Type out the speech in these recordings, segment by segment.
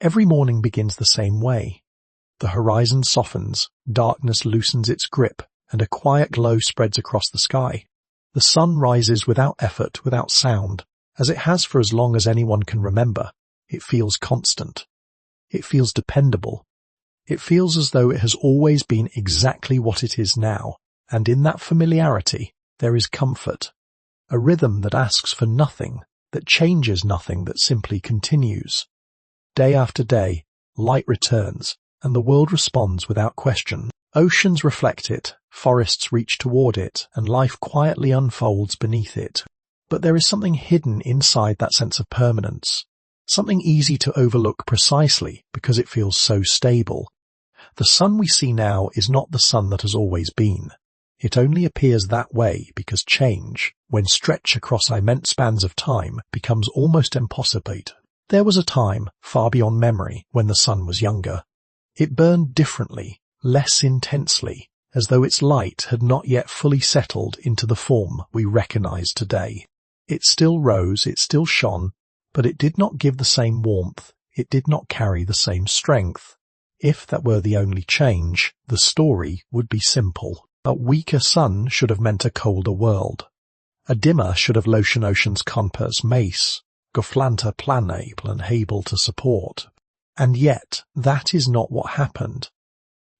Every morning begins the same way. The horizon softens, darkness loosens its grip, and a quiet glow spreads across the sky. The sun rises without effort, without sound, as it has for as long as anyone can remember. It feels constant. It feels dependable. It feels as though it has always been exactly what it is now, and in that familiarity there is comfort. A rhythm that asks for nothing, that changes nothing, that simply continues. Day after day, light returns, and the world responds without question. Oceans reflect it, forests reach toward it, and life quietly unfolds beneath it. But there is something hidden inside that sense of permanence, something easy to overlook precisely because it feels so stable. The sun we see now is not the sun that has always been. It only appears that way because change, when stretched across immense spans of time, becomes almost impossible. There was a time, far beyond memory, when the sun was younger. It burned differently, less intensely, as though its light had not yet fully settled into the form we recognize today. It still rose, it still shone, but it did not give the same warmth, it did not carry the same strength. If that were the only change, the story would be simple. A weaker sun should have meant a colder world. A dimmer should have lotion ocean's compass mace, goflanta planable and able to support. And yet, that is not what happened.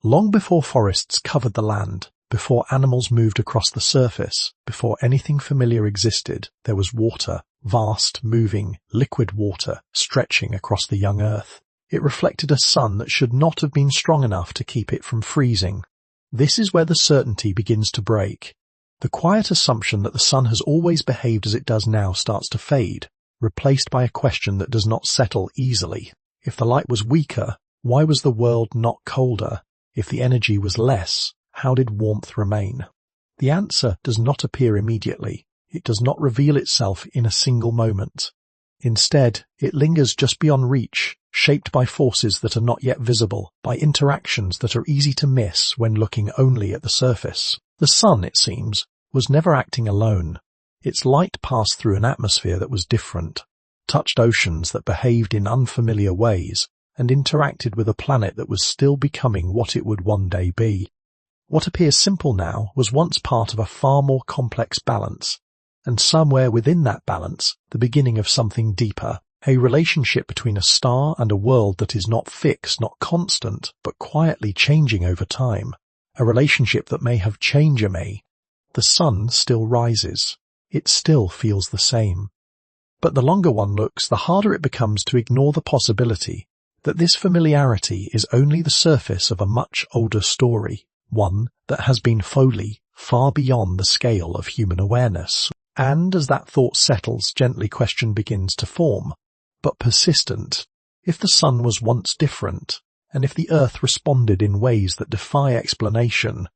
Long before forests covered the land, before animals moved across the surface, before anything familiar existed, there was water, vast, moving, liquid water, stretching across the young earth. It reflected a sun that should not have been strong enough to keep it from freezing. This is where the certainty begins to break. The quiet assumption that the sun has always behaved as it does now starts to fade, replaced by a question that does not settle easily. If the light was weaker, why was the world not colder? If the energy was less, how did warmth remain? The answer does not appear immediately. It does not reveal itself in a single moment. Instead, it lingers just beyond reach, shaped by forces that are not yet visible, by interactions that are easy to miss when looking only at the surface. The sun, it seems, was never acting alone. Its light passed through an atmosphere that was different, touched oceans that behaved in unfamiliar ways, and interacted with a planet that was still becoming what it would one day be. What appears simple now was once part of a far more complex balance, and somewhere within that balance, the beginning of something deeper, a relationship between a star and a world that is not fixed, not constant, but quietly changing over time, a relationship that may have changed. The sun still rises. It still feels the same. But the longer one looks, the harder it becomes to ignore the possibility that this familiarity is only the surface of a much older story, one that has been fully far beyond the scale of human awareness. And as that thought settles, gently question begins to form, but persistent. If the sun was once different, and if the earth responded in ways that defy explanation,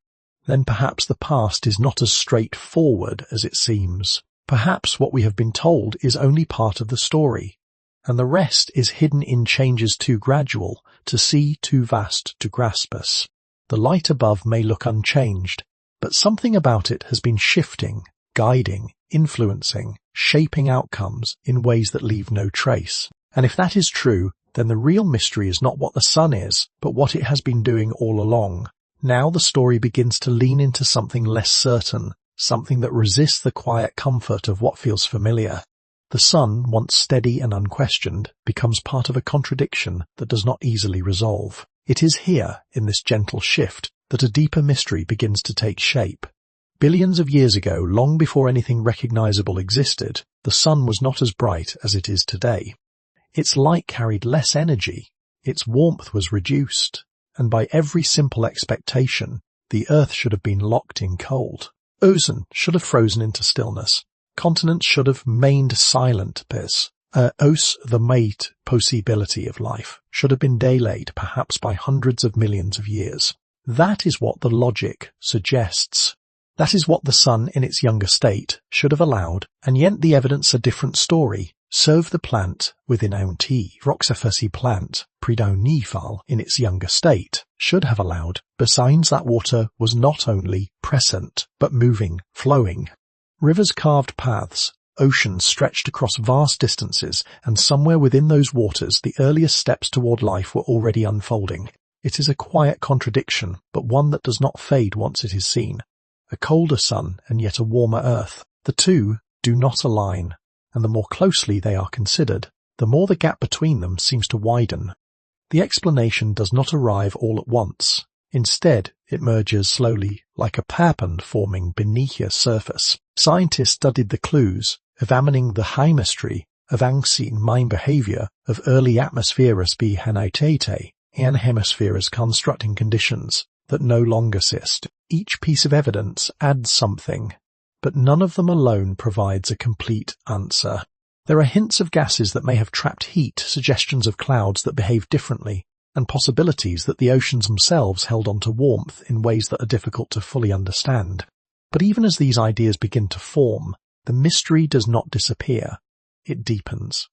then perhaps the past is not as straightforward as it seems. Perhaps what we have been told is only part of the story, and the rest is hidden in changes too gradual to see, too vast to grasp us. The light above may look unchanged, but something about it has been shifting, guiding, influencing, shaping outcomes in ways that leave no trace. And if that is true, then the real mystery is not what the sun is, but what it has been doing all along. Now the story begins to lean into something less certain, something that resists the quiet comfort of what feels familiar. The sun, once steady and unquestioned, becomes part of a contradiction that does not easily resolve. It is here, in this gentle shift, that a deeper mystery begins to take shape. Billions of years ago, long before anything recognizable existed, the sun was not as bright as it is today. Its light carried less energy, its warmth was reduced, and by every simple expectation, the earth should have been locked in cold. Ocean should have frozen into stillness. Continents should have remained silent. The mate possibility of life should have been delayed perhaps by hundreds of millions of years. That is what the logic suggests. That is what the sun in its younger state should have allowed, and yet the evidence a different story. Serve the plant within Auntie, Roxafersi plant, Predaunifal in its younger state, should have allowed, besides that water was not only present, but moving, flowing. Rivers carved paths, Oceans stretched across vast distances, and somewhere within those waters the earliest steps toward life were already unfolding. It is a quiet contradiction, but one that does not fade once it is seen. A colder sun and yet a warmer earth. The two do not align, and the more closely they are considered, the more the gap between them seems to widen. The explanation does not arrive all at once. Instead, it merges slowly, like a pairpond forming beneath a surface. Scientists studied the clues, examining the chemistry of ancient mind behavior of early atmospheres be hanitete and hemispheres constructing conditions that no longer exist. Each piece of evidence adds something, but none of them alone provides a complete answer. There are hints of gases that may have trapped heat, suggestions of clouds that behave differently, and possibilities that the oceans themselves held on to warmth in ways that are difficult to fully understand. But even as these ideas begin to form, the mystery does not disappear. It deepens.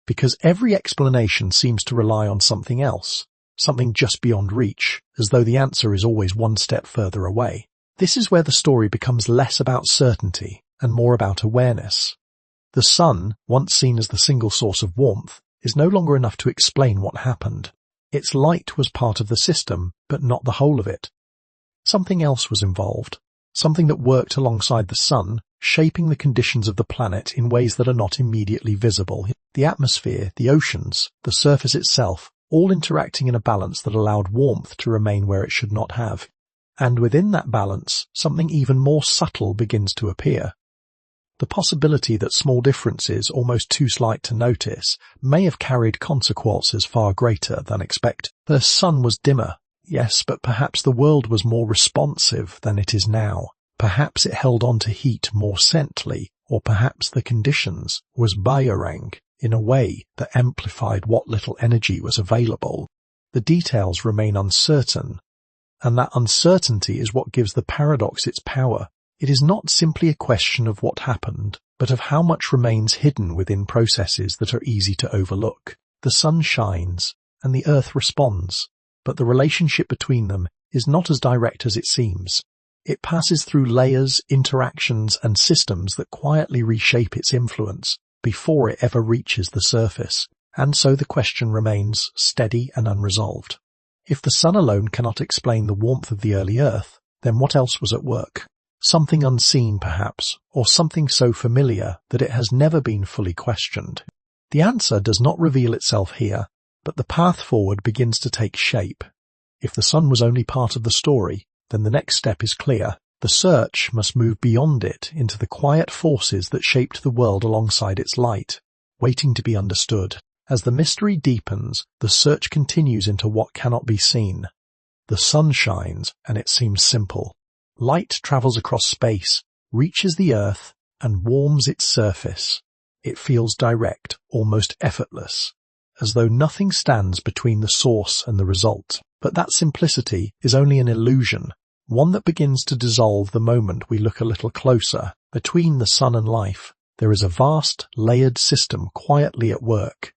Because every explanation seems to rely on something else, something just beyond reach, as though the answer is always one step further away. This is where the story becomes less about certainty and more about awareness. The sun, once seen as the single source of warmth, is no longer enough to explain what happened. Its light was part of the system, but not the whole of it. Something else was involved, something that worked alongside the sun, shaping the conditions of the planet in ways that are not immediately visible. The atmosphere, the oceans, the surface itself, all interacting in a balance that allowed warmth to remain where it should not have. And within that balance, something even more subtle begins to appear. The possibility that small differences, almost too slight to notice, may have carried consequences far greater than expected. The sun was dimmer, yes, but perhaps the world was more responsive than it is now. Perhaps it held on to heat more scently, or perhaps the conditions was boomerang in a way that amplified what little energy was available. The details remain uncertain, and that uncertainty is what gives the paradox its power. It is not simply a question of what happened, but of how much remains hidden within processes that are easy to overlook. The sun shines, and the earth responds, but the relationship between them is not as direct as it seems. It passes through layers, interactions, and systems that quietly reshape its influence before it ever reaches the surface, and so the question remains steady and unresolved. If the sun alone cannot explain the warmth of the early earth, then what else was at work? Something unseen, perhaps, or something so familiar that it has never been fully questioned. The answer does not reveal itself here, but the path forward begins to take shape. If the sun was only part of the story, then the next step is clear. The search must move beyond it into the quiet forces that shaped the world alongside its light, waiting to be understood. As the mystery deepens, the search continues into what cannot be seen. The sun shines, and it seems simple. Light travels across space, reaches the earth, and warms its surface. It feels direct, almost effortless, as though nothing stands between the source and the result. But that simplicity is only an illusion, one that begins to dissolve the moment we look a little closer. Between the sun and life, there is a vast, layered system quietly at work.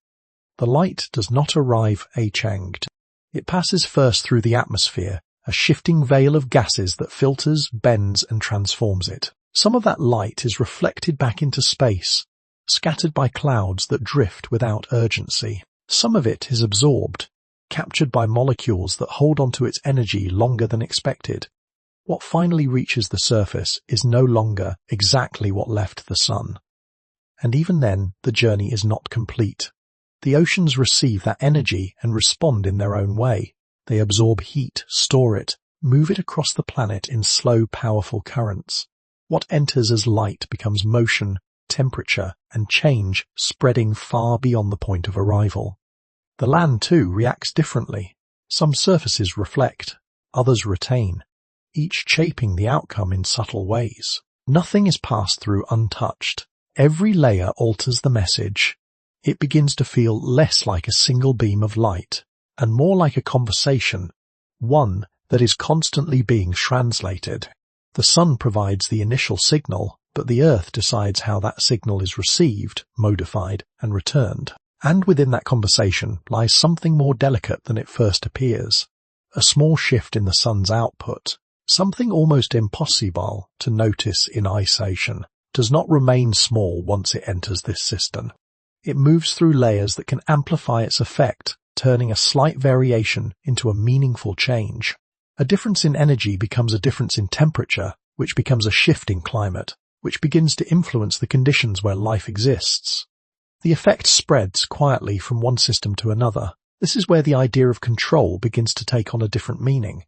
The light does not arrive achanged. It passes first through the atmosphere, a shifting veil of gases that filters, bends, and transforms it. Some of that light is reflected back into space, scattered by clouds that drift without urgency. Some of it is absorbed, captured by molecules that hold onto its energy longer than expected. What finally reaches the surface is no longer exactly what left the sun. And even then, the journey is not complete. The oceans receive that energy and respond in their own way. They absorb heat, store it, move it across the planet in slow, powerful currents. What enters as light becomes motion, temperature, and change, spreading far beyond the point of arrival. The land, too, reacts differently. Some surfaces reflect, others retain, each shaping the outcome in subtle ways. Nothing is passed through untouched. Every layer alters the message. It begins to feel less like a single beam of light, and more like a conversation, one that is constantly being translated. The sun provides the initial signal, but the earth decides how that signal is received, modified, and returned. And within that conversation lies something more delicate than it first appears. A small shift in the sun's output, something almost impossible to notice in isolation. does not remain small once it enters this system. It moves through layers that can amplify its effect, turning a slight variation into a meaningful change. A difference in energy becomes a difference in temperature, which becomes a shift in climate, which begins to influence the conditions where life exists. The effect spreads quietly from one system to another. This is where the idea of control begins to take on a different meaning.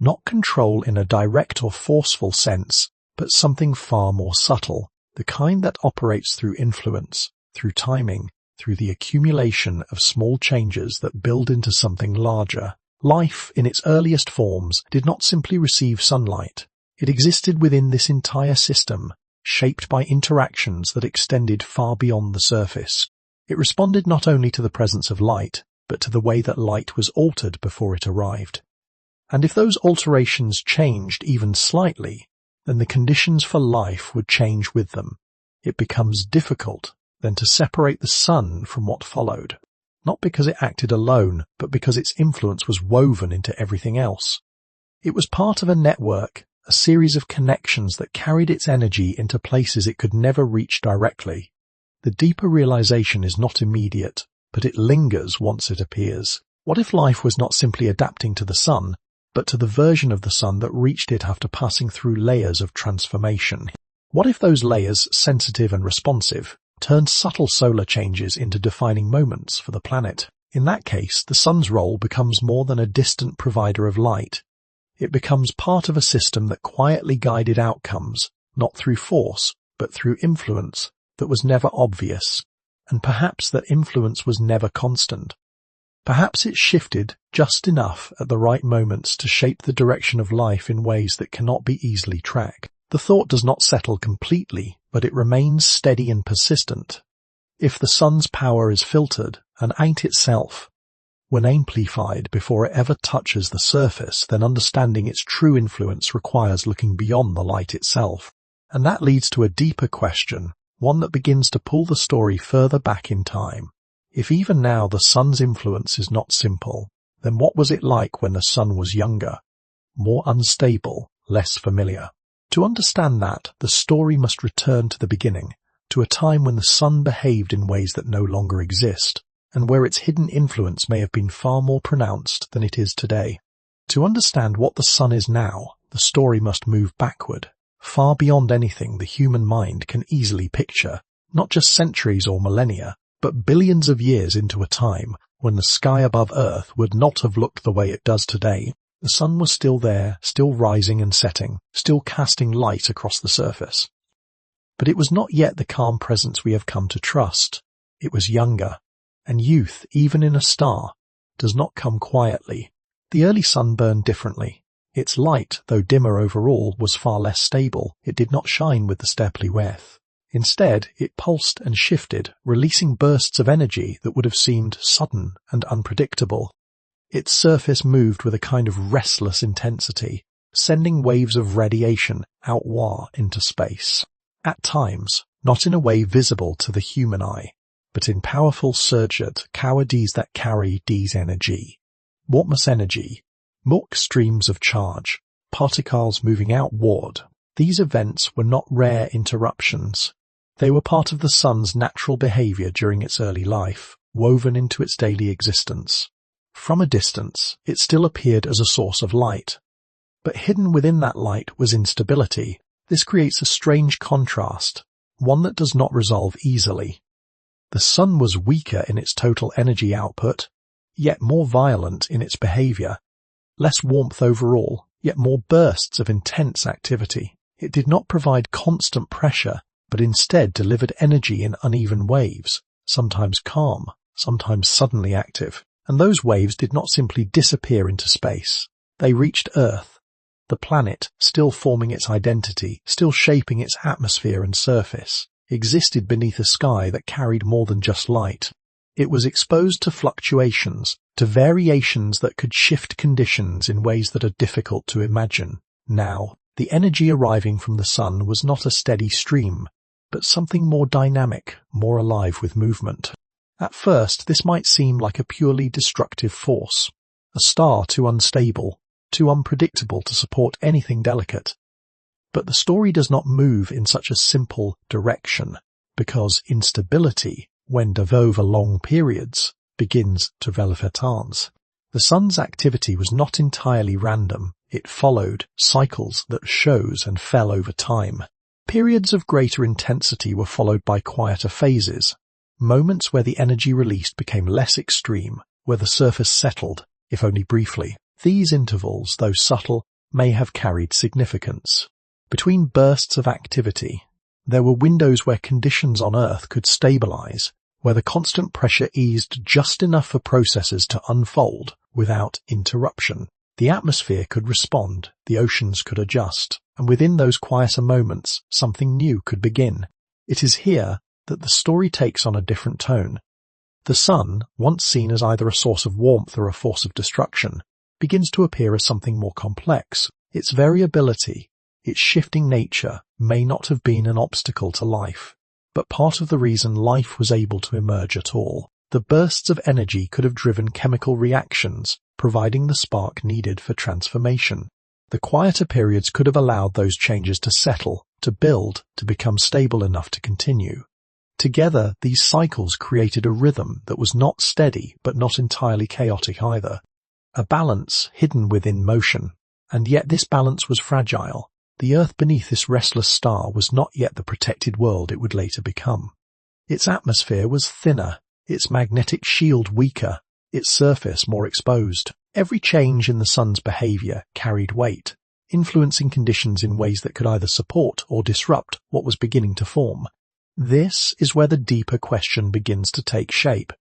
Not control in a direct or forceful sense, but something far more subtle, the kind that operates through influence, through timing, through the accumulation of small changes that build into something larger. Life, in its earliest forms, did not simply receive sunlight. It existed within this entire system, shaped by interactions that extended far beyond the surface. It responded not only to the presence of light, but to the way that light was altered before it arrived. And if those alterations changed even slightly, then the conditions for life would change with them. It becomes difficult then to separate the sun from what followed, not because it acted alone, but because its influence was woven into everything else. It was part of a network, a series of connections that carried its energy into places it could never reach directly. The deeper realization is not immediate, but it lingers once it appears. What if life was not simply adapting to the sun, but to the version of the sun that reached it after passing through layers of transformation? What if those layers, sensitive and responsive, turned subtle solar changes into defining moments for the planet? In that case, the sun's role becomes more than a distant provider of light. It becomes part of a system that quietly guided outcomes, not through force, but through influence that was never obvious. And perhaps that influence was never constant. Perhaps it shifted just enough at the right moments to shape the direction of life in ways that cannot be easily tracked. The thought does not settle completely, but it remains steady and persistent. If the sun's power is filtered and ain't itself, when amplified before it ever touches the surface, then understanding its true influence requires looking beyond the light itself. And that leads to a deeper question, one that begins to pull the story further back in time. If even now the sun's influence is not simple, then what was it like when the sun was younger, more unstable, less familiar? To understand that, the story must return to the beginning, to a time when the sun behaved in ways that no longer exist, and where its hidden influence may have been far more pronounced than it is today. To understand what the sun is now, the story must move backward, far beyond anything the human mind can easily picture, not just centuries or millennia, but billions of years into a time when the sky above Earth would not have looked the way it does today. The sun was still there, still rising and setting, still casting light across the surface. But it was not yet the calm presence we have come to trust. It was younger, and youth, even in a star, does not come quietly. The early sun burned differently. Its light, though dimmer overall, was far less stable. It did not shine with the steeply wealth. Instead, it pulsed and shifted, releasing bursts of energy that would have seemed sudden and unpredictable. Its surface moved with a kind of restless intensity, sending waves of radiation outward into space. At times, not in a way visible to the human eye, but in powerful surged cowardies that carry these energy. What was energy? Milk streams of charge, particles moving outward. These events were not rare interruptions. They were part of the sun's natural behavior during its early life, woven into its daily existence. From a distance, it still appeared as a source of light. But hidden within that light was instability. This creates a strange contrast, one that does not resolve easily. The sun was weaker in its total energy output, yet more violent in its behavior. Less warmth overall, yet more bursts of intense activity. It did not provide constant pressure, but instead delivered energy in uneven waves, sometimes calm, sometimes suddenly active. And those waves did not simply disappear into space. They reached Earth, the planet, still forming its identity, still shaping its atmosphere and surface, existed beneath a sky that carried more than just light. It was exposed to fluctuations, to variations that could shift conditions in ways that are difficult to imagine. Now, the energy arriving from the sun was not a steady stream, but something more dynamic, more alive with movement. At first, this might seem like a purely destructive force, a star too unstable, too unpredictable to support anything delicate. But the story does not move in such a simple direction, because instability, when over long periods, begins to velvetance. The sun's activity was not entirely random. It followed cycles that rose and fell over time. Periods of greater intensity were followed by quieter phases, moments where the energy released became less extreme, where the surface settled, if only briefly. These intervals, though subtle, may have carried significance. Between bursts of activity, there were windows where conditions on Earth could stabilize, where the constant pressure eased just enough for processes to unfold without interruption. The atmosphere could respond, the oceans could adjust, and within those quieter moments, something new could begin. It is here that the story takes on a different tone. The sun, once seen as either a source of warmth or a force of destruction, begins to appear as something more complex. Its variability, its shifting nature, may not have been an obstacle to life, but part of the reason life was able to emerge at all. The bursts of energy could have driven chemical reactions, providing the spark needed for transformation. The quieter periods could have allowed those changes to settle, to build, to become stable enough to continue. Together, these cycles created a rhythm that was not steady but not entirely chaotic either. A balance hidden within motion, and yet this balance was fragile. The Earth beneath this restless star was not yet the protected world it would later become. Its atmosphere was thinner, its magnetic shield weaker, its surface more exposed. Every change in the sun's behavior carried weight, influencing conditions in ways that could either support or disrupt what was beginning to form. This is where the deeper question begins to take shape.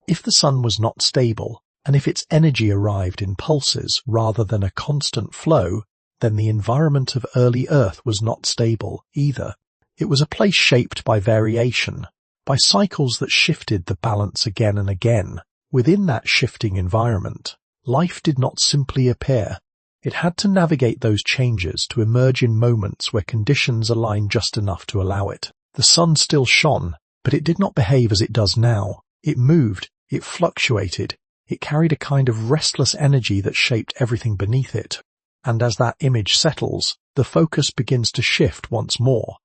If the sun was not stable, and if its energy arrived in pulses rather than a constant flow, then the environment of early Earth was not stable either. It was a place shaped by variation, by cycles that shifted the balance again and again. Within that shifting environment, life did not simply appear. It had to navigate those changes to emerge in moments where conditions aligned just enough to allow it. The sun still shone, but it did not behave as it does now. It moved, it fluctuated, it carried a kind of restless energy that shaped everything beneath it. And as that image settles, the focus begins to shift once more.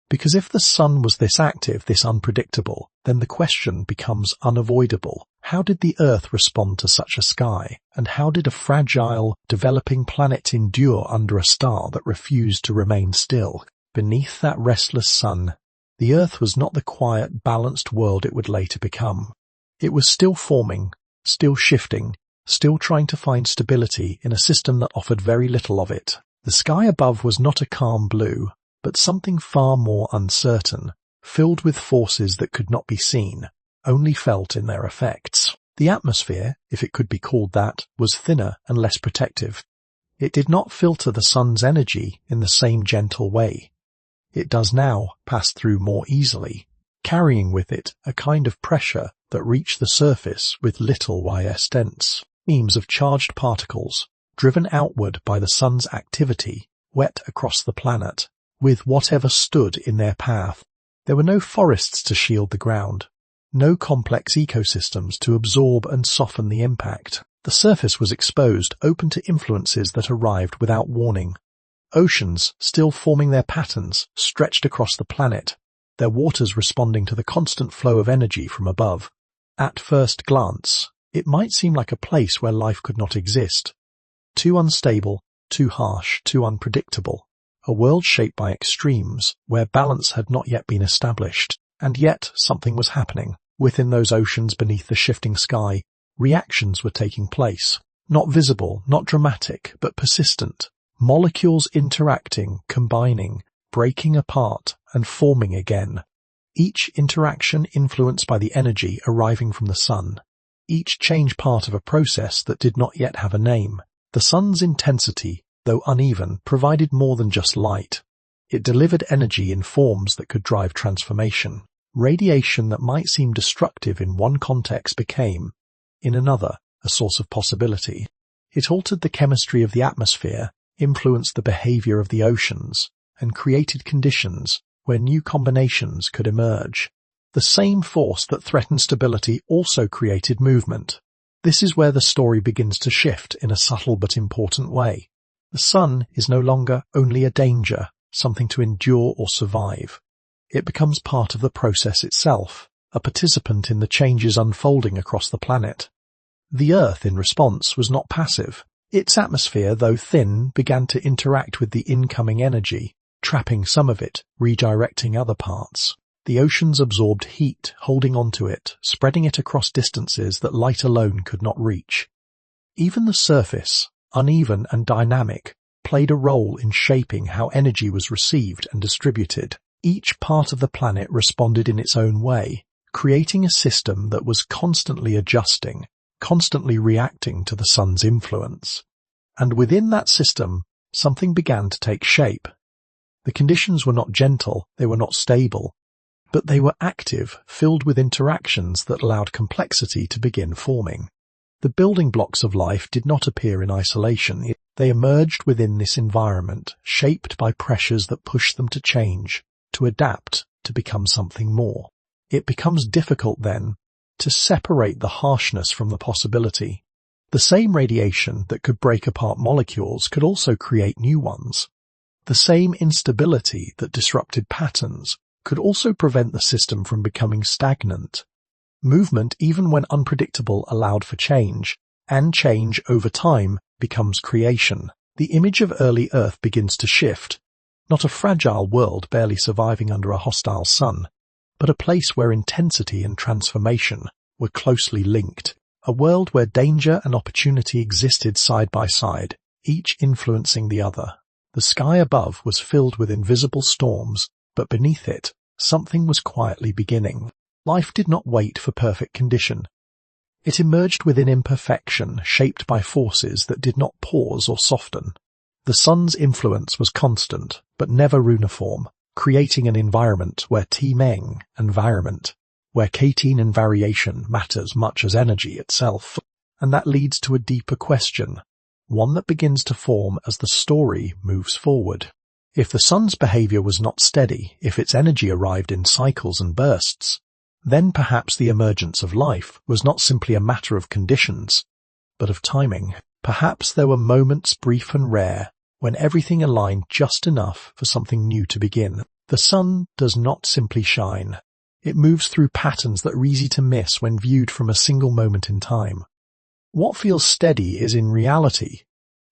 Because if the sun was this active, this unpredictable, then the question becomes unavoidable. How did the Earth respond to such a sky? And how did a fragile, developing planet endure under a star that refused to remain still? Beneath that restless sun, the Earth was not the quiet, balanced world it would later become. It was still forming, still shifting, still trying to find stability in a system that offered very little of it. The sky above was not a calm blue, but something far more uncertain, filled with forces that could not be seen, only felt in their effects. The atmosphere, if it could be called that, was thinner and less protective. It did not filter the sun's energy in the same gentle way. It does now pass through more easily, carrying with it a kind of pressure that reached the surface with little resistance. Beams of charged particles, driven outward by the sun's activity, wet across the planet, with whatever stood in their path. There were no forests to shield the ground, no complex ecosystems to absorb and soften the impact. The surface was exposed, open to influences that arrived without warning. Oceans, still forming their patterns, stretched across the planet, their waters responding to the constant flow of energy from above. At first glance, it might seem like a place where life could not exist. Too unstable, too harsh, too unpredictable. A world shaped by extremes, where balance had not yet been established. And yet something was happening. Within those oceans beneath the shifting sky, reactions were taking place. Not visible, not dramatic, but persistent. Molecules interacting, combining, breaking apart, and forming again. Each interaction influenced by the energy arriving from the sun. Each change part of a process that did not yet have a name. The sun's intensity, though uneven, provided more than just light. It delivered energy in forms that could drive transformation. Radiation that might seem destructive in one context became, in another, a source of possibility. It altered the chemistry of the atmosphere, influenced the behavior of the oceans, and created conditions where new combinations could emerge. The same force that threatened stability also created movement. This is where the story begins to shift in a subtle but important way. The sun is no longer only a danger, something to endure or survive. It becomes part of the process itself, a participant in the changes unfolding across the planet. The Earth, in response, was not passive. Its atmosphere, though thin, began to interact with the incoming energy, trapping some of it, redirecting other parts. The oceans absorbed heat, holding onto it, spreading it across distances that light alone could not reach. Even the surface, uneven and dynamic, played a role in shaping how energy was received and distributed. Each part of the planet responded in its own way, creating a system that was constantly adjusting, constantly reacting to the sun's influence. And within that system, something began to take shape. The conditions were not gentle, they were not stable, but they were active, filled with interactions that allowed complexity to begin forming. The building blocks of life did not appear in isolation. They emerged within this environment, shaped by pressures that pushed them to change, to adapt, to become something more. It becomes difficult then to separate the harshness from the possibility. The same radiation that could break apart molecules could also create new ones. The same instability that disrupted patterns could also prevent the system from becoming stagnant. Movement, even when unpredictable, allowed for change, and change over time becomes creation. The image of early Earth begins to shift, not a fragile world barely surviving under a hostile sun, but a place where intensity and transformation were closely linked, a world where danger and opportunity existed side by side, each influencing the other. The sky above was filled with invisible storms, but beneath it, something was quietly beginning. Life did not wait for perfect condition. It emerged within imperfection, shaped by forces that did not pause or soften. The sun's influence was constant, but never uniform, creating an environment where T-Meng environment, where K-Teen and variation matters much as energy itself. And that leads to a deeper question, one that begins to form as the story moves forward. If the sun's behavior was not steady, if its energy arrived in cycles and bursts, then perhaps the emergence of life was not simply a matter of conditions, but of timing. Perhaps there were moments brief and rare when everything aligned just enough for something new to begin. The sun does not simply shine. It moves through patterns that are easy to miss when viewed from a single moment in time. What feels steady is in reality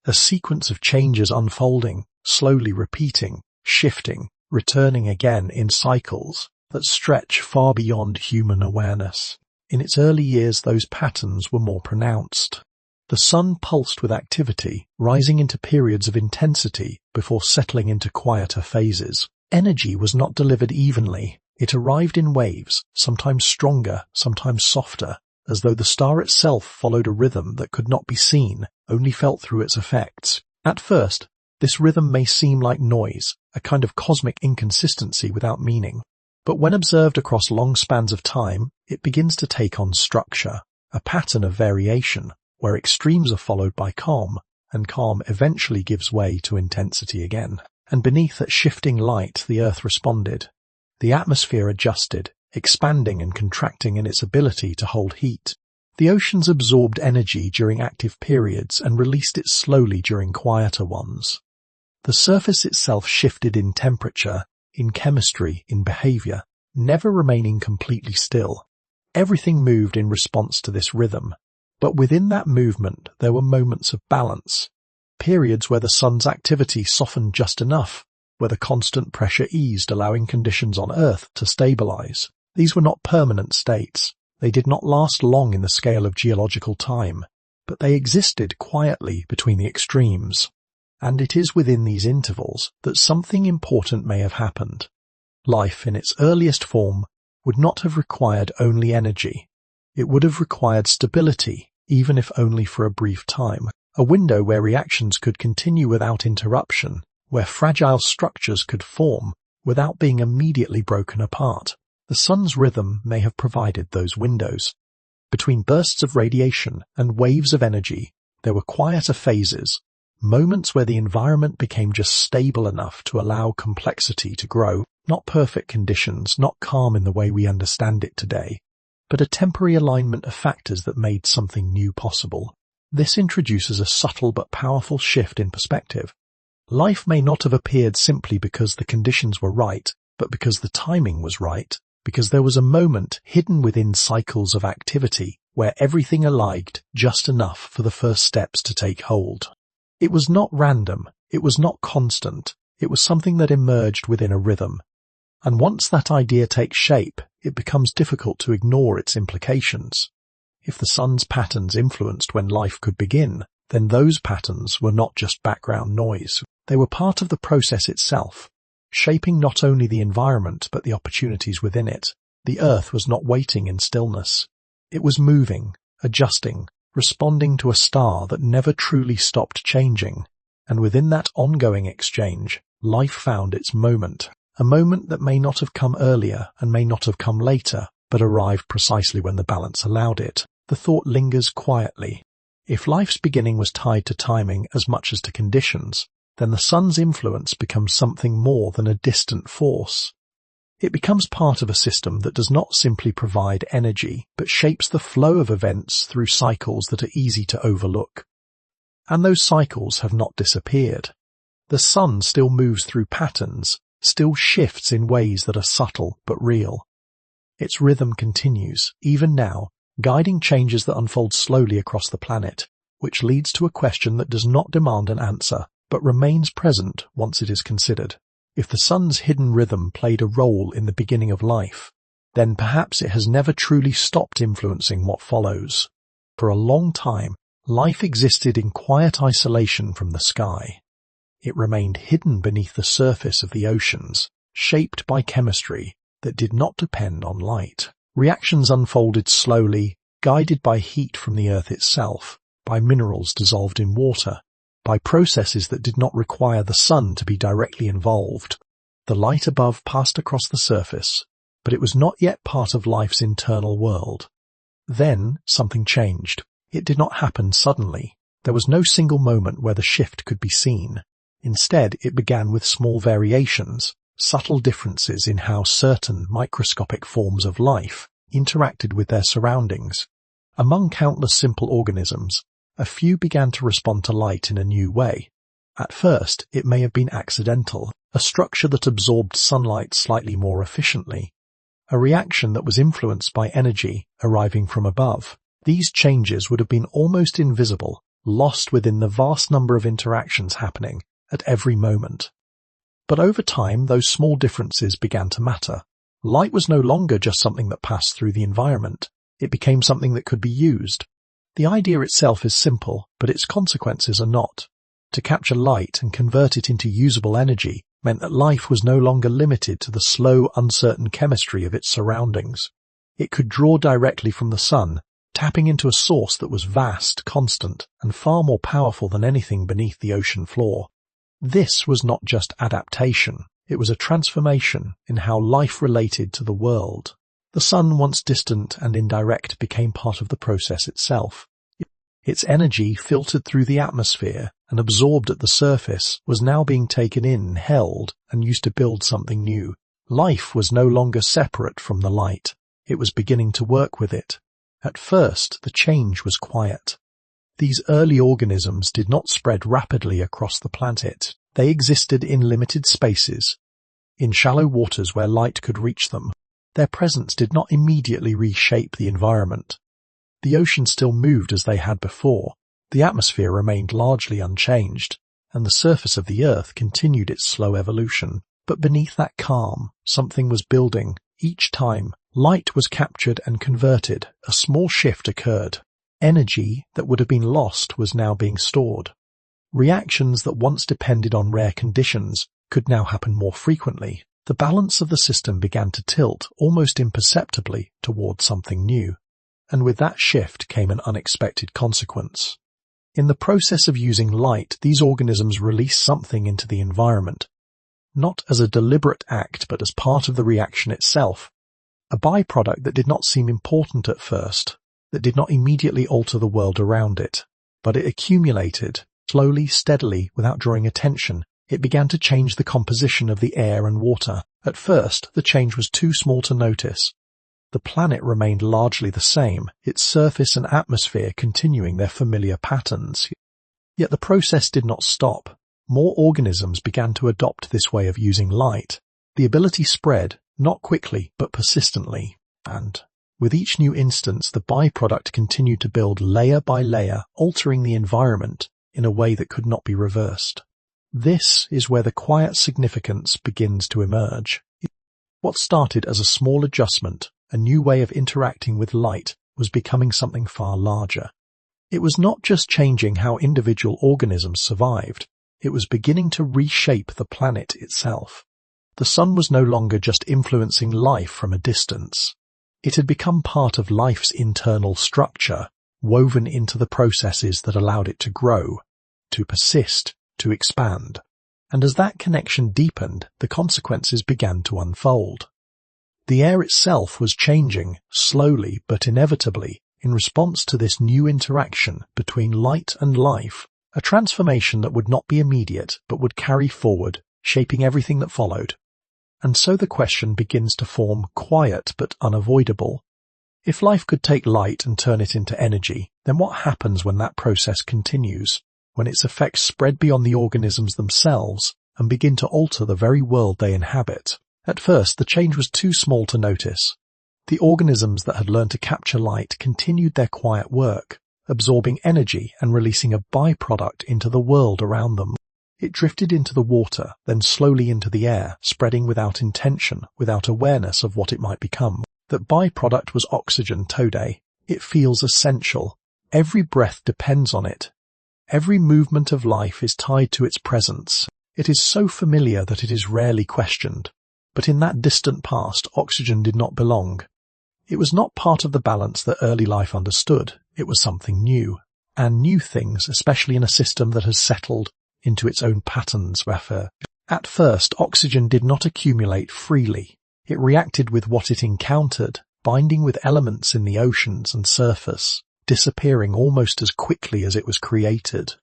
a sequence of changes unfolding, slowly repeating, shifting, returning again in cycles that stretch far beyond human awareness. In its early years, those patterns were more pronounced. The sun pulsed with activity, rising into periods of intensity before settling into quieter phases. Energy was not delivered evenly. It arrived in waves, sometimes stronger, sometimes softer, as though the star itself followed a rhythm that could not be seen, only felt through its effects. At first, this rhythm may seem like noise, a kind of cosmic inconsistency without meaning. But when observed across long spans of time, it begins to take on structure, a pattern of variation, where extremes are followed by calm, and calm eventually gives way to intensity again. And beneath that shifting light, the Earth responded. The atmosphere adjusted, expanding and contracting in its ability to hold heat. The oceans absorbed energy during active periods and released it slowly during quieter ones. The surface itself shifted in temperature, in chemistry, in behavior, never remaining completely still. Everything moved in response to this rhythm, but within that movement there were moments of balance, periods where the sun's activity softened just enough, where the constant pressure eased, allowing conditions on Earth to stabilize. These were not permanent states. They did not last long in the scale of geological time, but they existed quietly between the extremes. And it is within these intervals that something important may have happened. Life in its earliest form would not have required only energy. It would have required stability, even if only for a brief time, a window where reactions could continue without interruption, where fragile structures could form without being immediately broken apart. The sun's rhythm may have provided those windows. Between bursts of radiation and waves of energy, there were quieter phases, moments where the environment became just stable enough to allow complexity to grow. Not perfect conditions, not calm in the way we understand it today, but a temporary alignment of factors that made something new possible. This introduces a subtle but powerful shift in perspective. Life may not have appeared simply because the conditions were right, but because the timing was right, because there was a moment hidden within cycles of activity where everything aligned just enough for the first steps to take hold. It was not random, it was not constant, it was something that emerged within a rhythm. And once that idea takes shape, it becomes difficult to ignore its implications. If the sun's patterns influenced when life could begin, then those patterns were not just background noise. They were part of the process itself, shaping not only the environment but the opportunities within it. The earth was not waiting in stillness. It was moving, adjusting, responding to a star that never truly stopped changing. And within that ongoing exchange, life found its moment. A moment that may not have come earlier and may not have come later, but arrived precisely when the balance allowed it. The thought lingers quietly. If life's beginning was tied to timing as much as to conditions, then the sun's influence becomes something more than a distant force. It becomes part of a system that does not simply provide energy, but shapes the flow of events through cycles that are easy to overlook. And those cycles have not disappeared. The sun still moves through patterns, still shifts in ways that are subtle but real. Its rhythm continues, even now, guiding changes that unfold slowly across the planet, which leads to a question that does not demand an answer, but remains present once it is considered. If the sun's hidden rhythm played a role in the beginning of life, then perhaps it has never truly stopped influencing what follows. For a long time, life existed in quiet isolation from the sky. It remained hidden beneath the surface of the oceans, shaped by chemistry that did not depend on light. Reactions unfolded slowly, guided by heat from the earth itself, by minerals dissolved in water, by processes that did not require the sun to be directly involved. The light above passed across the surface, but it was not yet part of life's internal world. Then something changed. It did not happen suddenly. There was no single moment where the shift could be seen. Instead, it began with small variations, subtle differences in how certain microscopic forms of life interacted with their surroundings. Among countless simple organisms, a few began to respond to light in a new way. At first, it may have been accidental, a structure that absorbed sunlight slightly more efficiently, a reaction that was influenced by energy arriving from above. These changes would have been almost invisible, lost within the vast number of interactions happening at every moment. But over time, those small differences began to matter. Light was no longer just something that passed through the environment. It became something that could be used. The idea itself is simple, but its consequences are not. To capture light and convert it into usable energy meant that life was no longer limited to the slow, uncertain chemistry of its surroundings. It could draw directly from the sun, tapping into a source that was vast, constant, and far more powerful than anything beneath the ocean floor. This was not just adaptation, it was a transformation in how life related to the world. The sun, once distant and indirect, became part of the process itself. Its energy, filtered through the atmosphere and absorbed at the surface, was now being taken in, held, and used to build something new. Life was no longer separate from the light. It was beginning to work with it. At first, the change was quiet. These early organisms did not spread rapidly across the planet. They existed in limited spaces, in shallow waters where light could reach them. Their presence did not immediately reshape the environment. The ocean still moved as they had before, the atmosphere remained largely unchanged, and the surface of the earth continued its slow evolution. But beneath that calm, something was building. Each time light was captured and converted, a small shift occurred. Energy that would have been lost was now being stored. Reactions that once depended on rare conditions could now happen more frequently. The balance of the system began to tilt almost imperceptibly towards something new. And with that shift came an unexpected consequence. In the process of using light, these organisms released something into the environment, not as a deliberate act but as part of the reaction itself, a byproduct that did not seem important at first, that did not immediately alter the world around it, but it accumulated, slowly, steadily, without drawing attention. It began to change the composition of the air and water. At first, the change was too small to notice. The planet remained largely the same, its surface and atmosphere continuing their familiar patterns. Yet the process did not stop. more organisms began to adopt this way of using light. The ability spread, not quickly but persistently, and with each new instance the byproduct continued to build layer by layer, altering the environment in a way that could not be reversed. This is where the quiet significance begins to emerge. What started as a small adjustment, a new way of interacting with light, was becoming something far larger. It was not just changing how individual organisms survived, it was beginning to reshape the planet itself. The sun was no longer just influencing life from a distance. It had become part of life's internal structure, woven into the processes that allowed it to grow, to persist, to expand. And as that connection deepened, the consequences began to unfold. The air itself was changing, slowly but inevitably, in response to this new interaction between light and life, a transformation that would not be immediate but would carry forward, shaping everything that followed. And so the question begins to form, quiet but unavoidable. If life could take light and turn it into energy, then what happens when that process continues, when its effects spread beyond the organisms themselves and begin to alter the very world they inhabit? At first, the change was too small to notice. The organisms that had learned to capture light continued their quiet work, absorbing energy and releasing a byproduct into the world around them. It drifted into the water, then slowly into the air, spreading without intention, without awareness of what it might become. That byproduct was oxygen, Tode. It feels essential. Every breath depends on it. Every movement of life is tied to its presence. It is so familiar that it is rarely questioned. But in that distant past, oxygen did not belong. It was not part of the balance that early life understood. It was something new. And new things, especially in a system that has settled into its own patterns. At first, oxygen did not accumulate freely. It reacted with what it encountered, binding with elements in the oceans and surface, disappearing almost as quickly as it was created.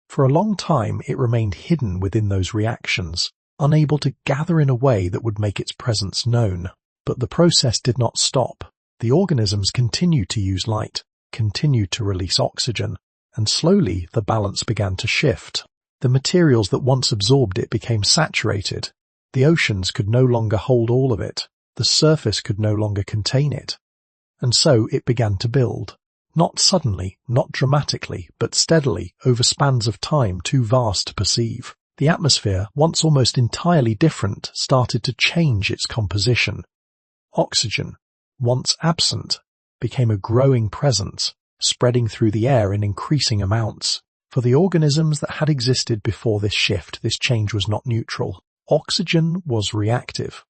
For a long time, it remained hidden within those reactions, unable to gather in a way that would make its presence known. But the process did not stop. The organisms continued to use light, continued to release oxygen, and slowly the balance began to shift. The materials that once absorbed it became saturated. The oceans could no longer hold all of it. The surface could no longer contain it. And so it began to build. Not suddenly, not dramatically, but steadily, over spans of time too vast to perceive. The atmosphere, once almost entirely different, started to change its composition. Oxygen, once absent, became a growing presence, spreading through the air in increasing amounts. For the organisms that had existed before this shift, this change was not neutral. Oxygen was reactive.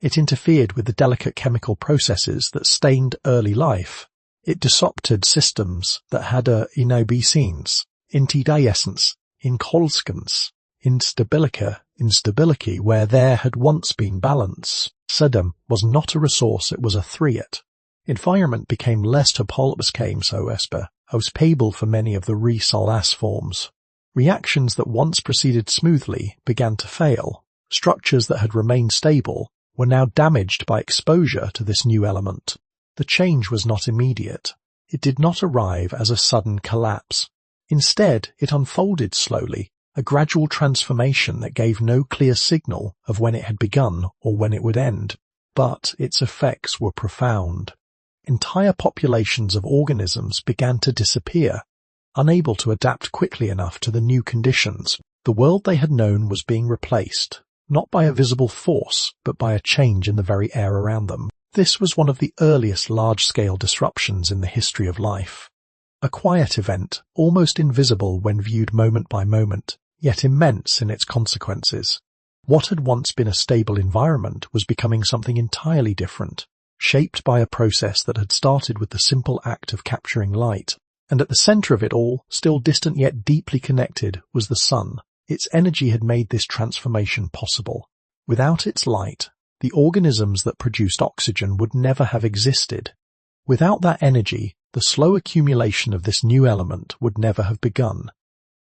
It interfered with the delicate chemical processes that stained early life. It disrupted systems that had inobescence, interdescence, incolescence, instability where there had once been balance. Sedum was not a resource, it was a threat. Environment became less hospable for many of the re-Sol-As forms. Reactions that once proceeded smoothly began to fail. Structures that had remained stable were now damaged by exposure to this new element. The change was not immediate. It did not arrive as a sudden collapse. Instead, it unfolded slowly, a gradual transformation that gave no clear signal of when it had begun or when it would end. But its effects were profound. Entire populations of organisms began to disappear, unable to adapt quickly enough to the new conditions. The world they had known was being replaced, not by a visible force, but by a change in the very air around them. This was one of the earliest large-scale disruptions in the history of life. A quiet event, almost invisible when viewed moment by moment, yet immense in its consequences. What had once been a stable environment was becoming something entirely different, shaped by a process that had started with the simple act of capturing light. And at the center of it all, still distant yet deeply connected, was the sun. Its energy had made this transformation possible. Without its light, the organisms that produced oxygen would never have existed. Without that energy, the slow accumulation of this new element would never have begun.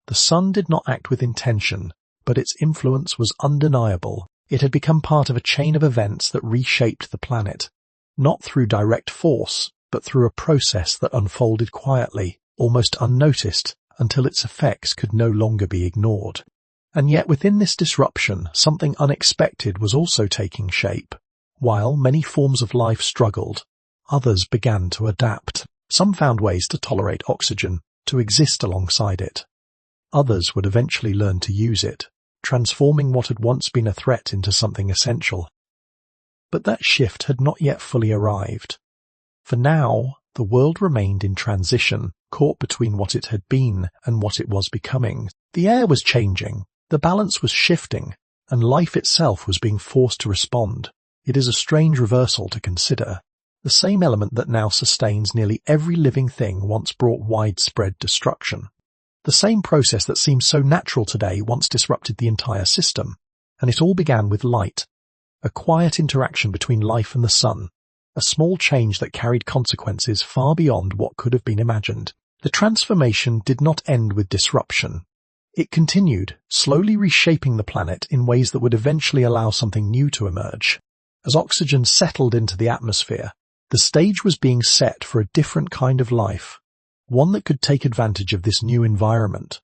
The sun did not act with intention, but its influence was undeniable. It had become part of a chain of events that reshaped the planet, not through direct force, but through a process that unfolded quietly, almost unnoticed, until its effects could no longer be ignored. And yet within this disruption, something unexpected was also taking shape. While many forms of life struggled, others began to adapt. Some found ways to tolerate oxygen, to exist alongside it. Others would eventually learn to use it, transforming what had once been a threat into something essential. But that shift had not yet fully arrived. For now, the world remained in transition, caught between what it had been and what it was becoming. The air was changing, the balance was shifting, and life itself was being forced to respond. It is a strange reversal to consider. The same element that now sustains nearly every living thing once brought widespread destruction. The same process that seems so natural today once disrupted the entire system. And it all began with light. A quiet interaction between life and the sun. A small change that carried consequences far beyond what could have been imagined. The transformation did not end with disruption. It continued, slowly reshaping the planet in ways that would eventually allow something new to emerge. As oxygen settled into the atmosphere, the stage was being set for a different kind of life, one that could take advantage of this new environment,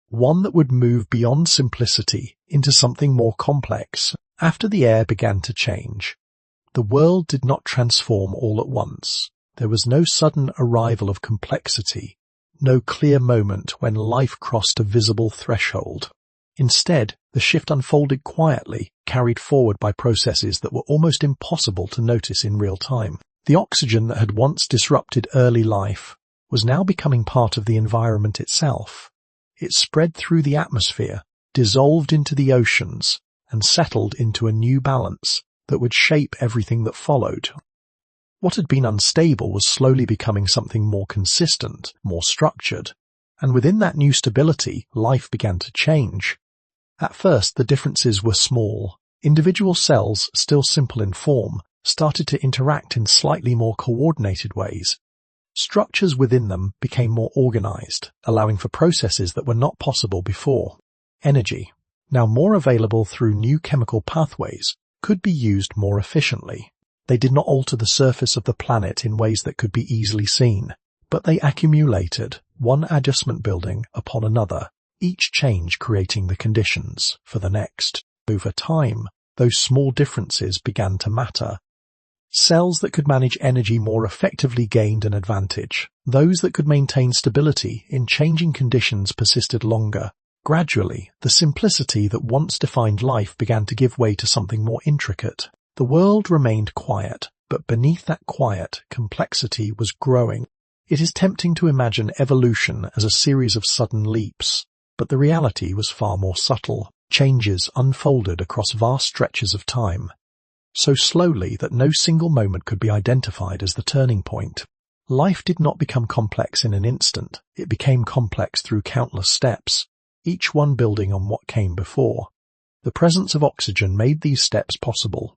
one that would move beyond simplicity into something more complex. After the air began to change, the world did not transform all at once. There was no sudden arrival of complexity, no clear moment when life crossed a visible threshold. Instead, the shift unfolded quietly, carried forward by processes that were almost impossible to notice in real time. The oxygen that had once disrupted early life was now becoming part of the environment itself. It spread through the atmosphere, dissolved into the oceans, and settled into a new balance that would shape everything that followed. What had been unstable was slowly becoming something more consistent, more structured, and within that new stability, life began to change. At first, the differences were small. Individual cells, still simple in form, started to interact in slightly more coordinated ways. Structures within them became more organized, allowing for processes that were not possible before. Energy, now more available through new chemical pathways, could be used more efficiently. They did not alter the surface of the planet in ways that could be easily seen, but they accumulated, one adjustment building upon another, each change creating the conditions for the next. Over time, those small differences began to matter. Cells that could manage energy more effectively gained an advantage. Those that could maintain stability in changing conditions persisted longer. Gradually, the simplicity that once defined life began to give way to something more intricate. The world remained quiet, but beneath that quiet, complexity was growing. It is tempting to imagine evolution as a series of sudden leaps, but the reality was far more subtle. Changes unfolded across vast stretches of time, so slowly that no single moment could be identified as the turning point. Life did not become complex in an instant. It became complex through countless steps, each one building on what came before. The presence of oxygen made these steps possible.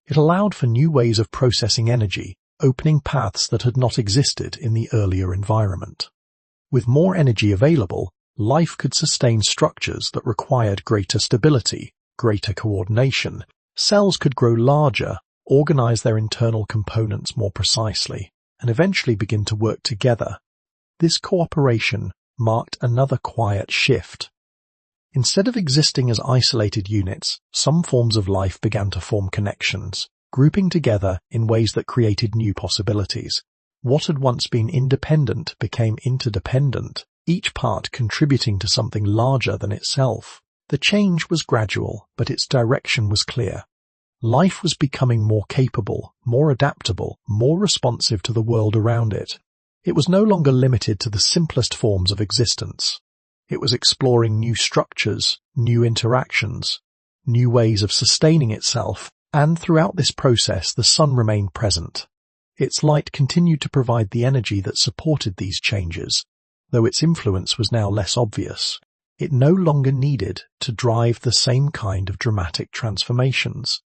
It allowed for new ways of processing energy, opening paths that had not existed in the earlier environment. With more energy available, life could sustain structures that required greater stability, greater coordination. Cells could grow larger, organize their internal components more precisely, and eventually begin to work together. This cooperation marked another quiet shift. Instead of existing as isolated units, some forms of life began to form connections, grouping together in ways that created new possibilities. What had once been independent became interdependent, each part contributing to something larger than itself. The change was gradual, but its direction was clear. Life was becoming more capable, more adaptable, more responsive to the world around it. It was no longer limited to the simplest forms of existence. It was exploring new structures, new interactions, new ways of sustaining itself, and throughout this process the sun remained present. Its light continued to provide the energy that supported these changes, though its influence was now less obvious. It no longer needed to drive the same kind of dramatic transformations.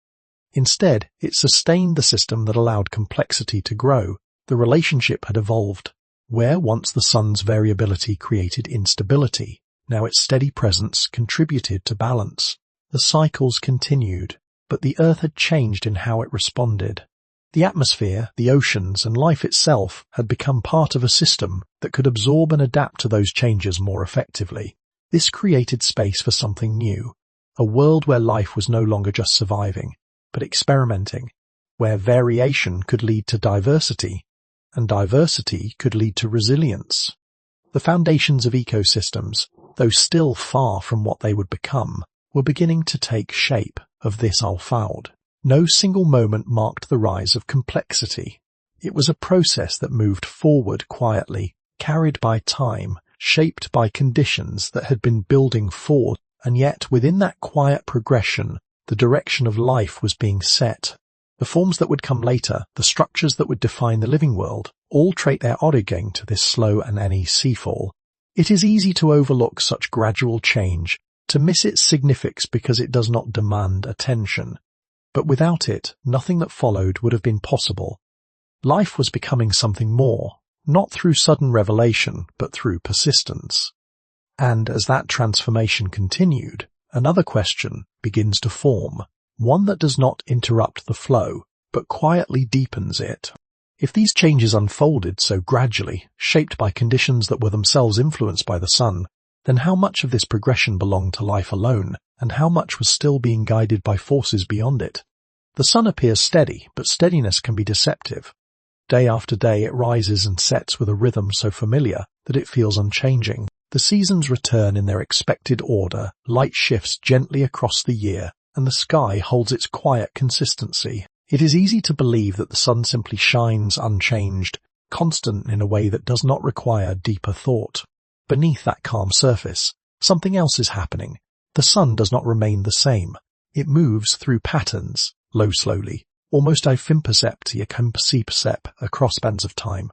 Instead, it sustained the system that allowed complexity to grow. The relationship had evolved. Where once the sun's variability created instability, now its steady presence contributed to balance. The cycles continued, but the Earth had changed in how it responded. The atmosphere, the oceans, and life itself had become part of a system that could absorb and adapt to those changes more effectively. This created space for something new, a world where life was no longer just surviving, but experimenting, where variation could lead to diversity, and diversity could lead to resilience. The foundations of ecosystems, though still far from what they would become, were beginning to take shape of this unfold. No single moment marked the rise of complexity. It was a process that moved forward quietly, carried by time, shaped by conditions that had been building forward, and yet within that quiet progression, the direction of life was being set. The forms that would come later, the structures that would define the living world, all trait their origin to this slow and uneasy fall. It is easy to overlook such gradual change, to miss its significance because it does not demand attention. But without it, nothing that followed would have been possible. Life was becoming something more, not through sudden revelation, but through persistence. And as that transformation continued, another question begins to form, one that does not interrupt the flow, but quietly deepens it. If these changes unfolded so gradually, shaped by conditions that were themselves influenced by the sun, then how much of this progression belonged to life alone, and how much was still being guided by forces beyond it? The sun appears steady, but steadiness can be deceptive. Day after day it rises and sets with a rhythm so familiar that it feels unchanging. The seasons return in their expected order, light shifts gently across the year, and the sky holds its quiet consistency. It is easy to believe that the sun simply shines unchanged, constant in a way that does not require deeper thought. Beneath that calm surface, something else is happening. The sun does not remain the same. It moves through patterns, slowly, almost imperceptibly across spans of time.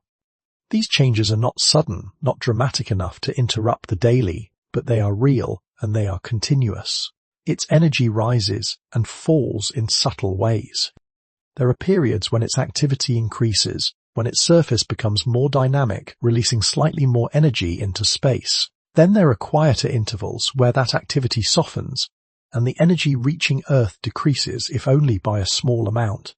These changes are not sudden, not dramatic enough to interrupt the daily, but they are real and they are continuous. Its energy rises and falls in subtle ways. There are periods when its activity increases, when its surface becomes more dynamic, releasing slightly more energy into space. Then there are quieter intervals where that activity softens, and the energy reaching Earth decreases, if only by a small amount.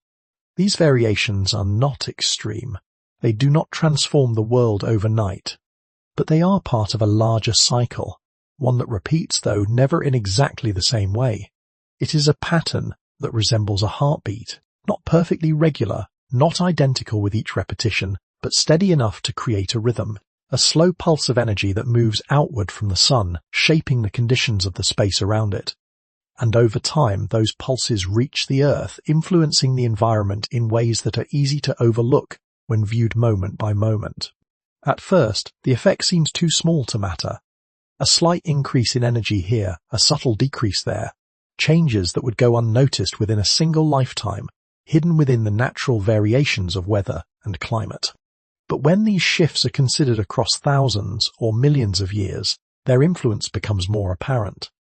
These variations are not extreme. They do not transform the world overnight, but they are part of a larger cycle, one that repeats, though never in exactly the same way. It is a pattern that resembles a heartbeat, not perfectly regular, not identical with each repetition, but steady enough to create a rhythm, a slow pulse of energy that moves outward from the sun, shaping the conditions of the space around it. And over time, those pulses reach the Earth, influencing the environment in ways that are easy to overlook when viewed moment by moment. At first, the effect seems too small to matter. A slight increase in energy here, a subtle decrease there, changes that would go unnoticed within a single lifetime, hidden within the natural variations of weather and climate. But when these shifts are considered across thousands or millions of years, their influence becomes more apparent.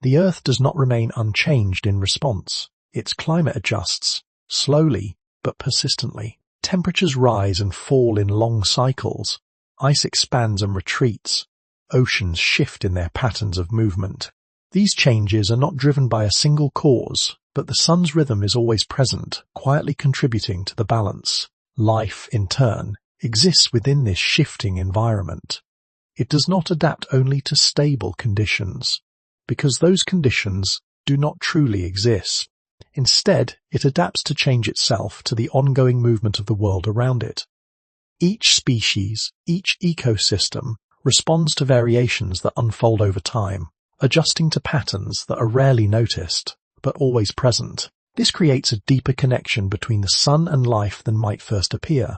The Earth does not remain unchanged in response. Its climate adjusts, slowly but persistently. Temperatures rise and fall in long cycles. Ice expands and retreats. Oceans shift in their patterns of movement. These changes are not driven by a single cause, but the sun's rhythm is always present, quietly contributing to the balance. Life, in turn, exists within this shifting environment. It does not adapt only to stable conditions, because those conditions do not truly exist. Instead, it adapts to change itself to the ongoing movement of the world around it. Each species, each ecosystem, responds to variations that unfold over time, adjusting to patterns that are rarely noticed, but always present. This creates a deeper connection between the sun and life than might first appear.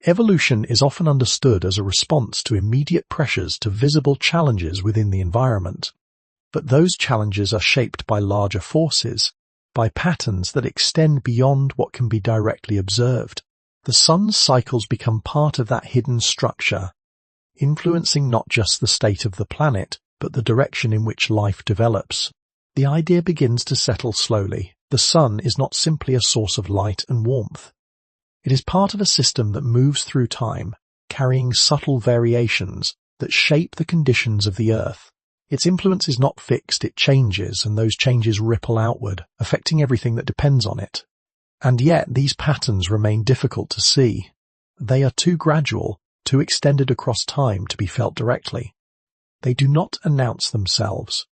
Evolution is often understood as a response to immediate pressures to visible challenges within the environment. But those challenges are shaped by larger forces, by patterns that extend beyond what can be directly observed. The sun's cycles become part of that hidden structure, influencing not just the state of the planet, but the direction in which life develops. The idea begins to settle slowly. The sun is not simply a source of light and warmth. It is part of a system that moves through time, carrying subtle variations that shape the conditions of the Earth. Its influence is not fixed, it changes, and those changes ripple outward, affecting everything that depends on it. And yet these patterns remain difficult to see. They are too gradual, too extended across time to be felt directly. They do not announce themselves.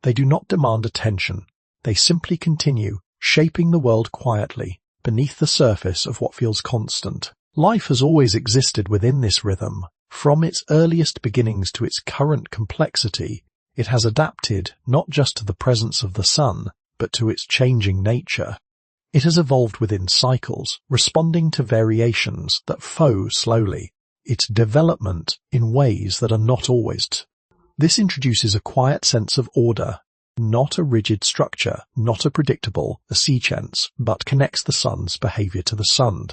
They do not demand attention. They simply continue, shaping the world quietly, beneath the surface of what feels constant. Life has always existed within this rhythm. From its earliest beginnings to its current complexity, it has adapted not just to the presence of the sun, but to its changing nature. It has evolved within cycles, responding to variations that flow slowly, its development in ways that are not always. This introduces a quiet sense of order, not a rigid structure, not a predictable sequence, but connects the sun's behavior to the sun.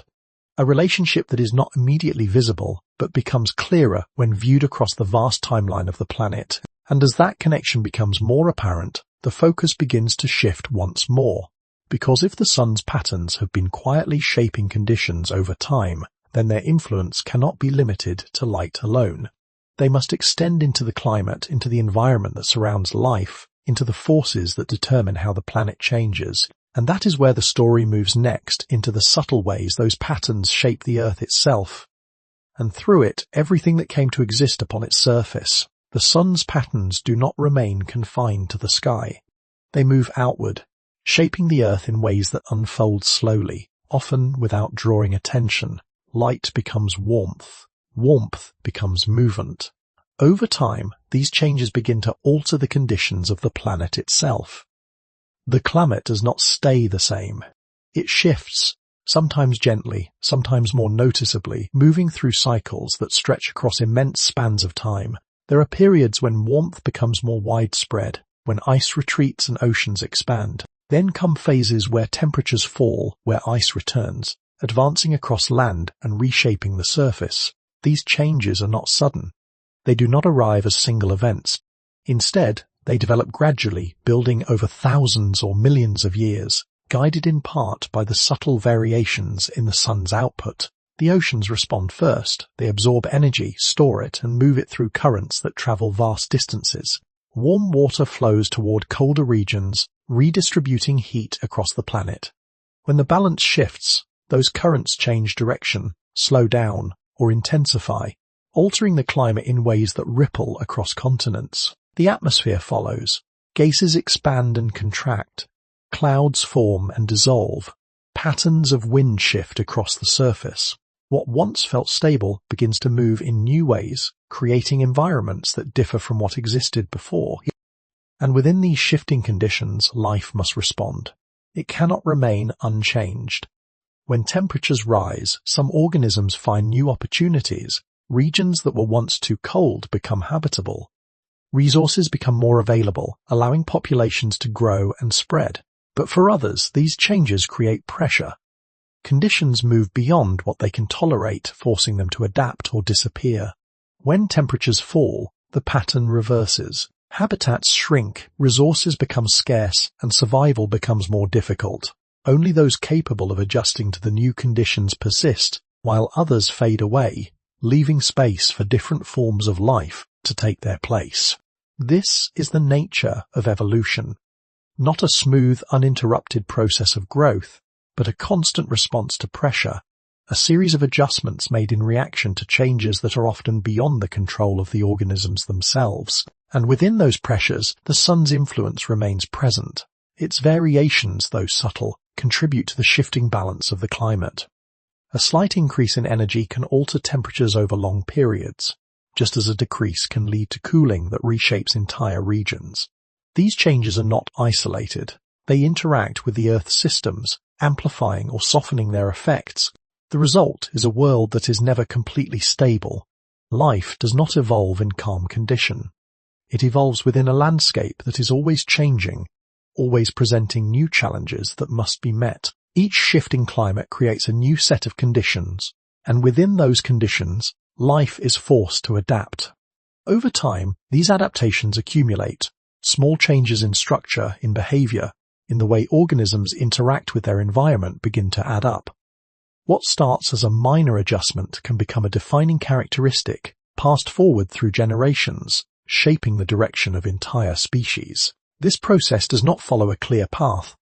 A relationship that is not immediately visible, but becomes clearer when viewed across the vast timeline of the planet. And as that connection becomes more apparent, the focus begins to shift once more. Because if the sun's patterns have been quietly shaping conditions over time, then their influence cannot be limited to light alone. They must extend into the climate, into the environment that surrounds life, into the forces that determine how the planet changes. And that is where the story moves next, into the subtle ways those patterns shape the Earth itself. And through it, everything that came to exist upon its surface. The sun's patterns do not remain confined to the sky. They move outward, shaping the Earth in ways that unfold slowly, often without drawing attention. Light becomes warmth. Warmth becomes movement. Over time, these changes begin to alter the conditions of the planet itself. The climate does not stay the same. It shifts, sometimes gently, sometimes more noticeably, moving through cycles that stretch across immense spans of time. There are periods when warmth becomes more widespread, when ice retreats and oceans expand. Then come phases where temperatures fall, where ice returns, advancing across land and reshaping the surface. These changes are not sudden. They do not arrive as single events. Instead, they develop gradually, building over thousands or millions of years, guided in part by the subtle variations in the sun's output. The oceans respond first. They absorb energy, store it, and move it through currents that travel vast distances. Warm water flows toward colder regions, redistributing heat across the planet. When the balance shifts, those currents change direction, slow down, or intensify, altering the climate in ways that ripple across continents. The atmosphere follows. Gases expand and contract. Clouds form and dissolve. Patterns of wind shift across the surface. What once felt stable begins to move in new ways, creating environments that differ from what existed before. And within these shifting conditions, life must respond. It cannot remain unchanged. When temperatures rise, some organisms find new opportunities. Regions that were once too cold become habitable. Resources become more available, allowing populations to grow and spread. But for others, these changes create pressure. Conditions move beyond what they can tolerate, forcing them to adapt or disappear. When temperatures fall, the pattern reverses. Habitats shrink, resources become scarce, and survival becomes more difficult. Only those capable of adjusting to the new conditions persist, while others fade away, leaving space for different forms of life to take their place. This is the nature of evolution. Not a smooth, uninterrupted process of growth, but a constant response to pressure, a series of adjustments made in reaction to changes that are often beyond the control of the organisms themselves. And within those pressures, the sun's influence remains present. Its variations, though subtle, contribute to the shifting balance of the climate. A slight increase in energy can alter temperatures over long periods, just as a decrease can lead to cooling that reshapes entire regions. These changes are not isolated. They interact with the Earth's systems, amplifying or softening their effects. The result is a world that is never completely stable. Life does not evolve in calm condition. It evolves within a landscape that is always changing, always presenting new challenges that must be met. Each shifting climate creates a new set of conditions, and within those conditions, life is forced to adapt. Over time, these adaptations accumulate. Small changes in structure, in behavior, in the way organisms interact with their environment begin to add up. What starts as a minor adjustment can become a defining characteristic, passed forward through generations, shaping the direction of entire species. This process does not follow a clear path.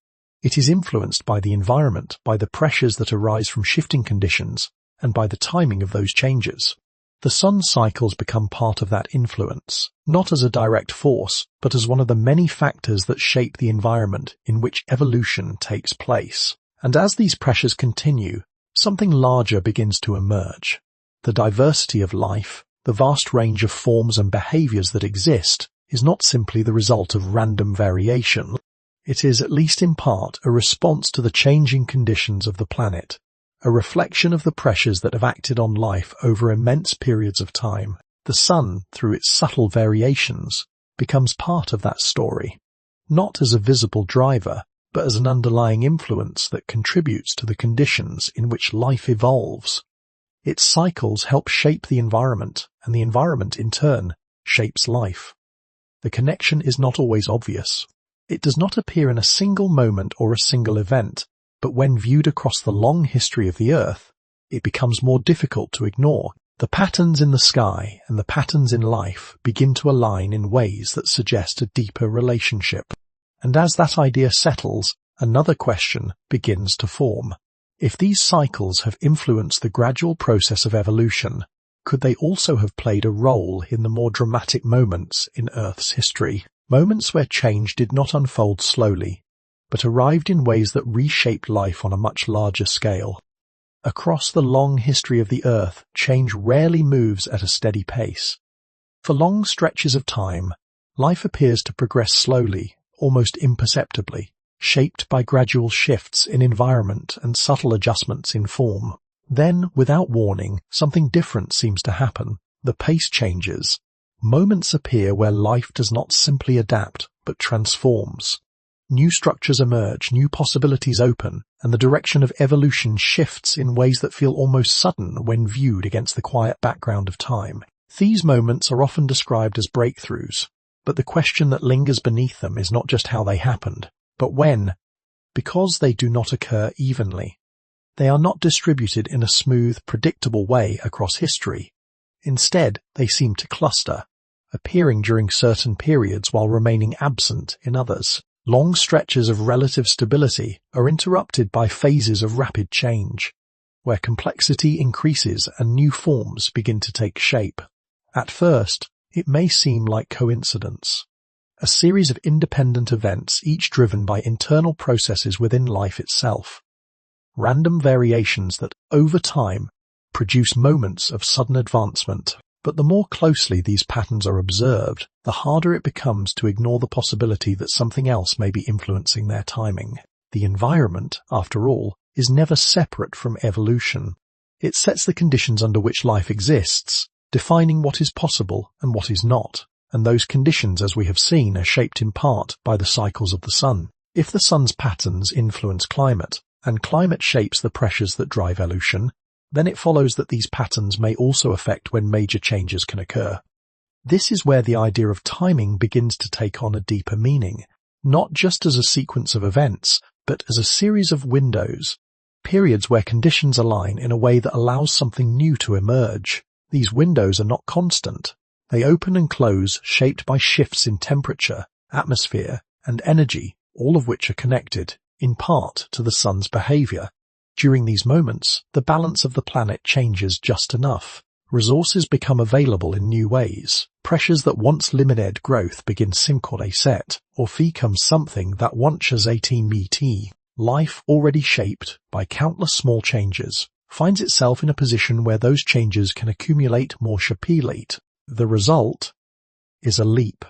It is influenced by the environment, by the pressures that arise from shifting conditions, and by the timing of those changes. The sun's cycles become part of that influence, not as a direct force, but as one of the many factors that shape the environment in which evolution takes place. And as these pressures continue, something larger begins to emerge. The diversity of life, the vast range of forms and behaviors that exist, is not simply the result of random variation. It is, at least in part, a response to the changing conditions of the planet, a reflection of the pressures that have acted on life over immense periods of time. The sun, through its subtle variations, becomes part of that story, not as a visible driver, but as an underlying influence that contributes to the conditions in which life evolves. Its cycles help shape the environment, and the environment, in turn, shapes life. The connection is not always obvious. It does not appear in a single moment or a single event, but when viewed across the long history of the Earth, it becomes more difficult to ignore. The patterns in the sky and the patterns in life begin to align in ways that suggest a deeper relationship. And as that idea settles, another question begins to form. If these cycles have influenced the gradual process of evolution, could they also have played a role in the more dramatic moments in Earth's history? Moments where change did not unfold slowly, but arrived in ways that reshaped life on a much larger scale. Across the long history of the Earth, change rarely moves at a steady pace. For long stretches of time, life appears to progress slowly, almost imperceptibly, shaped by gradual shifts in environment and subtle adjustments in form. Then, without warning, something different seems to happen. The pace changes. Moments appear where life does not simply adapt, but transforms. New structures emerge, new possibilities open, and the direction of evolution shifts in ways that feel almost sudden when viewed against the quiet background of time. These moments are often described as breakthroughs, but the question that lingers beneath them is not just how they happened, but when. Because they do not occur evenly. They are not distributed in a smooth, predictable way across history. Instead, they seem to cluster, appearing during certain periods while remaining absent in others. Long stretches of relative stability are interrupted by phases of rapid change, where complexity increases and new forms begin to take shape. At first, it may seem like coincidence, a series of independent events, each driven by internal processes within life itself. Random variations that, over time, produce moments of sudden advancement. But the more closely these patterns are observed, the harder it becomes to ignore the possibility that something else may be influencing their timing. The environment, after all, is never separate from evolution. It sets the conditions under which life exists, defining what is possible and what is not, and those conditions, as we have seen, are shaped in part by the cycles of the sun. If the sun's patterns influence climate, and climate shapes the pressures that drive evolution, then it follows that these patterns may also affect when major changes can occur. This is where the idea of timing begins to take on a deeper meaning, not just as a sequence of events, but as a series of windows, periods where conditions align in a way that allows something new to emerge. These windows are not constant. They open and close, shaped by shifts in temperature, atmosphere, and energy, all of which are connected, in part, to the sun's behavior. During these moments, the balance of the planet changes just enough. Resources become available in new ways. Pressures that once limited growth begin simcore set, or become something that once was 18 mt. Life, already shaped by countless small changes, finds itself in a position where those changes can accumulate more rapidly. The result is a leap.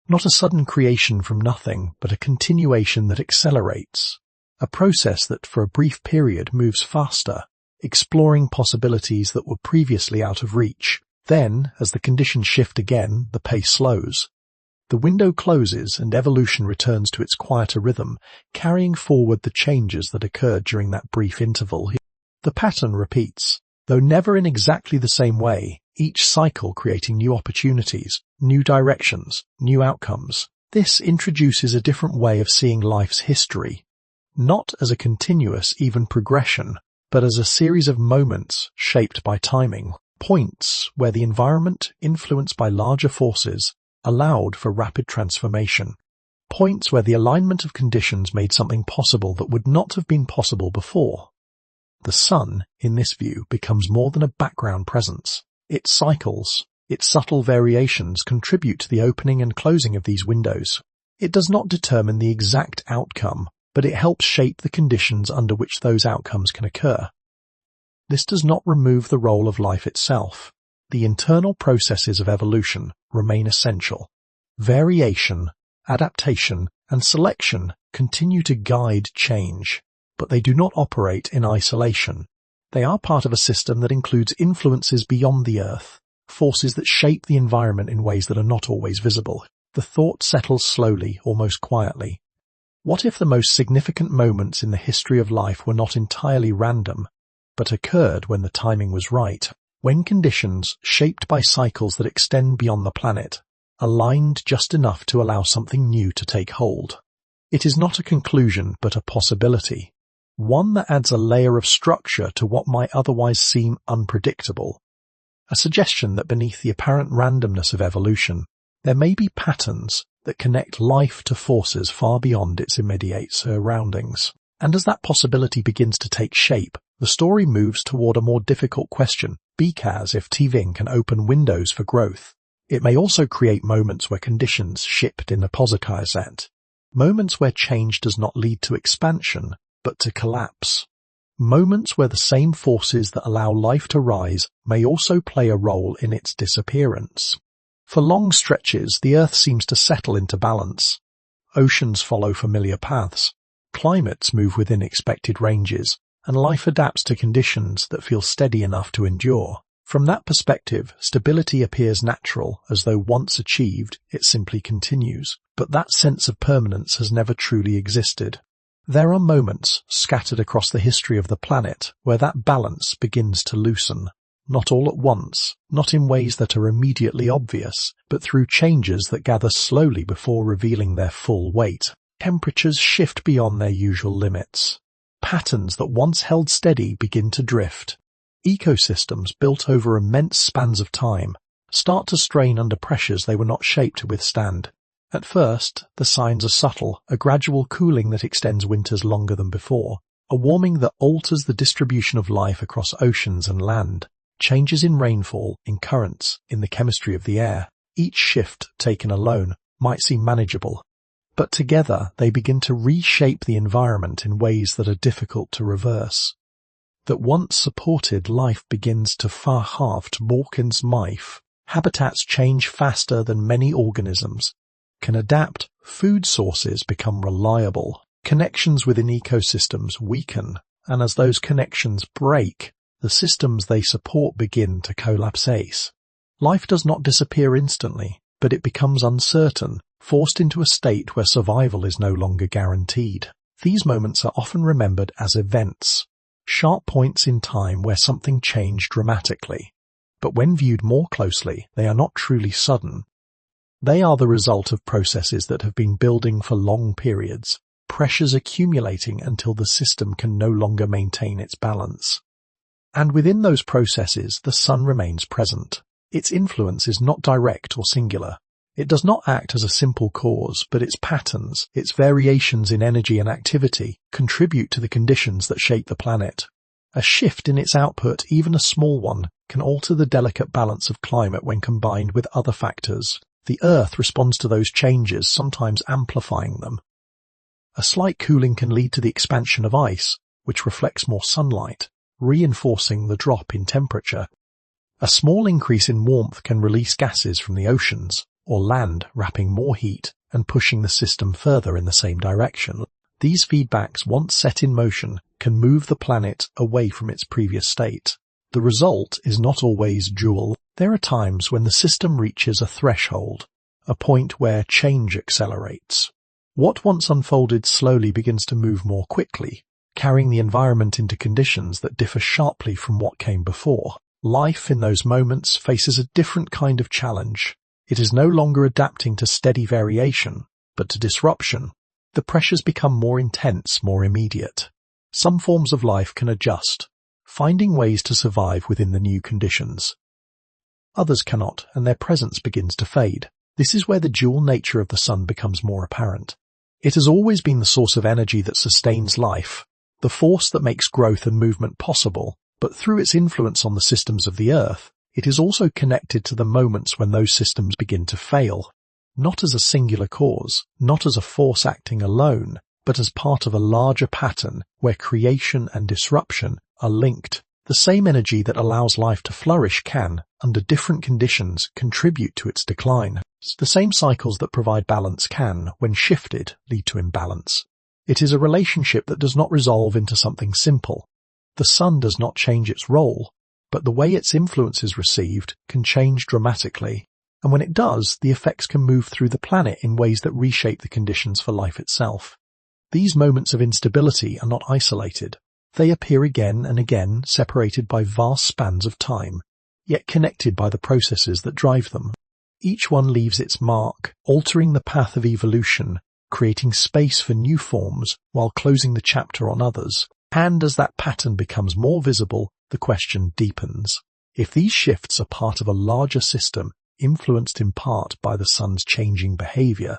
Not a sudden creation from nothing, but a continuation that accelerates. A process that for a brief period moves faster, exploring possibilities that were previously out of reach. Then, as the conditions shift again, the pace slows. The window closes and evolution returns to its quieter rhythm, carrying forward the changes that occurred during that brief interval. The pattern repeats, though never in exactly the same way, each cycle creating new opportunities, new directions, new outcomes. This introduces a different way of seeing life's history. Not as a continuous, even progression, but as a series of moments shaped by timing, points where the environment, influenced by larger forces, allowed for rapid transformation, points where the alignment of conditions made something possible that would not have been possible before. The sun, in this view, becomes more than a background presence. Its cycles, its subtle variations contribute to the opening and closing of these windows. It does not determine the exact outcome, but it helps shape the conditions under which those outcomes can occur. This does not remove the role of life itself. The internal processes of evolution remain essential. Variation, adaptation, and selection continue to guide change, but they do not operate in isolation. They are part of a system that includes influences beyond the Earth, forces that shape the environment in ways that are not always visible. The thought settles slowly, almost quietly. What if the most significant moments in the history of life were not entirely random, but occurred when the timing was right, when conditions, shaped by cycles that extend beyond the planet, aligned just enough to allow something new to take hold? It is not a conclusion, but a possibility, one that adds a layer of structure to what might otherwise seem unpredictable. A suggestion that beneath the apparent randomness of evolution, there may be patterns that connect life to forces far beyond its immediate surroundings. And as that possibility begins to take shape, the story moves toward a more difficult question. Because if TVing can open windows for growth, it may also create moments where conditions shift in the opposite, moments where change does not lead to expansion, but to collapse. Moments where the same forces that allow life to rise may also play a role in its disappearance. For long stretches, the Earth seems to settle into balance. Oceans follow familiar paths, climates move within expected ranges, and life adapts to conditions that feel steady enough to endure. From that perspective, stability appears natural, as though once achieved, it simply continues. But that sense of permanence has never truly existed. There are moments, scattered across the history of the planet, where that balance begins to loosen. Not all at once, not in ways that are immediately obvious, but through changes that gather slowly before revealing their full weight. Temperatures shift beyond their usual limits. Patterns that once held steady begin to drift. Ecosystems built over immense spans of time start to strain under pressures they were not shaped to withstand. At first, the signs are subtle, a gradual cooling that extends winters longer than before, a warming that alters the distribution of life across oceans and land, changes in rainfall, in currents, in the chemistry of the air. Each shift, taken alone, might seem manageable, but together they begin to reshape the environment in ways that are difficult to reverse. That once supported life begins to verhalft Morgan's Mife. Habitats change faster than many organisms can adapt, food sources become reliable, connections within ecosystems weaken, and as those connections break, the systems they support begin to collapse. Life does not disappear instantly, but it becomes uncertain, forced into a state where survival is no longer guaranteed. These moments are often remembered as events, sharp points in time where something changed dramatically. But when viewed more closely, they are not truly sudden. They are the result of processes that have been building for long periods, pressures accumulating until the system can no longer maintain its balance. And within those processes, the sun remains present. Its influence is not direct or singular. It does not act as a simple cause, but its patterns, its variations in energy and activity, contribute to the conditions that shape the planet. A shift in its output, even a small one, can alter the delicate balance of climate when combined with other factors. The Earth responds to those changes, sometimes amplifying them. A slight cooling can lead to the expansion of ice, which reflects more sunlight, reinforcing the drop in temperature. A small increase in warmth can release gases from the oceans, or land, wrapping more heat and pushing the system further in the same direction. These feedbacks, once set in motion, can move the planet away from its previous state. The result is not always dual. There are times when the system reaches a threshold, a point where change accelerates. What once unfolded slowly begins to move more quickly, carrying the environment into conditions that differ sharply from what came before. Life in those moments faces a different kind of challenge. It is no longer adapting to steady variation, but to disruption. The pressures become more intense, more immediate. Some forms of life can adjust, finding ways to survive within the new conditions. Others cannot, and their presence begins to fade. This is where the dual nature of the sun becomes more apparent. It has always been the source of energy that sustains life, the force that makes growth and movement possible, but through its influence on the systems of the Earth, it is also connected to the moments when those systems begin to fail, not as a singular cause, not as a force acting alone, but as part of a larger pattern where creation and disruption are linked. The same energy that allows life to flourish can, under different conditions, contribute to its decline. The same cycles that provide balance can, when shifted, lead to imbalance. It is a relationship that does not resolve into something simple. The sun does not change its role, but the way its influence is received can change dramatically. And when it does, the effects can move through the planet in ways that reshape the conditions for life itself. These moments of instability are not isolated. They appear again and again, separated by vast spans of time, yet connected by the processes that drive them. Each one leaves its mark, altering the path of evolution, creating space for new forms while closing the chapter on others. And as that pattern becomes more visible, the question deepens. If these shifts are part of a larger system, influenced in part by the sun's changing behavior,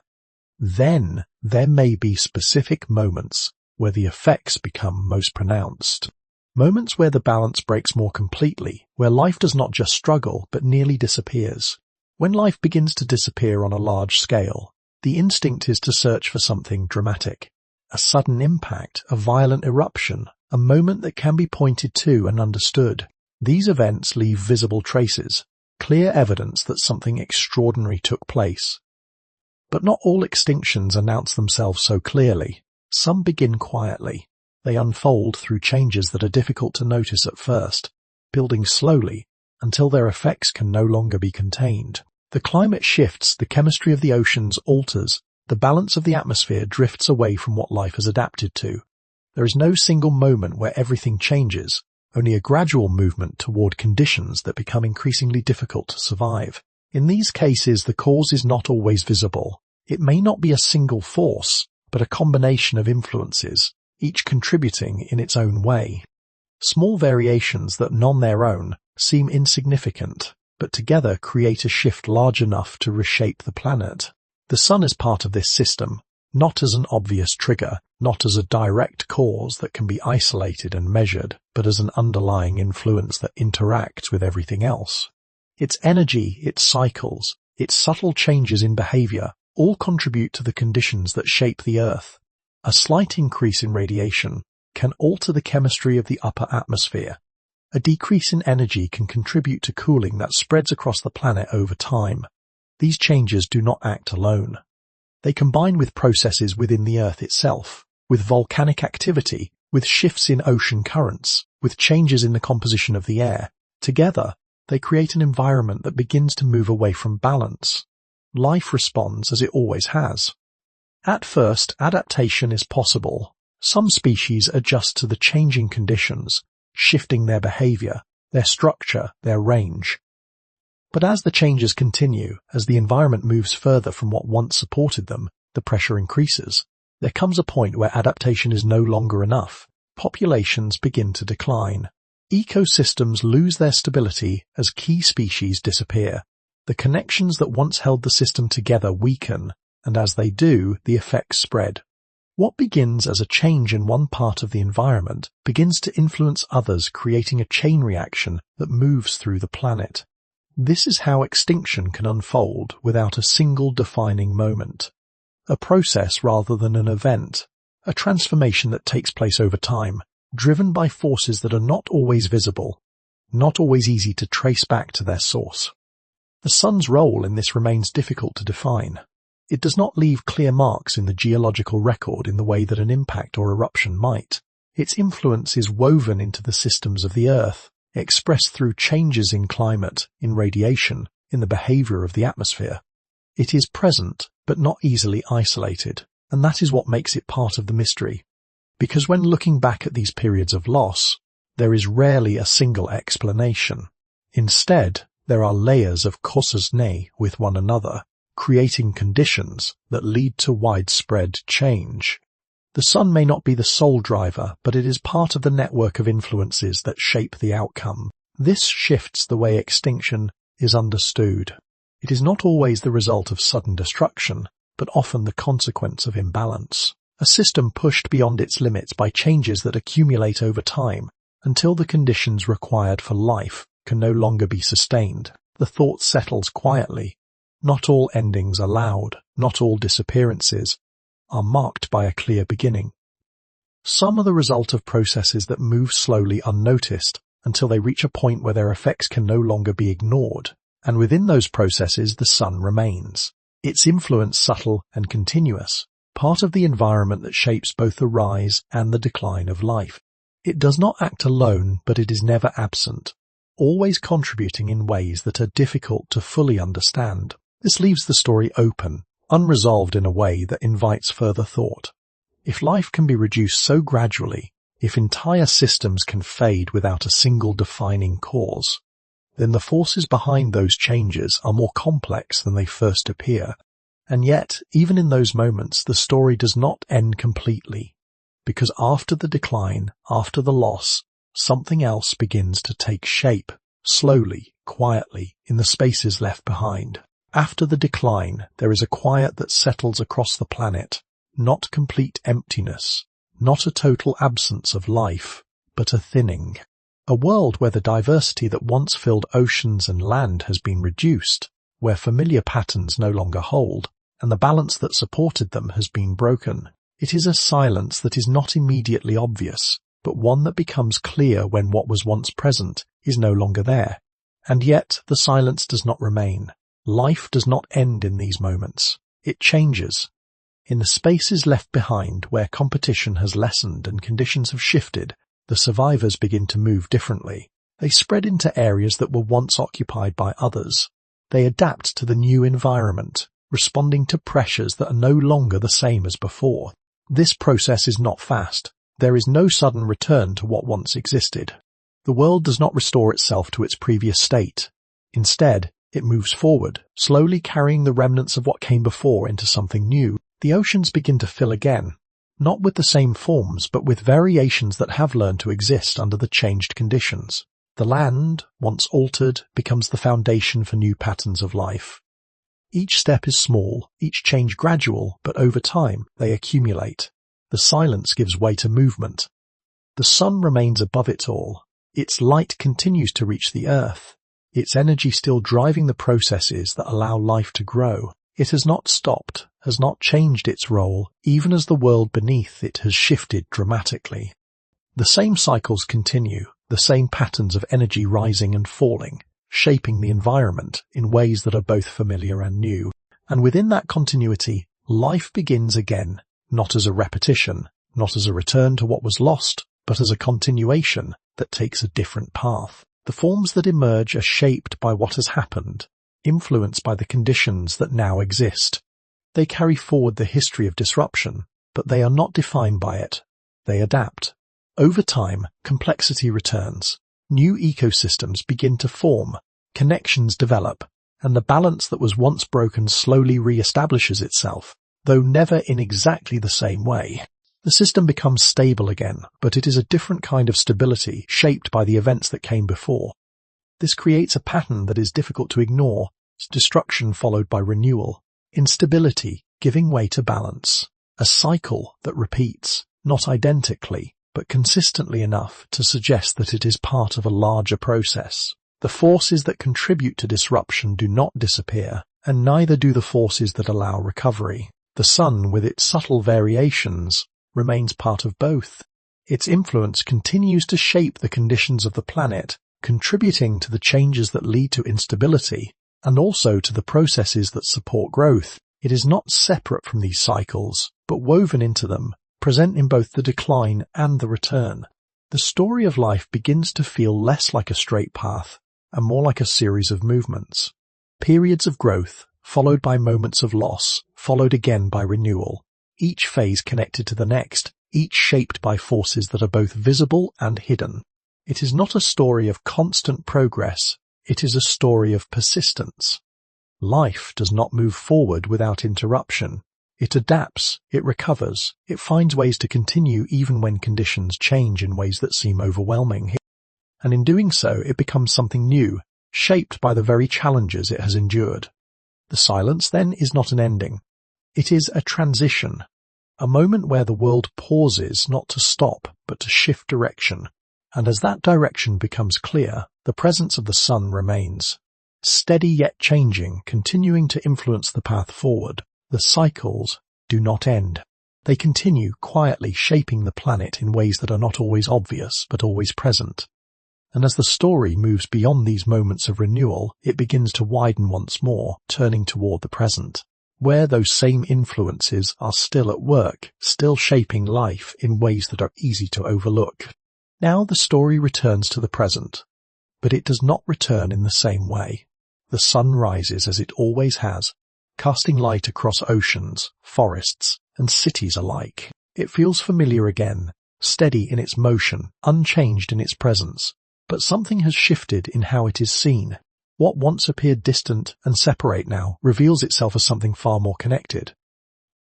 then there may be specific moments where the effects become most pronounced. Moments where the balance breaks more completely, where life does not just struggle but nearly disappears. When life begins to disappear on a large scale, the instinct is to search for something dramatic. A sudden impact, a violent eruption, a moment that can be pointed to and understood. These events leave visible traces, clear evidence that something extraordinary took place. But not all extinctions announce themselves so clearly. Some begin quietly. They unfold through changes that are difficult to notice at first, building slowly until their effects can no longer be contained. The climate shifts, the chemistry of the oceans alters, the balance of the atmosphere drifts away from what life has adapted to. There is no single moment where everything changes, only a gradual movement toward conditions that become increasingly difficult to survive. In these cases, the cause is not always visible. It may not be a single force, but a combination of influences, each contributing in its own way. Small variations that on their own seem insignificant, but together create a shift large enough to reshape the planet. The sun is part of this system, not as an obvious trigger, not as a direct cause that can be isolated and measured, but as an underlying influence that interacts with everything else. Its energy, its cycles, its subtle changes in behavior all contribute to the conditions that shape the Earth. A slight increase in radiation can alter the chemistry of the upper atmosphere. A decrease in energy can contribute to cooling that spreads across the planet over time. These changes do not act alone. They combine with processes within the Earth itself, with volcanic activity, with shifts in ocean currents, with changes in the composition of the air. Together, they create an environment that begins to move away from balance. Life responds as it always has. At first, adaptation is possible. Some species adjust to the changing conditions, shifting their behavior, their structure, their range. But as the changes continue, as the environment moves further from what once supported them, the pressure increases. There comes a point where adaptation is no longer enough. Populations begin to decline. Ecosystems lose their stability as key species disappear. The connections that once held the system together weaken, and as they do, the effects spread. What begins as a change in one part of the environment begins to influence others, creating a chain reaction that moves through the planet. This is how extinction can unfold without a single defining moment. A process rather than an event, a transformation that takes place over time, driven by forces that are not always visible, not always easy to trace back to their source. The sun's role in this remains difficult to define. It does not leave clear marks in the geological record in the way that an impact or eruption might. Its influence is woven into the systems of the Earth, expressed through changes in climate, in radiation, in the behavior of the atmosphere. It is present, but not easily isolated, and that is what makes it part of the mystery. Because when looking back at these periods of loss, there is rarely a single explanation. Instead, there are layers of causes-nés with one another, creating conditions that lead to widespread change. The sun may not be the sole driver, but it is part of the network of influences that shape the outcome. This shifts the way extinction is understood. It is not always the result of sudden destruction, but often the consequence of imbalance. A system pushed beyond its limits by changes that accumulate over time until the conditions required for life can no longer be sustained, the thought settles quietly. Not all endings are loud, not all disappearances are marked by a clear beginning. Some are the result of processes that move slowly unnoticed until they reach a point where their effects can no longer be ignored, and within those processes the sun remains, its influence subtle and continuous, part of the environment that shapes both the rise and the decline of life. It does not act alone, but it is never absent, always contributing in ways that are difficult to fully understand. This leaves the story open, unresolved in a way that invites further thought. If life can be reduced so gradually, if entire systems can fade without a single defining cause, then the forces behind those changes are more complex than they first appear. And yet, even in those moments, the story does not end completely, because after the decline, after the loss, something else begins to take shape, slowly, quietly, in the spaces left behind. After the decline, there is a quiet that settles across the planet, not complete emptiness, not a total absence of life, but a thinning. A world where the diversity that once filled oceans and land has been reduced, where familiar patterns no longer hold, and the balance that supported them has been broken. It is a silence that is not immediately obvious, but one that becomes clear when what was once present is no longer there. And yet the silence does not remain. Life does not end in these moments. It changes. In the spaces left behind where competition has lessened and conditions have shifted, the survivors begin to move differently. They spread into areas that were once occupied by others. They adapt to the new environment, responding to pressures that are no longer the same as before. This process is not fast. There is no sudden return to what once existed. The world does not restore itself to its previous state. Instead, it moves forward, slowly carrying the remnants of what came before into something new. The oceans begin to fill again, not with the same forms, but with variations that have learned to exist under the changed conditions. The land, once altered, becomes the foundation for new patterns of life. Each step is small, each change gradual, but over time they accumulate. The silence gives way to movement. The sun remains above it all. Its light continues to reach the earth, its energy still driving the processes that allow life to grow. It has not stopped, has not changed its role, even as the world beneath it has shifted dramatically. The same cycles continue, the same patterns of energy rising and falling, shaping the environment in ways that are both familiar and new. And within that continuity, life begins again, not as a repetition, not as a return to what was lost, but as a continuation that takes a different path. The forms that emerge are shaped by what has happened, influenced by the conditions that now exist. They carry forward the history of disruption, but they are not defined by it. They adapt. Over time, complexity returns. New ecosystems begin to form, connections develop, and the balance that was once broken slowly re-establishes itself, though never in exactly the same way. The system becomes stable again, but it is a different kind of stability shaped by the events that came before. This creates a pattern that is difficult to ignore, destruction followed by renewal, instability giving way to balance, a cycle that repeats, not identically, but consistently enough to suggest that it is part of a larger process. The forces that contribute to disruption do not disappear, and neither do the forces that allow recovery. The sun, with its subtle variations, remains part of both. Its influence continues to shape the conditions of the planet, contributing to the changes that lead to instability, and also to the processes that support growth. It is not separate from these cycles, but woven into them, present in both the decline and the return. The story of life begins to feel less like a straight path, and more like a series of movements. Periods of growth, followed by moments of loss, followed again by renewal. Each phase connected to the next, each shaped by forces that are both visible and hidden. It is not a story of constant progress, it is a story of persistence. Life does not move forward without interruption. It adapts, it recovers, it finds ways to continue even when conditions change in ways that seem overwhelming. And in doing so, it becomes something new, shaped by the very challenges it has endured. The silence, then, is not an ending. It is a transition, a moment where the world pauses not to stop, but to shift direction. And as that direction becomes clear, the presence of the sun remains. Steady yet changing, continuing to influence the path forward. The cycles do not end. They continue quietly shaping the planet in ways that are not always obvious, but always present. And as the story moves beyond these moments of renewal, it begins to widen once more, turning toward the present, where those same influences are still at work, still shaping life in ways that are easy to overlook. Now the story returns to the present, but it does not return in the same way. The sun rises as it always has, casting light across oceans, forests, and cities alike. It feels familiar again, steady in its motion, unchanged in its presence. But something has shifted in how it is seen. What once appeared distant and separate now reveals itself as something far more connected.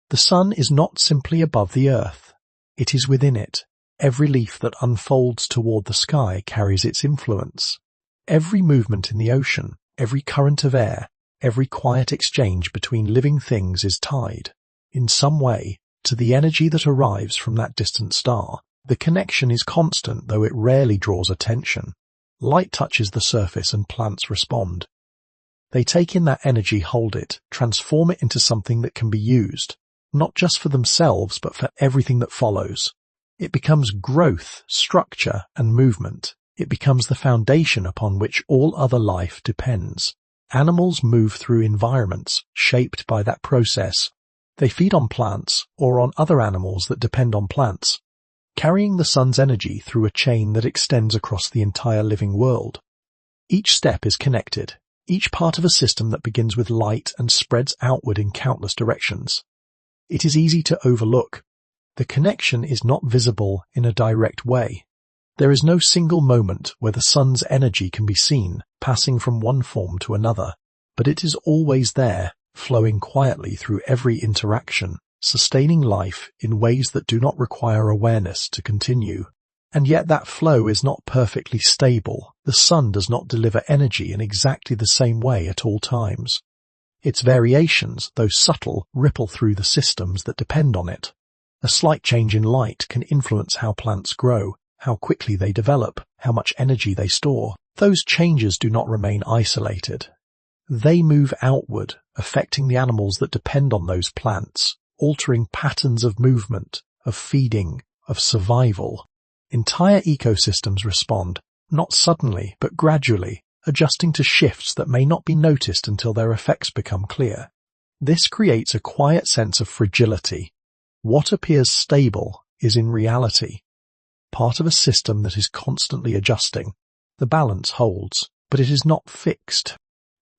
The sun is not simply above the earth. It is within it. Every leaf that unfolds toward the sky carries its influence. Every movement in the ocean, every current of air, every quiet exchange between living things is tied, in some way, to the energy that arrives from that distant star. The connection is constant, though it rarely draws attention. Light touches the surface and plants respond. They take in that energy, hold it, transform it into something that can be used, not just for themselves, but for everything that follows. It becomes growth, structure, and movement. It becomes the foundation upon which all other life depends. Animals move through environments shaped by that process. They feed on plants or on other animals that depend on plants, carrying the sun's energy through a chain that extends across the entire living world. Each step is connected, each part of a system that begins with light and spreads outward in countless directions. It is easy to overlook. The connection is not visible in a direct way. There is no single moment where the sun's energy can be seen, passing from one form to another, but it is always there, flowing quietly through every interaction, sustaining life in ways that do not require awareness to continue. And yet that flow is not perfectly stable. The sun does not deliver energy in exactly the same way at all times. Its variations, though subtle, ripple through the systems that depend on it. A slight change in light can influence how plants grow, how quickly they develop, how much energy they store. Those changes do not remain isolated. They move outward, affecting the animals that depend on those plants, altering patterns of movement, of feeding, of survival. Entire ecosystems respond, not suddenly, but gradually, adjusting to shifts that may not be noticed until their effects become clear. This creates a quiet sense of fragility. What appears stable is in reality part of a system that is constantly adjusting. The balance holds, but it is not fixed.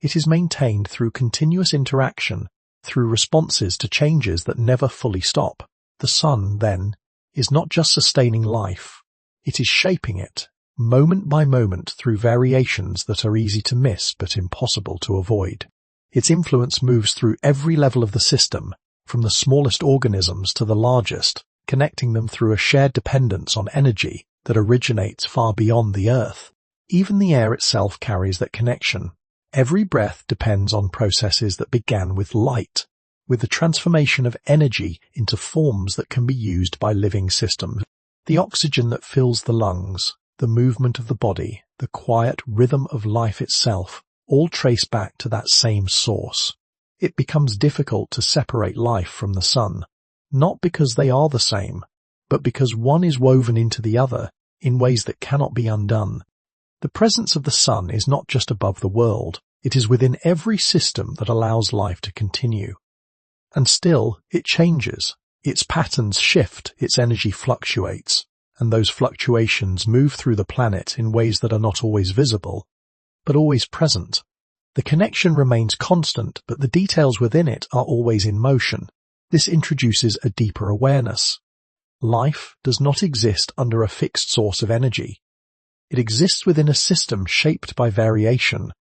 It is maintained through continuous interaction, through responses to changes that never fully stop. The sun, then, is not just sustaining life. It is shaping it, moment by moment, through variations that are easy to miss but impossible to avoid. Its influence moves through every level of the system, from the smallest organisms to the largest, connecting them through a shared dependence on energy that originates far beyond the earth. Even the air itself carries that connection. Every breath depends on processes that began with light, with the transformation of energy into forms that can be used by living systems. The oxygen that fills the lungs, the movement of the body, the quiet rhythm of life itself, all trace back to that same source. It becomes difficult to separate life from the sun, not because they are the same, but because one is woven into the other in ways that cannot be undone. The presence of the sun is not just above the world, it is within every system that allows life to continue. And still, it changes. Its patterns shift, its energy fluctuates, and those fluctuations move through the planet in ways that are not always visible, but always present. The connection remains constant, but the details within it are always in motion. This introduces a deeper awareness. Life does not exist under a fixed source of energy. It exists within a system shaped by variation,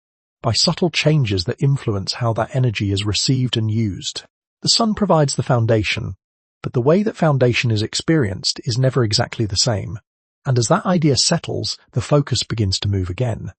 by subtle changes that influence how that energy is received and used. The sun provides the foundation, but the way that foundation is experienced is never exactly the same. And as that idea settles, the focus begins to move again.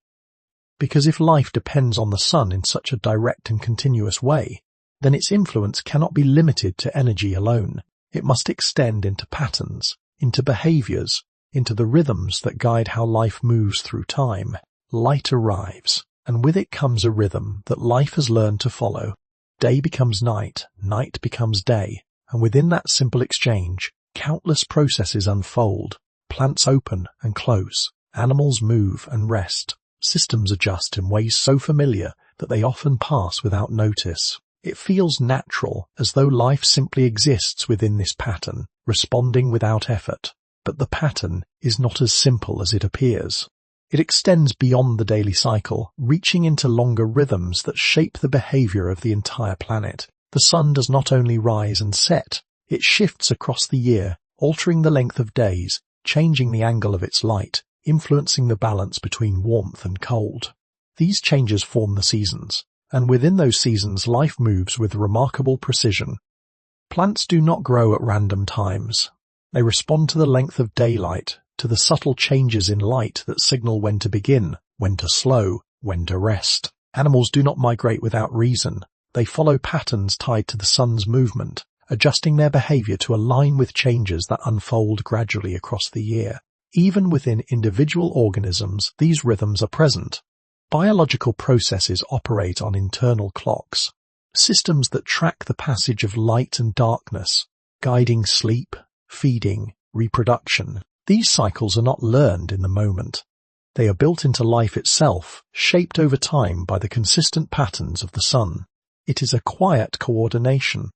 Because if life depends on the sun in such a direct and continuous way, then its influence cannot be limited to energy alone. It must extend into patterns, into behaviors, into the rhythms that guide how life moves through time. Light arrives, and with it comes a rhythm that life has learned to follow. Day becomes night, night becomes day, and within that simple exchange, countless processes unfold. Plants open and close, animals move and rest, systems adjust in ways so familiar that they often pass without notice. It feels natural, as though life simply exists within this pattern, responding without effort. But the pattern is not as simple as it appears. It extends beyond the daily cycle, reaching into longer rhythms that shape the behavior of the entire planet. The sun does not only rise and set, it shifts across the year, altering the length of days, changing the angle of its light, influencing the balance between warmth and cold. These changes form the seasons, and within those seasons life moves with remarkable precision. Plants do not grow at random times. They respond to the length of daylight, to the subtle changes in light that signal when to begin, when to slow, when to rest. Animals do not migrate without reason. They follow patterns tied to the sun's movement, adjusting their behavior to align with changes that unfold gradually across the year. Even within individual organisms, these rhythms are present. Biological processes operate on internal clocks, systems that track the passage of light and darkness, guiding sleep, feeding, reproduction. These cycles are not learned in the moment. They are built into life itself, shaped over time by the consistent patterns of the sun. It is a quiet coordination,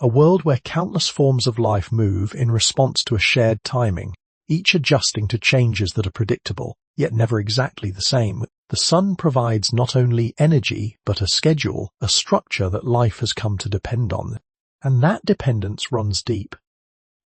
a world where countless forms of life move in response to a shared timing, each adjusting to changes that are predictable, yet never exactly the same. The sun provides not only energy, but a schedule, a structure that life has come to depend on. And that dependence runs deep.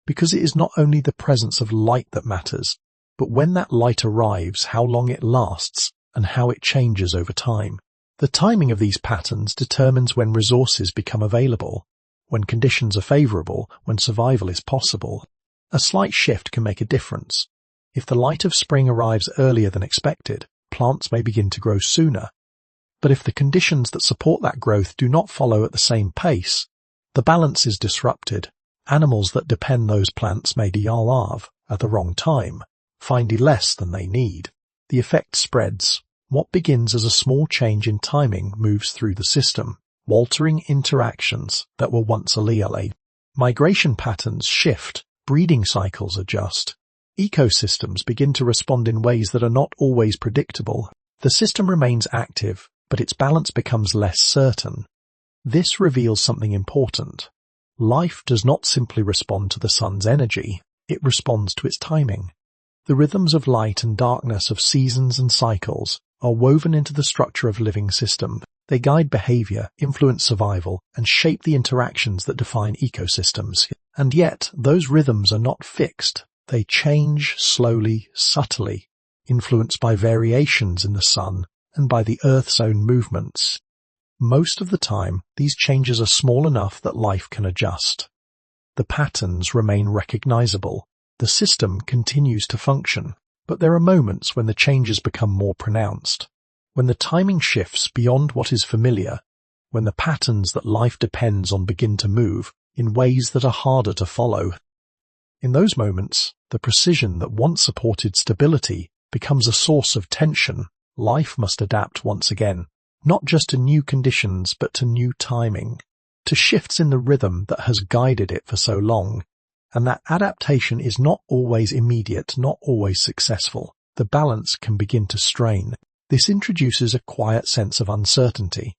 Because it is not only the presence of light that matters, but when that light arrives, how long it lasts, and how it changes over time. The timing of these patterns determines when resources become available, when conditions are favorable, when survival is possible. A slight shift can make a difference. If the light of spring arrives earlier than expected, plants may begin to grow sooner. But if the conditions that support that growth do not follow at the same pace, the balance is disrupted. Animals that depend those plants may arrive at the wrong time, finding less than they need. The effect spreads. What begins as a small change in timing moves through the system, altering interactions that were once allele. Migration patterns shift, breeding cycles adjust. Ecosystems begin to respond in ways that are not always predictable. The system remains active, but its balance becomes less certain. This reveals something important. Life does not simply respond to the sun's energy, it responds to its timing. The rhythms of light and darkness, of seasons and cycles, are woven into the structure of living system. They guide behavior, influence survival, and shape the interactions that define ecosystems. And yet, those rhythms are not fixed. They change slowly, subtly, influenced by variations in the sun and by the Earth's own movements. Most of the time, these changes are small enough that life can adjust. The patterns remain recognizable. The system continues to function. But there are moments when the changes become more pronounced. When the timing shifts beyond what is familiar. When the patterns that life depends on begin to move in ways that are harder to follow. In those moments, the precision that once supported stability becomes a source of tension. Life must adapt once again. Not just to new conditions, but to new timing, to shifts in the rhythm that has guided it for so long. And that adaptation is not always immediate, not always successful. The balance can begin to strain. This introduces a quiet sense of uncertainty.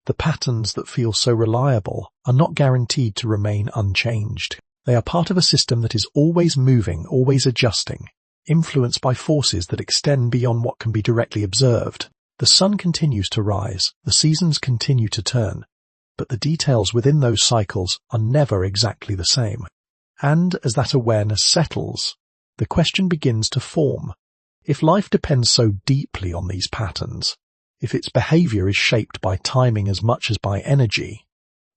The patterns that feel so reliable are not guaranteed to remain unchanged. They are part of a system that is always moving, always adjusting, influenced by forces that extend beyond what can be directly observed. The sun continues to rise, the seasons continue to turn, but the details within those cycles are never exactly the same. And as that awareness settles, the question begins to form. If life depends so deeply on these patterns, if its behavior is shaped by timing as much as by energy,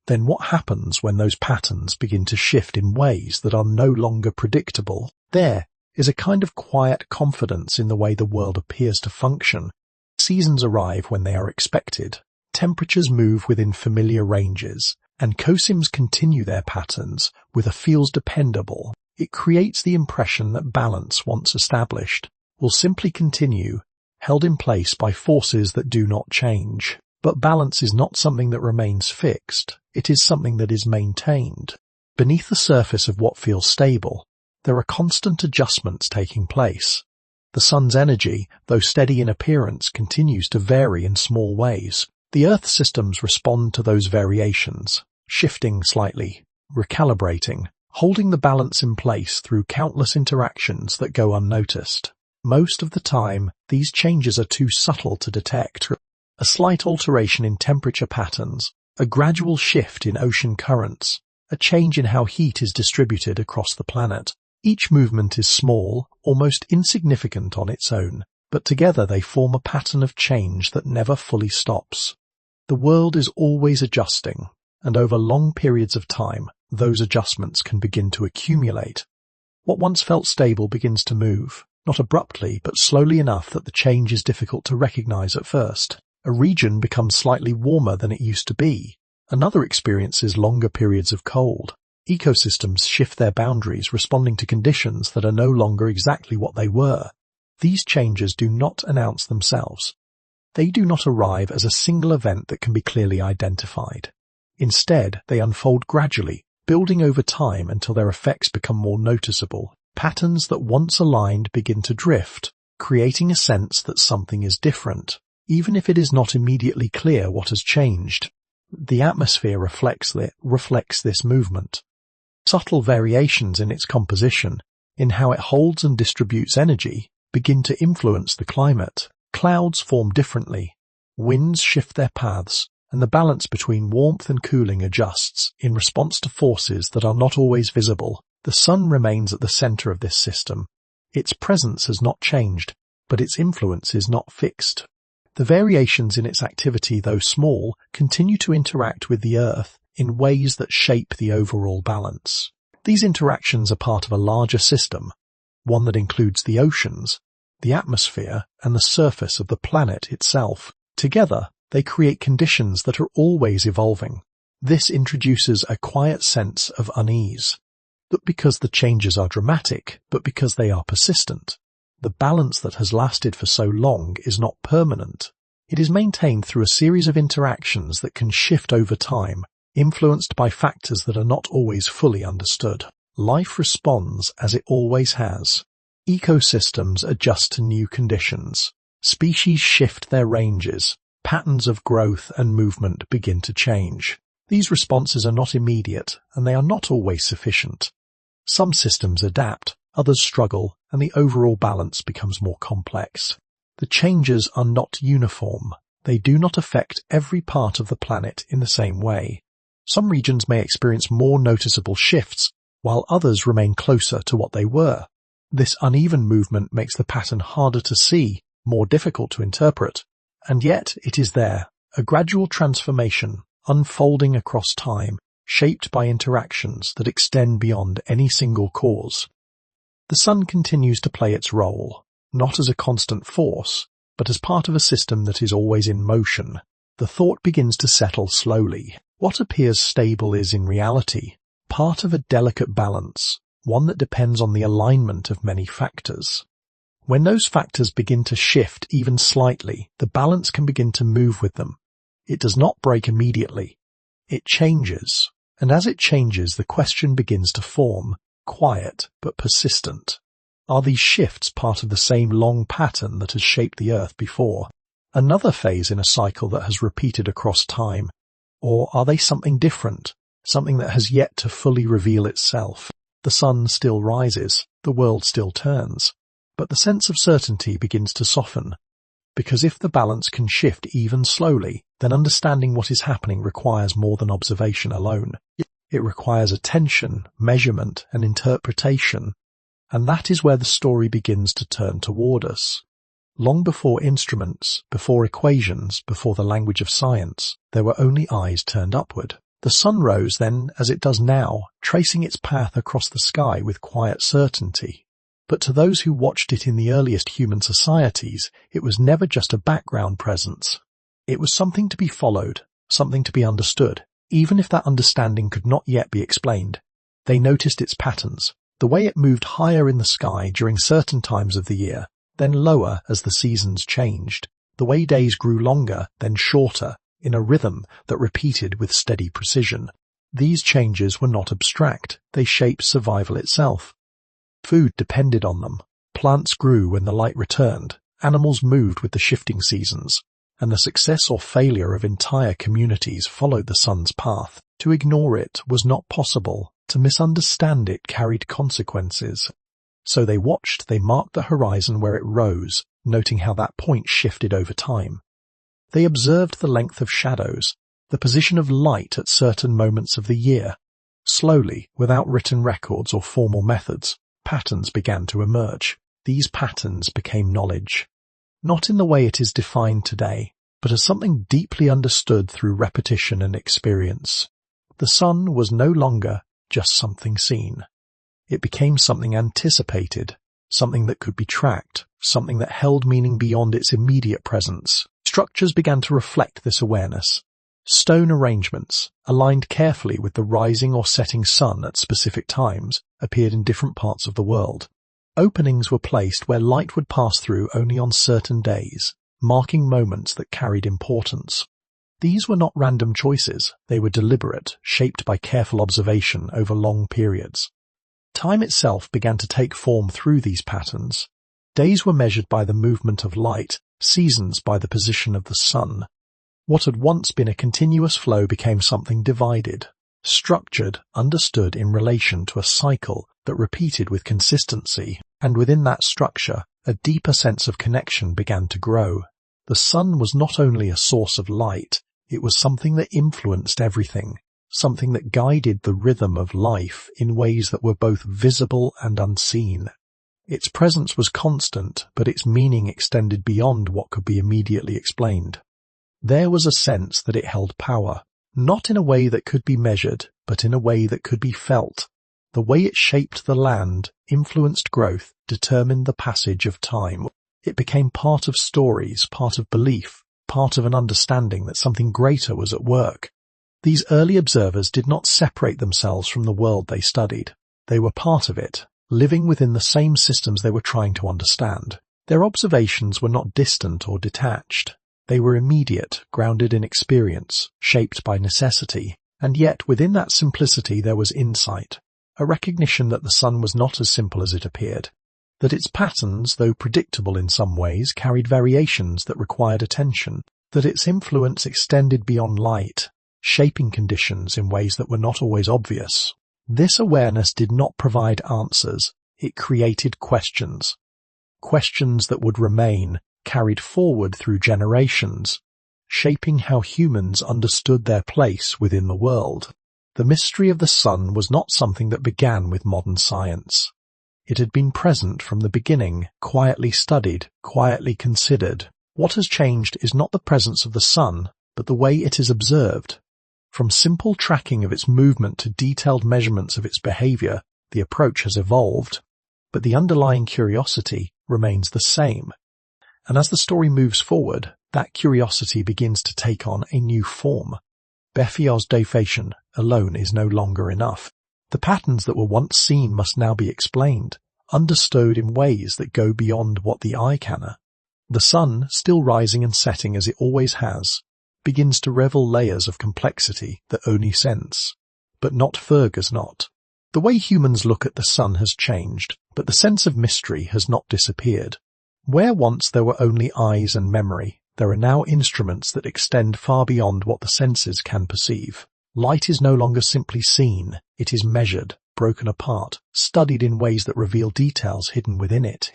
then what happens when those patterns begin to shift in ways that are no longer predictable? There is a kind of quiet confidence in the way the world appears to function. Seasons arrive when they are expected, temperatures move within familiar ranges, and cosims continue their patterns with a feels dependable. It creates the impression that balance, once established, will simply continue, held in place by forces that do not change. But balance is not something that remains fixed, it is something that is maintained. Beneath the surface of what feels stable, there are constant adjustments taking place. The sun's energy, though steady in appearance, continues to vary in small ways. The Earth systems respond to those variations, shifting slightly, recalibrating, holding the balance in place through countless interactions that go unnoticed. Most of the time, these changes are too subtle to detect. A slight alteration in temperature patterns, a gradual shift in ocean currents, a change in how heat is distributed across the planet. Each movement is small, almost insignificant on its own, but together they form a pattern of change that never fully stops. The world is always adjusting, and over long periods of time, those adjustments can begin to accumulate. What once felt stable begins to move, not abruptly, but slowly enough that the change is difficult to recognize at first. A region becomes slightly warmer than it used to be. Another experiences longer periods of cold. Ecosystems shift their boundaries, responding to conditions that are no longer exactly what they were. These changes do not announce themselves. They do not arrive as a single event that can be clearly identified. Instead, they unfold gradually, building over time until their effects become more noticeable. Patterns that once aligned begin to drift, creating a sense that something is different, even if it is not immediately clear what has changed. The atmosphere reflects this movement. Subtle variations in its composition, in how it holds and distributes energy, begin to influence the climate. Clouds form differently, winds shift their paths, and the balance between warmth and cooling adjusts in response to forces that are not always visible. The sun remains at the center of this system. Its presence has not changed, but its influence is not fixed. The variations in its activity, though small, continue to interact with the Earth in ways that shape the overall balance. These interactions are part of a larger system, one that includes the oceans, the atmosphere, and the surface of the planet itself. Together, they create conditions that are always evolving. This introduces a quiet sense of unease. Not because the changes are dramatic, but because they are persistent. The balance that has lasted for so long is not permanent. It is maintained through a series of interactions that can shift over time, influenced by factors that are not always fully understood. Life responds as it always has. Ecosystems adjust to new conditions. Species shift their ranges. Patterns of growth and movement begin to change. These responses are not immediate, and they are not always sufficient. Some systems adapt, others struggle, and the overall balance becomes more complex. The changes are not uniform. They do not affect every part of the planet in the same way. Some regions may experience more noticeable shifts, while others remain closer to what they were. This uneven movement makes the pattern harder to see, more difficult to interpret, and yet it is there, a gradual transformation, unfolding across time, shaped by interactions that extend beyond any single cause. The sun continues to play its role, not as a constant force, but as part of a system that is always in motion. The thought begins to settle slowly. What appears stable is, in reality, part of a delicate balance, one that depends on the alignment of many factors. When those factors begin to shift even slightly, the balance can begin to move with them. It does not break immediately. It changes, and as it changes, the question begins to form, quiet but persistent. Are these shifts part of the same long pattern that has shaped the Earth before? Another phase in a cycle that has repeated across time? Or are they something different, something that has yet to fully reveal itself? The sun still rises, the world still turns, but the sense of certainty begins to soften. Because if the balance can shift even slowly, then understanding what is happening requires more than observation alone. It requires attention, measurement, and interpretation, and that is where the story begins to turn toward us. Long before instruments, before equations, before the language of science, there were only eyes turned upward. The sun rose then, as it does now, tracing its path across the sky with quiet certainty. But to those who watched it in the earliest human societies, it was never just a background presence. It was something to be followed, something to be understood, even if that understanding could not yet be explained. They noticed its patterns, The way it moved higher in the sky during certain times of the year, then lower as the seasons changed. The way days grew longer, then shorter, in a rhythm that repeated with steady precision. These changes were not abstract, they shaped survival itself. Food depended on them. Plants grew when the light returned, animals moved with the shifting seasons, and the success or failure of entire communities followed the sun's path. To ignore it was not possible. To misunderstand it carried consequences. So they watched, they marked the horizon where it rose, noting how that point shifted over time. They observed the length of shadows, the position of light at certain moments of the year. Slowly, without written records or formal methods, patterns began to emerge. These patterns became knowledge. Not in the way it is defined today, but as something deeply understood through repetition and experience. The sun was no longer just something seen. It became something anticipated, something that could be tracked, something that held meaning beyond its immediate presence. Structures began to reflect this awareness. Stone arrangements, aligned carefully with the rising or setting sun at specific times, appeared in different parts of the world. Openings were placed where light would pass through only on certain days, marking moments that carried importance. These were not random choices, they were deliberate, shaped by careful observation over long periods. Time itself began to take form through these patterns. Days were measured by the movement of light, seasons by the position of the sun. What had once been a continuous flow became something divided, structured, understood in relation to a cycle that repeated with consistency, and within that structure, a deeper sense of connection began to grow. The sun was not only a source of light, it was something that influenced everything, something that guided the rhythm of life in ways that were both visible and unseen. Its presence was constant, but its meaning extended beyond what could be immediately explained. There was a sense that it held power, not in a way that could be measured, but in a way that could be felt. The way it shaped the land, influenced growth, determined the passage of time. It became part of stories, part of belief, part of an understanding that something greater was at work. These early observers did not separate themselves from the world they studied. They were part of it, living within the same systems they were trying to understand. Their observations were not distant or detached. They were immediate, grounded in experience, shaped by necessity, and yet within that simplicity there was insight, a recognition that the sun was not as simple as it appeared, that its patterns, though predictable in some ways, carried variations that required attention, that its influence extended beyond light, shaping conditions in ways that were not always obvious. This awareness did not provide answers, it created questions. Questions that would remain, carried forward through generations, shaping how humans understood their place within the world. The mystery of the sun was not something that began with modern science. It had been present from the beginning, quietly studied, quietly considered. What has changed is not the presence of the sun, but the way it is observed. From simple tracking of its movement to detailed measurements of its behavior, the approach has evolved, but the underlying curiosity remains the same. And as the story moves forward, that curiosity begins to take on a new form. Befios Daphation alone is no longer enough. The patterns that were once seen must now be explained, understood in ways that go beyond what the eye can. The sun, still rising and setting as it always has, begins to reveal layers of complexity that only sense, but not Fergus not. The way humans look at the sun has changed, but the sense of mystery has not disappeared. Where once there were only eyes and memory, there are now instruments that extend far beyond what the senses can perceive. Light is no longer simply seen, it is measured, broken apart, studied in ways that reveal details hidden within it.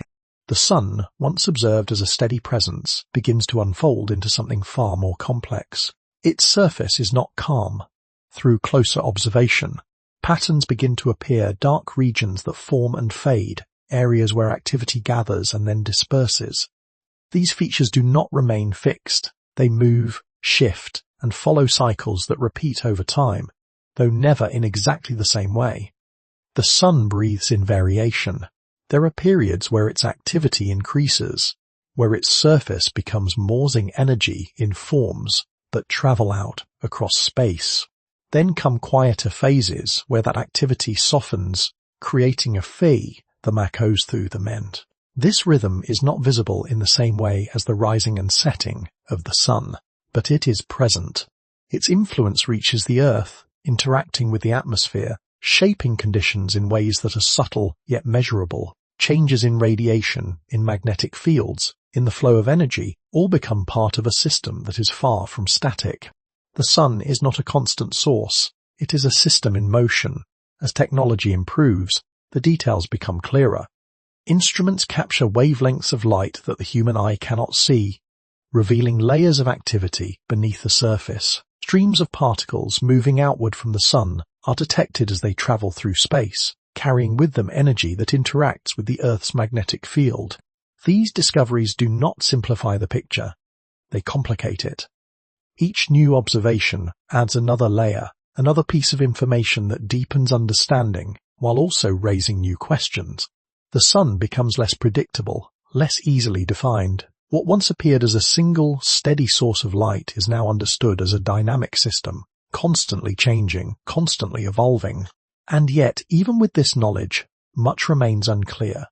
The sun, once observed as a steady presence, begins to unfold into something far more complex. Its surface is not calm. Through closer observation, patterns begin to appear, dark regions that form and fade, areas where activity gathers and then disperses. These features do not remain fixed. They move, shift, and follow cycles that repeat over time, though never in exactly the same way. The sun breathes in variation. There are periods where its activity increases, where its surface becomes Morsing energy in forms that travel out across space. Then come quieter phases where that activity softens, creating a phi, the Makosu the meant. This rhythm is not visible in the same way as the rising and setting of the sun, but it is present. Its influence reaches the earth, interacting with the atmosphere, shaping conditions in ways that are subtle yet measurable. Changes in radiation, in magnetic fields, in the flow of energy, all become part of a system that is far from static. The sun is not a constant source, it is a system in motion. As technology improves, the details become clearer. Instruments capture wavelengths of light that the human eye cannot see, revealing layers of activity beneath the surface. Streams of particles moving outward from the sun are detected as they travel through space, carrying with them energy that interacts with the Earth's magnetic field. These discoveries do not simplify the picture, they complicate it. Each new observation adds another layer, another piece of information that deepens understanding while also raising new questions. The sun becomes less predictable, less easily defined. What once appeared as a single, steady source of light is now understood as a dynamic system, constantly changing, constantly evolving. And yet, even with this knowledge, much remains unclear.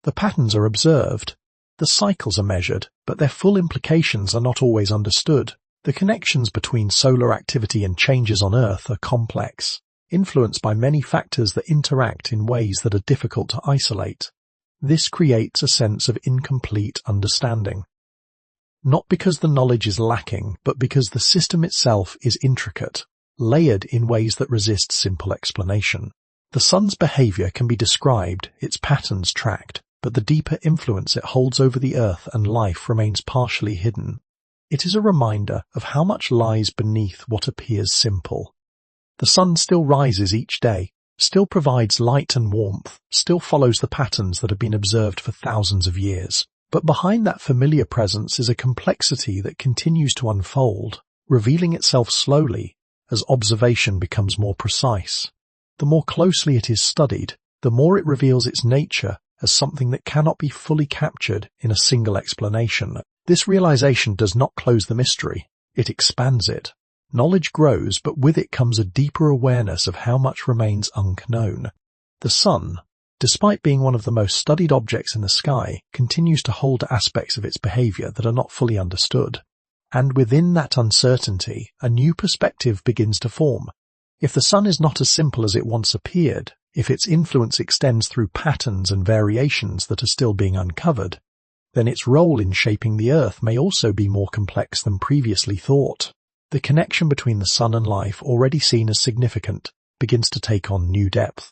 The patterns are observed, the cycles are measured, but their full implications are not always understood. The connections between solar activity and changes on Earth are complex, influenced by many factors that interact in ways that are difficult to isolate. This creates a sense of incomplete understanding. Not because the knowledge is lacking, but because the system itself is intricate, layered in ways that resist simple explanation. The sun's behavior can be described, its patterns tracked, but the deeper influence it holds over the Earth and life remains partially hidden. It is a reminder of how much lies beneath what appears simple. The sun still rises each day, still provides light and warmth, still follows the patterns that have been observed for thousands of years. But behind that familiar presence is a complexity that continues to unfold, revealing itself slowly as observation becomes more precise. The more closely it is studied, the more it reveals its nature as something that cannot be fully captured in a single explanation. This realization does not close the mystery, it expands it. Knowledge grows, but with it comes a deeper awareness of how much remains unknown. The sun, despite being one of the most studied objects in the sky, continues to hold aspects of its behavior that are not fully understood. And within that uncertainty, a new perspective begins to form. If the sun is not as simple as it once appeared, if its influence extends through patterns and variations that are still being uncovered, then its role in shaping the Earth may also be more complex than previously thought. The connection between the sun and life, already seen as significant, begins to take on new depth.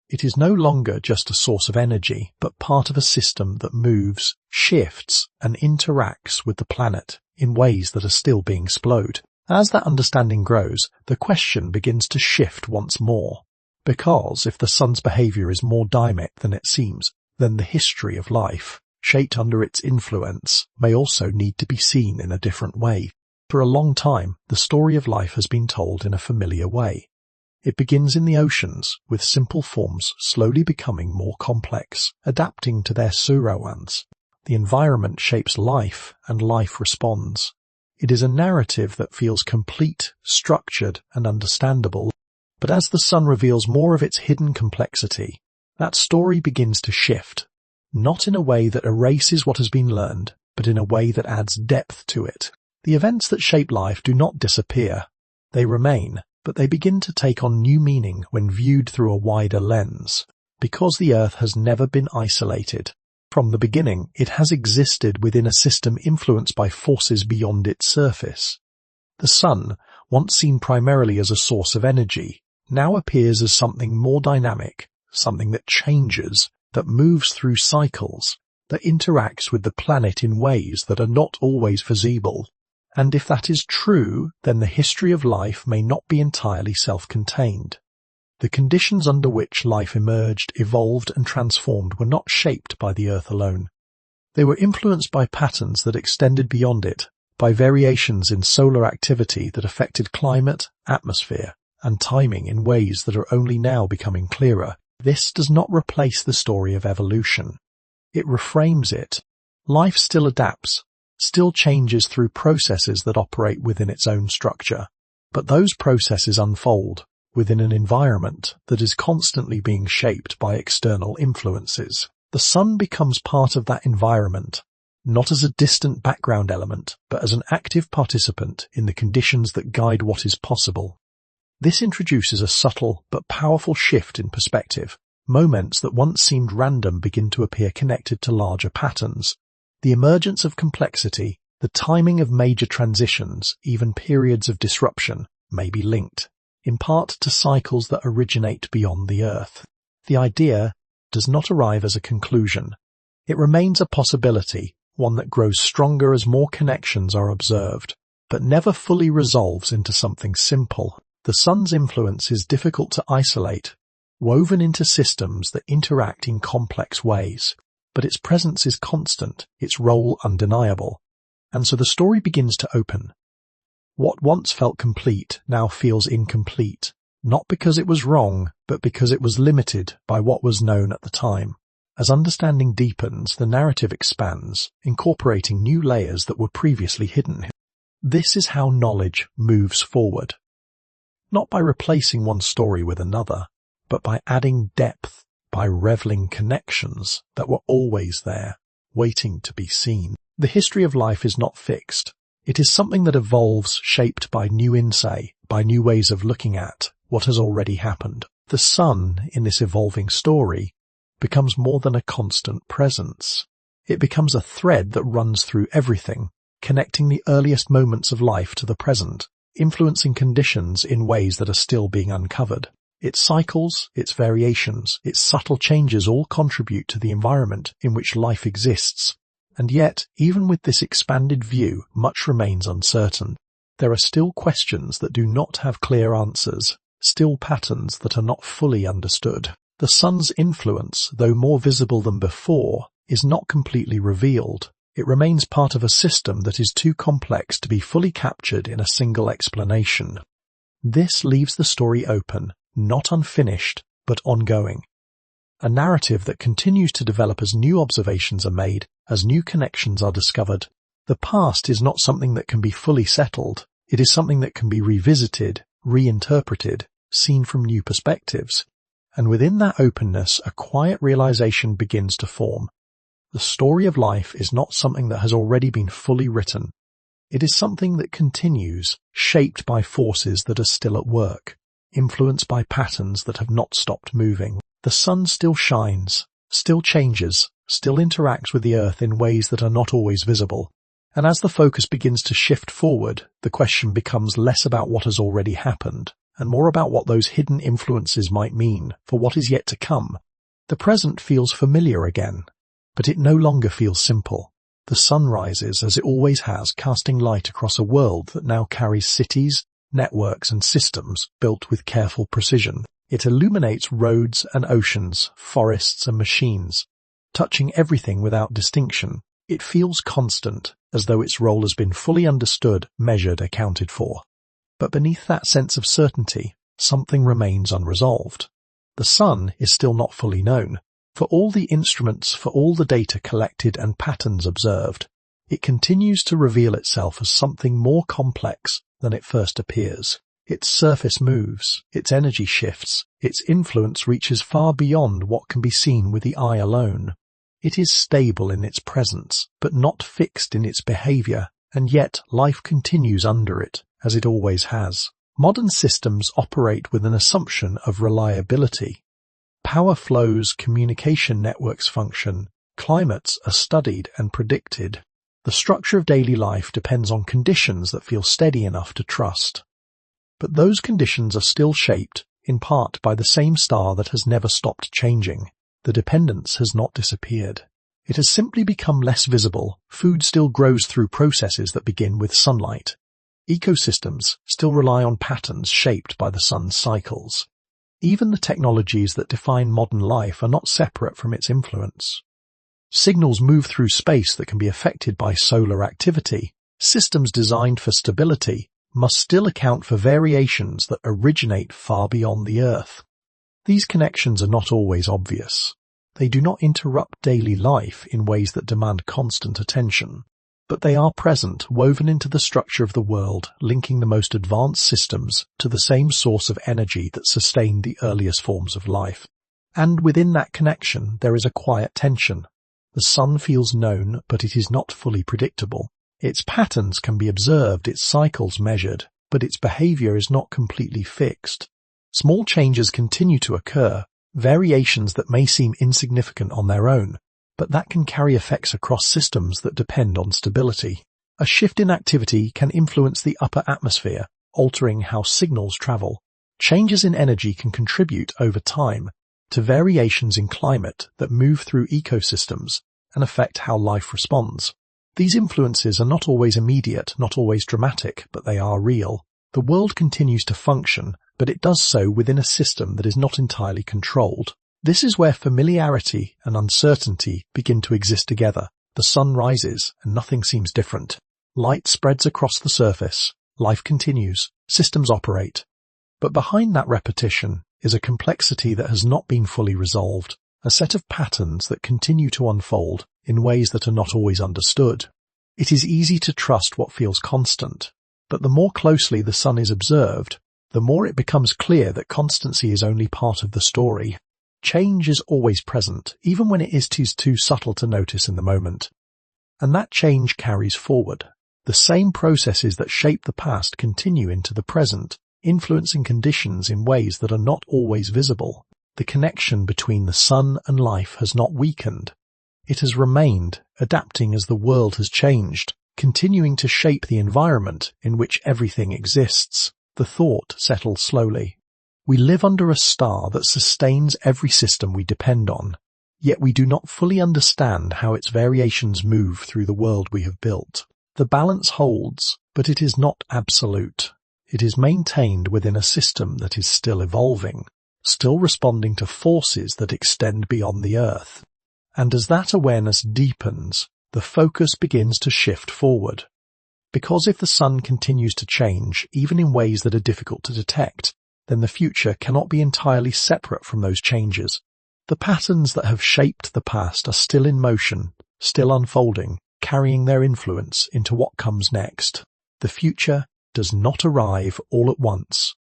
It is no longer just a source of energy, but part of a system that moves, shifts, and interacts with the planet in ways that are still being explored. As that understanding grows, the question begins to shift once more. Because if the sun's behavior is more dynamic than it seems, then the history of life, shaped under its influence, may also need to be seen in a different way. For a long time, the story of life has been told in a familiar way. It begins in the oceans, with simple forms slowly becoming more complex, adapting to their surroundings. The environment shapes life, and life responds. It is a narrative that feels complete, structured, and understandable. But as the sun reveals more of its hidden complexity, that story begins to shift, not in a way that erases what has been learned, but in a way that adds depth to it. The events that shape life do not disappear. They remain, but they begin to take on new meaning when viewed through a wider lens. Because the Earth has never been isolated. From the beginning, it has existed within a system influenced by forces beyond its surface. The sun, once seen primarily as a source of energy, now appears as something more dynamic, something that changes, that moves through cycles, that interacts with the planet in ways that are not always visible. And if that is true, then the history of life may not be entirely self-contained. The conditions under which life emerged, evolved, and transformed were not shaped by the Earth alone. They were influenced by patterns that extended beyond it, by variations in solar activity that affected climate, atmosphere, and timing in ways that are only now becoming clearer. This does not replace the story of evolution. It reframes it. Life still adapts, still changes through processes that operate within its own structure. But those processes unfold, within an environment that is constantly being shaped by external influences. The sun becomes part of that environment, not as a distant background element, but as an active participant in the conditions that guide what is possible. This introduces a subtle but powerful shift in perspective. Moments that once seemed random begin to appear connected to larger patterns. The emergence of complexity, the timing of major transitions, even periods of disruption, may be linked, in part to cycles that originate beyond the Earth. The idea does not arrive as a conclusion. It remains a possibility, one that grows stronger as more connections are observed, but never fully resolves into something simple. The sun's influence is difficult to isolate, woven into systems that interact in complex ways, but its presence is constant, its role undeniable. And so the story begins to open. What once felt complete now feels incomplete, not because it was wrong, but because it was limited by what was known at the time. As understanding deepens, the narrative expands, incorporating new layers that were previously hidden. This is how knowledge moves forward. Not by replacing one story with another, but by adding depth, by revealing connections that were always there, waiting to be seen. The history of life is not fixed. It is something that evolves, shaped by new insight, by new ways of looking at what has already happened. The sun, in this evolving story, becomes more than a constant presence. It becomes a thread that runs through everything, connecting the earliest moments of life to the present, influencing conditions in ways that are still being uncovered. Its cycles, its variations, its subtle changes all contribute to the environment in which life exists. And yet, even with this expanded view, much remains uncertain. There are still questions that do not have clear answers, still patterns that are not fully understood. The sun's influence, though more visible than before, is not completely revealed. It remains part of a system that is too complex to be fully captured in a single explanation. This leaves the story open, not unfinished, but ongoing. A narrative that continues to develop as new observations are made, as new connections are discovered. The past is not something that can be fully settled. It is something that can be revisited, reinterpreted, seen from new perspectives. And within that openness, a quiet realization begins to form. The story of life is not something that has already been fully written. It is something that continues, shaped by forces that are still at work, influenced by patterns that have not stopped moving. The sun still shines, still changes, still interacts with the earth in ways that are not always visible. And as the focus begins to shift forward, the question becomes less about what has already happened, and more about what those hidden influences might mean for what is yet to come. The present feels familiar again, but it no longer feels simple. The sun rises as it always has, casting light across a world that now carries cities, networks and systems built with careful precision. It illuminates roads and oceans, forests and machines, touching everything without distinction. It feels constant, as though its role has been fully understood, measured, accounted for. But beneath that sense of certainty, something remains unresolved. The sun is still not fully known. For all the instruments, for all the data collected and patterns observed, it continues to reveal itself as something more complex than it first appears. Its surface moves, its energy shifts, its influence reaches far beyond what can be seen with the eye alone. It is stable in its presence, but not fixed in its behavior, and yet life continues under it, as it always has. Modern systems operate with an assumption of reliability. Power flows, communication networks function, climates are studied and predicted. The structure of daily life depends on conditions that feel steady enough to trust. But those conditions are still shaped, in part, by the same star that has never stopped changing. The dependence has not disappeared. It has simply become less visible. Food still grows through processes that begin with sunlight. Ecosystems still rely on patterns shaped by the sun's cycles. Even the technologies that define modern life are not separate from its influence. Signals move through space that can be affected by solar activity. Systems designed for stability must still account for variations that originate far beyond the Earth. These connections are not always obvious. They do not interrupt daily life in ways that demand constant attention. But they are present, woven into the structure of the world, linking the most advanced systems to the same source of energy that sustained the earliest forms of life. And within that connection, there is a quiet tension. The sun feels known, but it is not fully predictable. Its patterns can be observed, its cycles measured, but its behavior is not completely fixed. Small changes continue to occur, variations that may seem insignificant on their own, but that can carry effects across systems that depend on stability. A shift in activity can influence the upper atmosphere, altering how signals travel. Changes in energy can contribute over time to variations in climate that move through ecosystems and affect how life responds. These influences are not always immediate, not always dramatic, but they are real. The world continues to function, but it does so within a system that is not entirely controlled. This is where familiarity and uncertainty begin to exist together. The sun rises and nothing seems different. Light spreads across the surface. Life continues. Systems operate. But behind that repetition is a complexity that has not been fully resolved, a set of patterns that continue to unfold in ways that are not always understood. It is easy to trust what feels constant, but the more closely the sun is observed, the more it becomes clear that constancy is only part of the story. Change is always present, even when it is too subtle to notice in the moment. And that change carries forward. The same processes that shape the past continue into the present, influencing conditions in ways that are not always visible. The connection between the sun and life has not weakened. It has remained, adapting as the world has changed, continuing to shape the environment in which everything exists. The thought settles slowly. We live under a star that sustains every system we depend on, yet we do not fully understand how its variations move through the world we have built. The balance holds, but it is not absolute. It is maintained within a system that is still evolving, still responding to forces that extend beyond the Earth. And as that awareness deepens, the focus begins to shift forward. Because if the sun continues to change, even in ways that are difficult to detect, then the future cannot be entirely separate from those changes. The patterns that have shaped the past are still in motion, still unfolding, carrying their influence into what comes next. The future does not arrive all at once.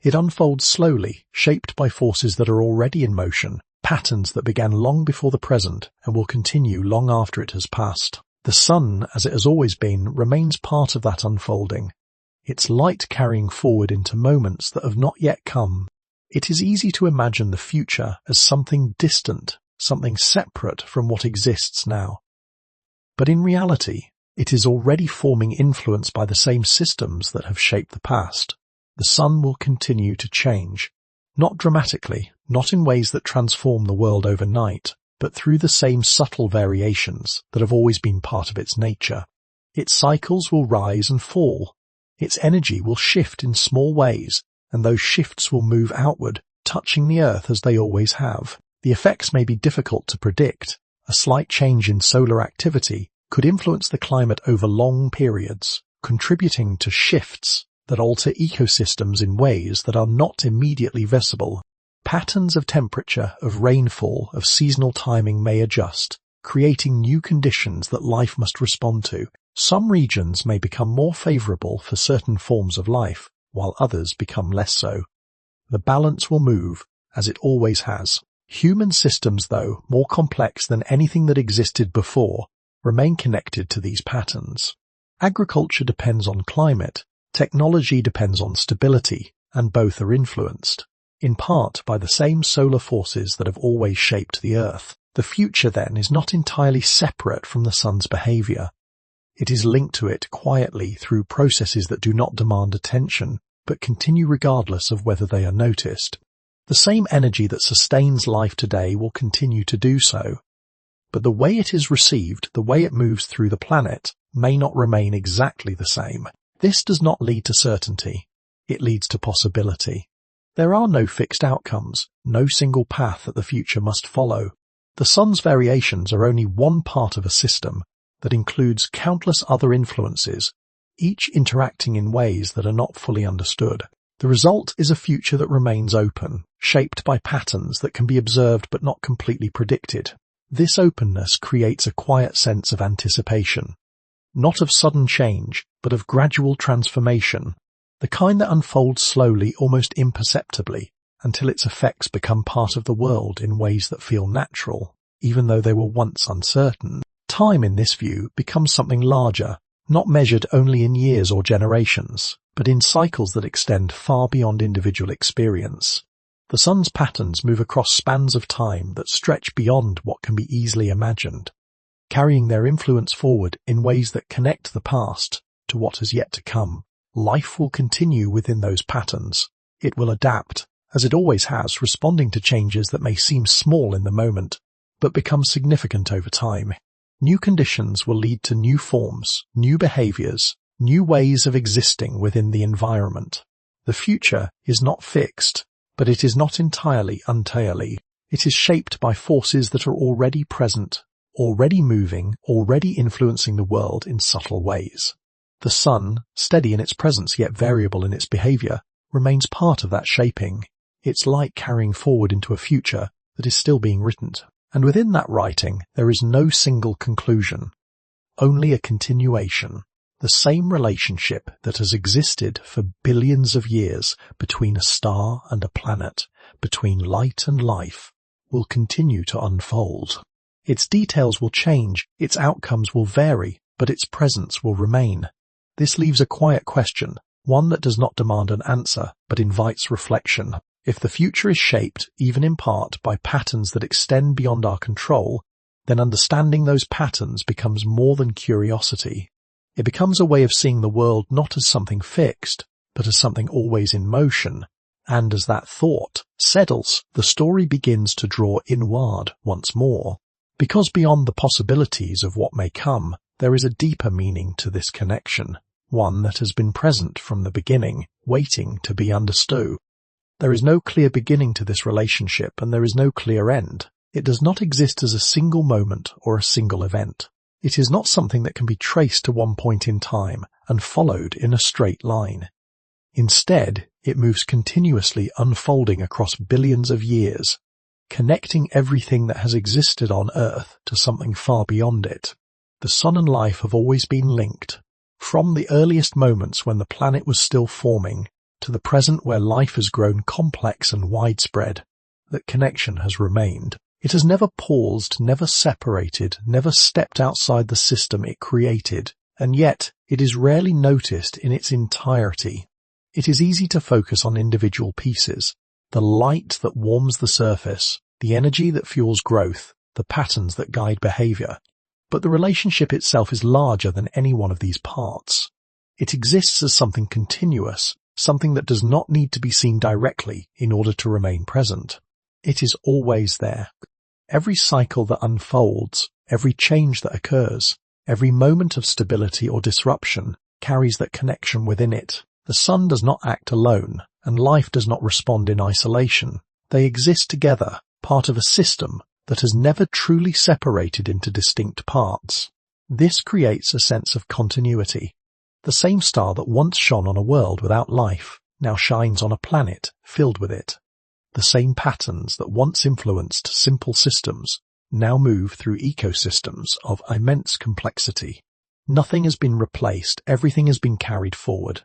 It unfolds slowly, shaped by forces that are already in motion, patterns that began long before the present and will continue long after it has passed. The sun, as it has always been, remains part of that unfolding, its light carrying forward into moments that have not yet come. It is easy to imagine the future as something distant, something separate from what exists now. But in reality, it is already forming influence by the same systems that have shaped the past. The sun will continue to change, not dramatically, not in ways that transform the world overnight, but through the same subtle variations that have always been part of its nature. Its cycles will rise and fall. Its energy will shift in small ways, and those shifts will move outward, touching the Earth as they always have. The effects may be difficult to predict. A slight change in solar activity could influence the climate over long periods, contributing to shifts that alter ecosystems in ways that are not immediately visible. Patterns of temperature, of rainfall, of seasonal timing may adjust, creating new conditions that life must respond to. Some regions may become more favorable for certain forms of life, while others become less so. The balance will move, as it always has. Human systems, though, more complex than anything that existed before, remain connected to these patterns. Agriculture depends on climate, technology depends on stability, and both are influenced, in part by the same solar forces that have always shaped the Earth. The future, then, is not entirely separate from the sun's behavior. It is linked to it quietly through processes that do not demand attention, but continue regardless of whether they are noticed. The same energy that sustains life today will continue to do so, but the way it is received, the way it moves through the planet, may not remain exactly the same. This does not lead to certainty. It leads to possibility. There are no fixed outcomes, no single path that the future must follow. The sun's variations are only one part of a system that includes countless other influences, each interacting in ways that are not fully understood. The result is a future that remains open, shaped by patterns that can be observed but not completely predicted. This openness creates a quiet sense of anticipation. not of sudden change, but of gradual transformation, the kind that unfolds slowly, almost imperceptibly, until its effects become part of the world in ways that feel natural, even though they were once uncertain. Time, in this view, becomes something larger, not measured only in years or generations, but in cycles that extend far beyond individual experience. The sun's patterns move across spans of time that stretch beyond what can be easily imagined, carrying their influence forward in ways that connect the past to what has yet to come. Life will continue within those patterns. It will adapt, as it always has, responding to changes that may seem small in the moment, but become significant over time. New conditions will lead to new forms, new behaviors, new ways of existing within the environment. The future is not fixed, but it is not entirely untaily. It is shaped by forces that are already present, already moving, already influencing the world in subtle ways. The sun, steady in its presence yet variable in its behavior, remains part of that shaping, its light carrying forward into a future that is still being written. And within that writing, there is no single conclusion, only a continuation. The same relationship that has existed for billions of years between a star and a planet, between light and life, will continue to unfold. Its details will change, its outcomes will vary, but its presence will remain. This leaves a quiet question, one that does not demand an answer, but invites reflection. If the future is shaped, even in part, by patterns that extend beyond our control, then understanding those patterns becomes more than curiosity. It becomes a way of seeing the world not as something fixed, but as something always in motion. And as that thought settles, the story begins to draw inward once more. Because beyond the possibilities of what may come, there is a deeper meaning to this connection, one that has been present from the beginning, waiting to be understood. There is no clear beginning to this relationship, and there is no clear end. It does not exist as a single moment or a single event. It is not something that can be traced to one point in time and followed in a straight line. Instead, it moves continuously, unfolding across billions of years, connecting everything that has existed on Earth to something far beyond it. The sun and life have always been linked, from the earliest moments when the planet was still forming, to the present where life has grown complex and widespread. That connection has remained. It has never paused, never separated, never stepped outside the system it created, and yet it is rarely noticed in its entirety. It is easy to focus on individual pieces, the light that warms the surface, the energy that fuels growth, the patterns that guide behavior. But the relationship itself is larger than any one of these parts. It exists as something continuous, something that does not need to be seen directly in order to remain present. It is always there. Every cycle that unfolds, every change that occurs, every moment of stability or disruption carries that connection within it. The sun does not act alone, and life does not respond in isolation. They exist together, part of a system that has never truly separated into distinct parts. This creates a sense of continuity. The same star that once shone on a world without life now shines on a planet filled with it. The same patterns that once influenced simple systems now move through ecosystems of immense complexity. Nothing has been replaced, everything has been carried forward.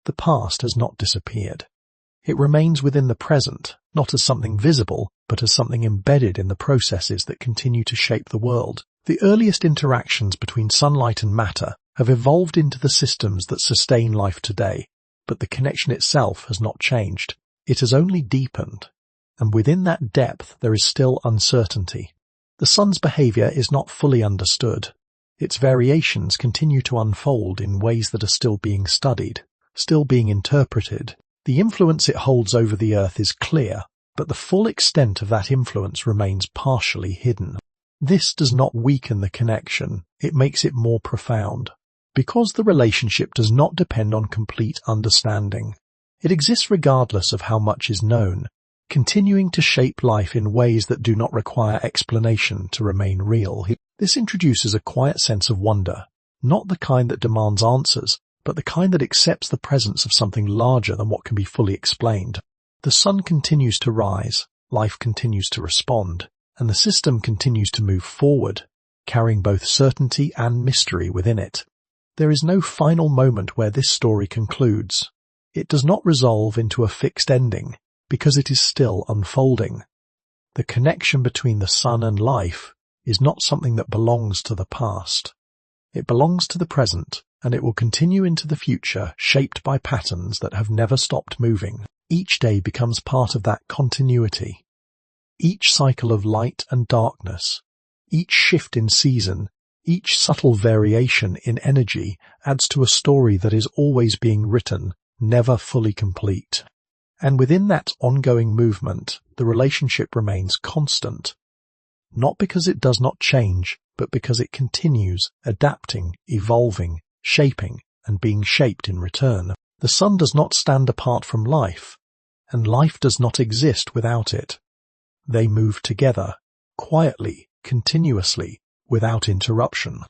The past has not disappeared. It remains within the present, not as something visible, but as something embedded in the processes that continue to shape the world. The earliest interactions between sunlight and matter have evolved into the systems that sustain life today, but the connection itself has not changed. It has only deepened, and within that depth there is still uncertainty. The sun's behavior is not fully understood. Its variations continue to unfold in ways that are still being studied, still being interpreted. The influence it holds over the Earth is clear, but the full extent of that influence remains partially hidden. This does not weaken the connection, it makes it more profound. Because the relationship does not depend on complete understanding. It exists regardless of how much is known, continuing to shape life in ways that do not require explanation to remain real. This introduces a quiet sense of wonder, not the kind that demands answers, but the kind that accepts the presence of something larger than what can be fully explained. The sun continues to rise, life continues to respond, and the system continues to move forward, carrying both certainty and mystery within it. There is no final moment where this story concludes. It does not resolve into a fixed ending, because it is still unfolding. The connection between the sun and life is not something that belongs to the past. It belongs to the present, and it will continue into the future, shaped by patterns that have never stopped moving. Each day becomes part of that continuity. Each cycle of light and darkness, each shift in season, each subtle variation in energy adds to a story that is always being written, never fully complete. And within that ongoing movement, the relationship remains constant. Not because it does not change, but because it continues, adapting, evolving, shaping, and being shaped in return. The sun does not stand apart from life, and life does not exist without it. They move together, quietly, continuously, without interruption.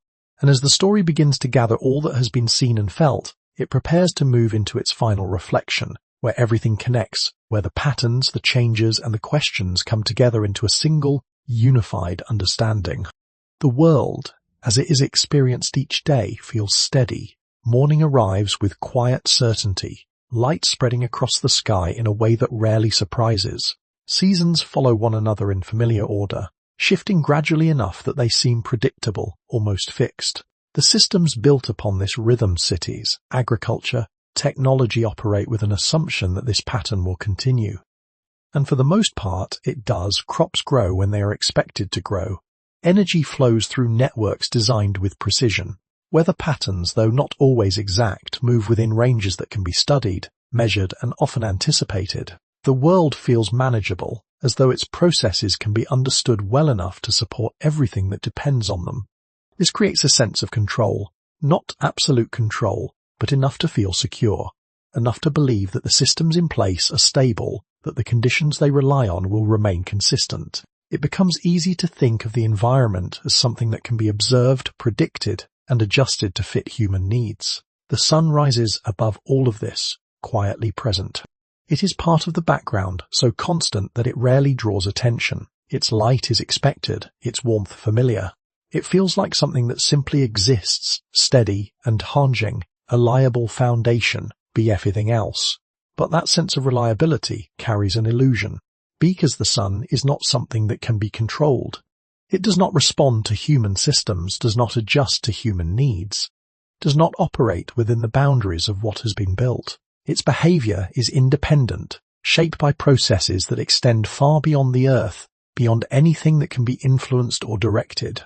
And as the story begins to gather all that has been seen and felt, it prepares to move into its final reflection, where everything connects, where the patterns, the changes, and the questions come together into a single, unified understanding. The world, as it is experienced each day, feels steady. Morning arrives with quiet certainty, light spreading across the sky in a way that rarely surprises. Seasons follow one another in familiar order, shifting gradually enough that they seem predictable, almost fixed. The systems built upon this rhythm, cities, agriculture, technology, operate with an assumption that this pattern will continue. And for the most part, it does. Crops grow when they are expected to grow. Energy flows through networks designed with precision. Weather patterns, though not always exact, move within ranges that can be studied, measured, and often anticipated. The world feels manageable, as though its processes can be understood well enough to support everything that depends on them. This creates a sense of control, not absolute control, but enough to feel secure, enough to believe that the systems in place are stable, that the conditions they rely on will remain consistent. It becomes easy to think of the environment as something that can be observed, predicted, and adjusted to fit human needs. The sun rises above all of this, quietly present. It is part of the background, so constant that it rarely draws attention. Its light is expected, its warmth familiar. It feels like something that simply exists, steady and haunting, a liable foundation, be everything else. But that sense of reliability carries an illusion. Because the sun is not something that can be controlled. It does not respond to human systems, does not adjust to human needs, does not operate within the boundaries of what has been built. Its behavior is independent, shaped by processes that extend far beyond the earth, beyond anything that can be influenced or directed.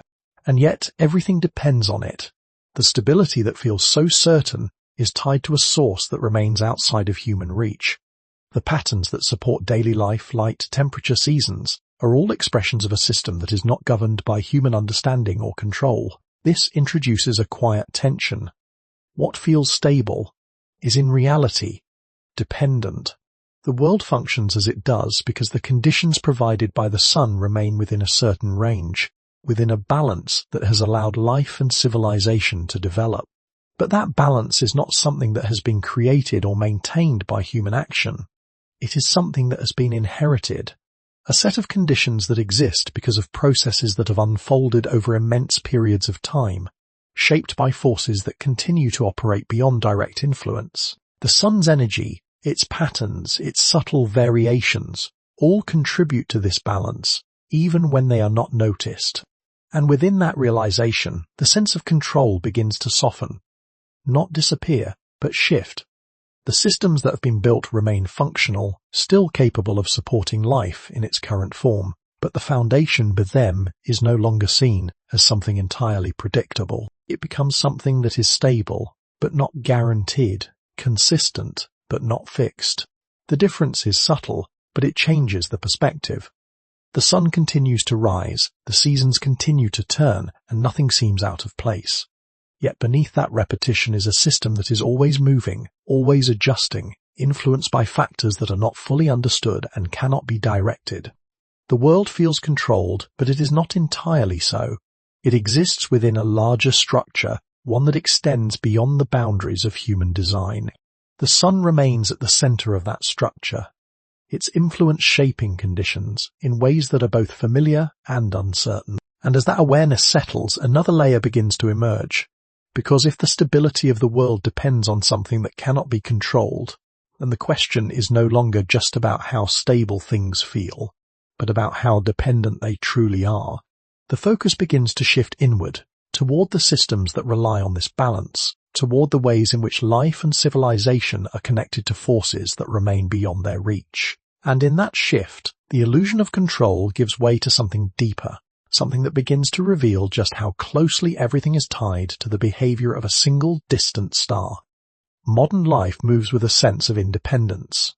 And yet everything depends on it. The stability that feels so certain is tied to a source that remains outside of human reach. The patterns that support daily life, light, temperature, seasons, are all expressions of a system that is not governed by human understanding or control. This introduces a quiet tension. What feels stable is in reality dependent. The world functions as it does because the conditions provided by the sun remain within a certain range, within a balance that has allowed life and civilization to develop. But that balance is not something that has been created or maintained by human action. It is something that has been inherited, a set of conditions that exist because of processes that have unfolded over immense periods of time, shaped by forces that continue to operate beyond direct influence. The sun's energy, its patterns, its subtle variations, all contribute to this balance, even when they are not noticed. And within that realization, the sense of control begins to soften, not disappear, but shift. The systems that have been built remain functional, still capable of supporting life in its current form, but the foundation beneath them is no longer seen as something entirely predictable. It becomes something that is stable, but not guaranteed, consistent, but not fixed. The difference is subtle, but it changes the perspective. The sun continues to rise, the seasons continue to turn, and nothing seems out of place. Yet beneath that repetition is a system that is always moving, always adjusting, influenced by factors that are not fully understood and cannot be directed. The world feels controlled, but it is not entirely so. It exists within a larger structure, one that extends beyond the boundaries of human design. The sun remains at the center of that structure, its influence shaping conditions in ways that are both familiar and uncertain. And as that awareness settles, another layer begins to emerge. Because if the stability of the world depends on something that cannot be controlled, then the question is no longer just about how stable things feel, but about how dependent they truly are. The focus begins to shift inward, toward the systems that rely on this balance, toward the ways in which life and civilization are connected to forces that remain beyond their reach. And in that shift, the illusion of control gives way to something deeper, something that begins to reveal just how closely everything is tied to the behavior of a single distant star. Modern life moves with a sense of independence.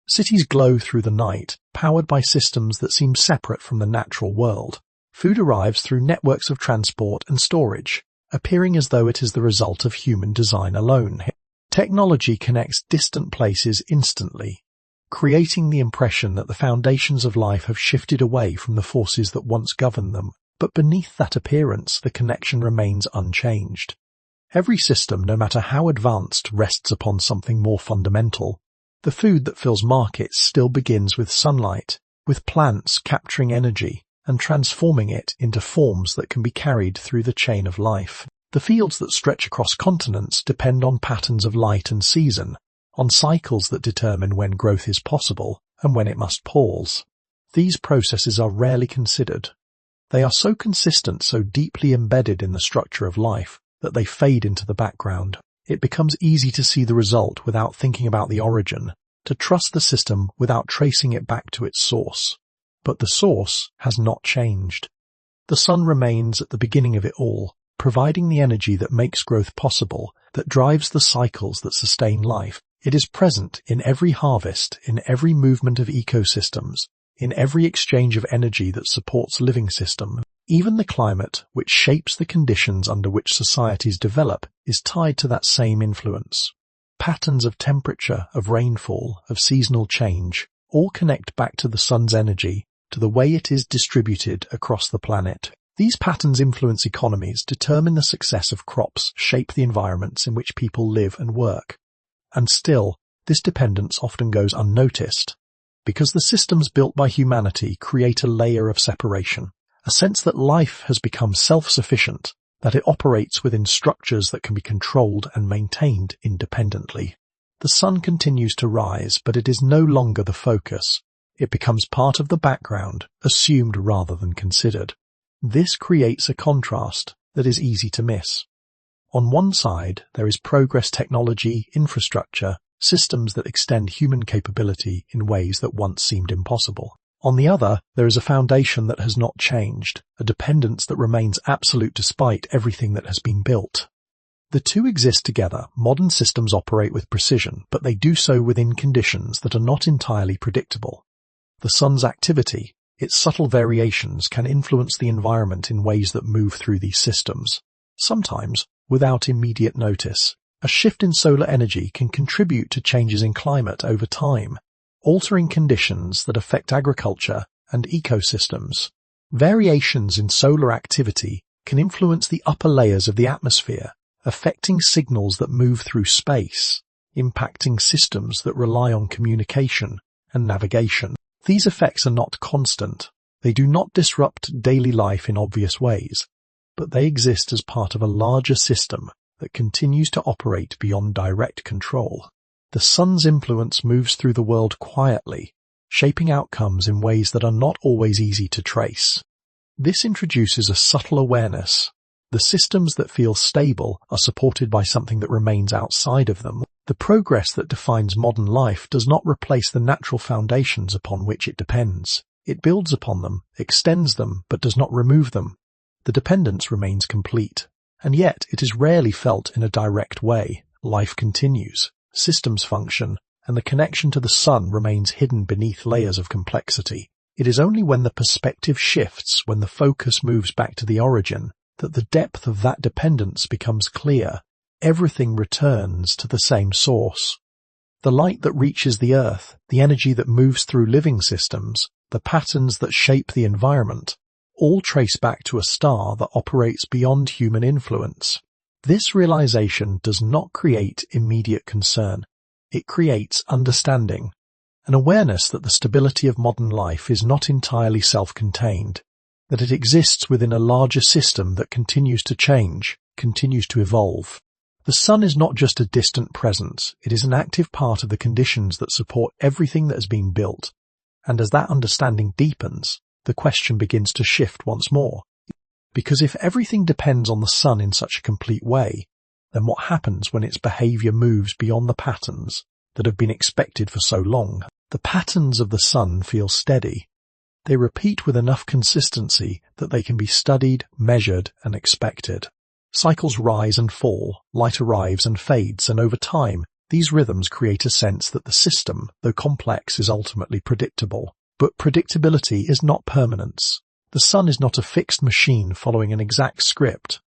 Cities glow through the night, powered by systems that seem separate from the natural world. Food arrives through networks of transport and storage, appearing as though it is the result of human design alone. Technology connects distant places instantly, creating the impression that the foundations of life have shifted away from the forces that once governed them. But beneath that appearance, the connection remains unchanged. Every system, no matter how advanced, rests upon something more fundamental. The food that fills markets still begins with sunlight, with plants capturing energy and transforming it into forms that can be carried through the chain of life. The fields that stretch across continents depend on patterns of light and season, on cycles that determine when growth is possible and when it must pause. These processes are rarely considered. They are so consistent, so deeply embedded in the structure of life, that they fade into the background. It becomes easy to see the result without thinking about the origin, to trust the system without tracing it back to its source. But the source has not changed. The sun remains at the beginning of it all, providing the energy that makes growth possible, that drives the cycles that sustain life. It is present in every harvest, in every movement of ecosystems, in every exchange of energy that supports living systems. Even the climate, which shapes the conditions under which societies develop, is tied to that same influence. Patterns of temperature, of rainfall, of seasonal change, all connect back to the sun's energy, to the way it is distributed across the planet. These patterns influence economies, determine the success of crops, shape the environments in which people live and work. And still, this dependence often goes unnoticed, because the systems built by humanity create a layer of separation, a sense that life has become self-sufficient, that it operates within structures that can be controlled and maintained independently. The sun continues to rise, but it is no longer the focus. It becomes part of the background, assumed rather than considered. This creates a contrast that is easy to miss. On one side, there is progress, technology, infrastructure, systems that extend human capability in ways that once seemed impossible. On the other, there is a foundation that has not changed, a dependence that remains absolute despite everything that has been built. The two exist together. Modern systems operate with precision, but they do so within conditions that are not entirely predictable. The sun's activity, its subtle variations, can influence the environment in ways that move through these systems. Sometimes, without immediate notice, a shift in solar energy can contribute to changes in climate over time, altering conditions that affect agriculture and ecosystems. Variations in solar activity can influence the upper layers of the atmosphere, affecting signals that move through space, impacting systems that rely on communication and navigation. These effects are not constant. They do not disrupt daily life in obvious ways, but they exist as part of a larger system that continues to operate beyond direct control. The sun's influence moves through the world quietly, shaping outcomes in ways that are not always easy to trace. This introduces a subtle awareness. The systems that feel stable are supported by something that remains outside of them. The progress that defines modern life does not replace the natural foundations upon which it depends. It builds upon them, extends them, but does not remove them. The dependence remains complete, and yet it is rarely felt in a direct way. Life continues, systems function, and the connection to the sun remains hidden beneath layers of complexity. It is only when the perspective shifts, when the focus moves back to the origin, that the depth of that dependence becomes clear. Everything returns to the same source. The light that reaches the earth, the energy that moves through living systems, the patterns that shape the environment, all trace back to a star that operates beyond human influence. This realization does not create immediate concern. It creates understanding, an awareness that the stability of modern life is not entirely self-contained. that it exists within a larger system that continues to change, continues to evolve. The sun is not just a distant presence, it is an active part of the conditions that support everything that has been built. And as that understanding deepens, the question begins to shift once more. Because if everything depends on the sun in such a complete way, then what happens when its behavior moves beyond the patterns that have been expected for so long? The patterns of the sun feel steady. They repeat with enough consistency that they can be studied, measured, and expected. Cycles rise and fall, light arrives and fades, and over time, these rhythms create a sense that the system, though complex, is ultimately predictable. But predictability is not permanence. The sun is not a fixed machine following an exact script.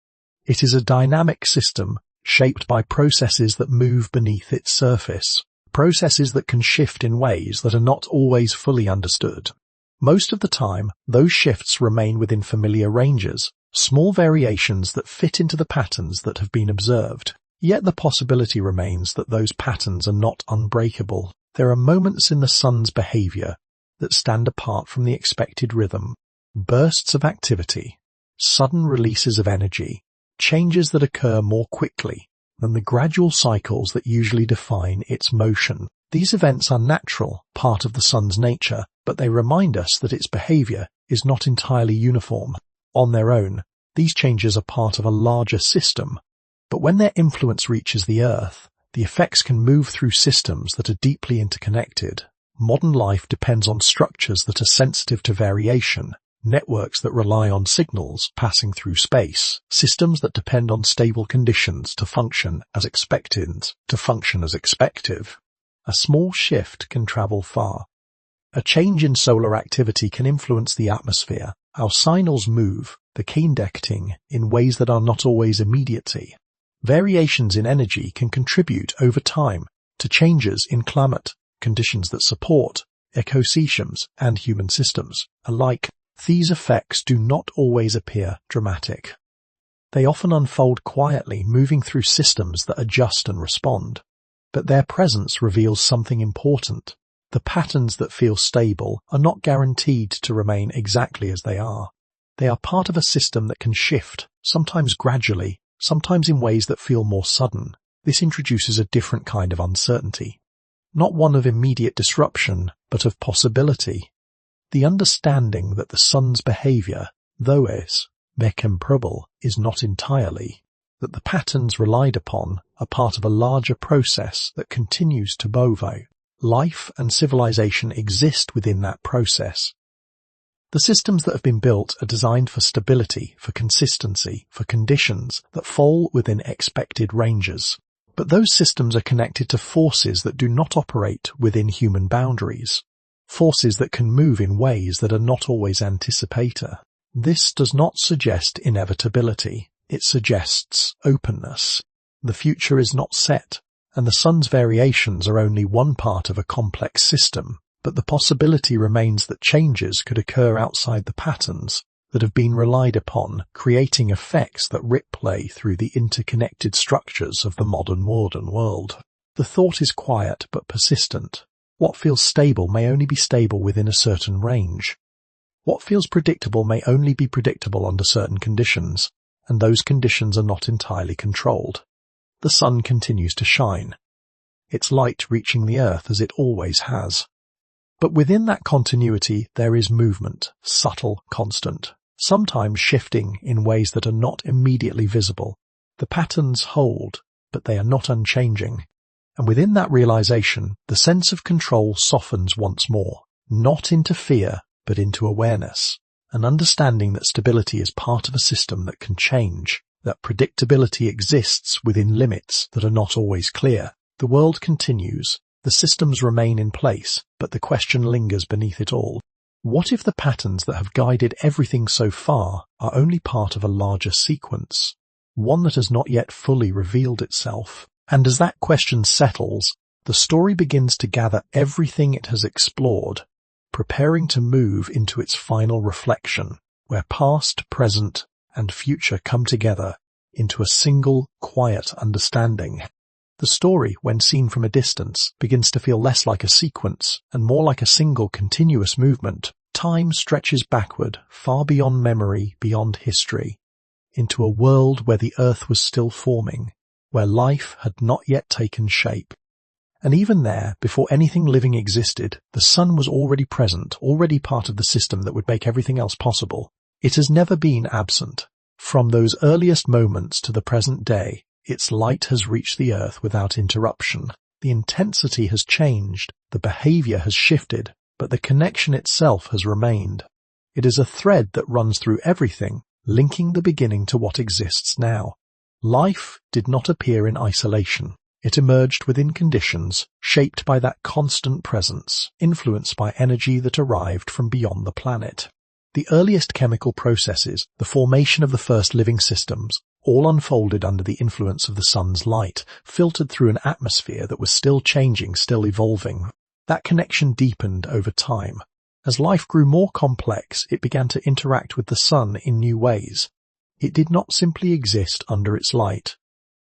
It is a dynamic system shaped by processes that move beneath its surface, processes that can shift in ways that are not always fully understood. Most of the time, those shifts remain within familiar ranges, small variations that fit into the patterns that have been observed. Yet the possibility remains that those patterns are not unbreakable. There are moments in the sun's behavior that stand apart from the expected rhythm. Bursts of activity, sudden releases of energy, changes that occur more quickly than the gradual cycles that usually define its motion. These events are natural, part of the sun's nature, but they remind us that its behavior is not entirely uniform. On their own, these changes are part of a larger system, but when their influence reaches the Earth, the effects can move through systems that are deeply interconnected. Modern life depends on structures that are sensitive to variation, networks that rely on signals passing through space, systems that depend on stable conditions to function as expected, to function as expective. A small shift can travel far. A change in solar activity can influence the atmosphere. Our signals move, the conducting, in ways that are not always immediate. Variations in energy can contribute over time to changes in climate, conditions that support ecosystems and human systems alike. These effects do not always appear dramatic. They often unfold quietly, moving through systems that adjust and respond. But their presence reveals something important. The patterns that feel stable are not guaranteed to remain exactly as they are. They are part of a system that can shift, sometimes gradually, sometimes in ways that feel more sudden. This introduces a different kind of uncertainty. Not one of immediate disruption, but of possibility. The understanding that the sun's behavior, though is mechanistic, is not entirely, that the patterns relied upon are part of a larger process that continues to evolve. Life and civilization exist within that process. The systems that have been built are designed for stability, for consistency, for conditions that fall within expected ranges. But those systems are connected to forces that do not operate within human boundaries, forces that can move in ways that are not always anticipated. This does not suggest inevitability, it suggests openness. The future is not set, and the sun's variations are only one part of a complex system, but the possibility remains that changes could occur outside the patterns that have been relied upon, creating effects that ripple through the interconnected structures of the modern world. The thought is quiet but persistent. What feels stable may only be stable within a certain range. What feels predictable may only be predictable under certain conditions, and those conditions are not entirely controlled. The sun continues to shine, its light reaching the Earth as it always has. But within that continuity there is movement, subtle, constant, sometimes shifting in ways that are not immediately visible. The patterns hold, but they are not unchanging. And within that realization, the sense of control softens once more, not into fear, but into awareness, an understanding that stability is part of a system that can change, that predictability exists within limits that are not always clear. The world continues, the systems remain in place, but the question lingers beneath it all. What if the patterns that have guided everything so far are only part of a larger sequence, one that has not yet fully revealed itself? And as that question settles, the story begins to gather everything it has explored, preparing to move into its final reflection, where past, present, and future come together into a single, quiet understanding. The story, when seen from a distance, begins to feel less like a sequence and more like a single continuous movement, Time stretches backward, far beyond memory, beyond history, into a world where the earth was still forming, where life had not yet taken shape. And even there, before anything living existed, the sun was already present, already part of the system that would make everything else possible. It has never been absent. From those earliest moments to the present day, its light has reached the earth without interruption. The intensity has changed, the behavior has shifted, but the connection itself has remained. It is a thread that runs through everything, linking the beginning to what exists now. Life did not appear in isolation. It emerged within conditions shaped by that constant presence, influenced by energy that arrived from beyond the planet. The earliest chemical processes, the formation of the first living systems, all unfolded under the influence of the sun's light, filtered through an atmosphere that was still changing, still evolving. That connection deepened over time. As life grew more complex, it began to interact with the sun in new ways. It did not simply exist under its light.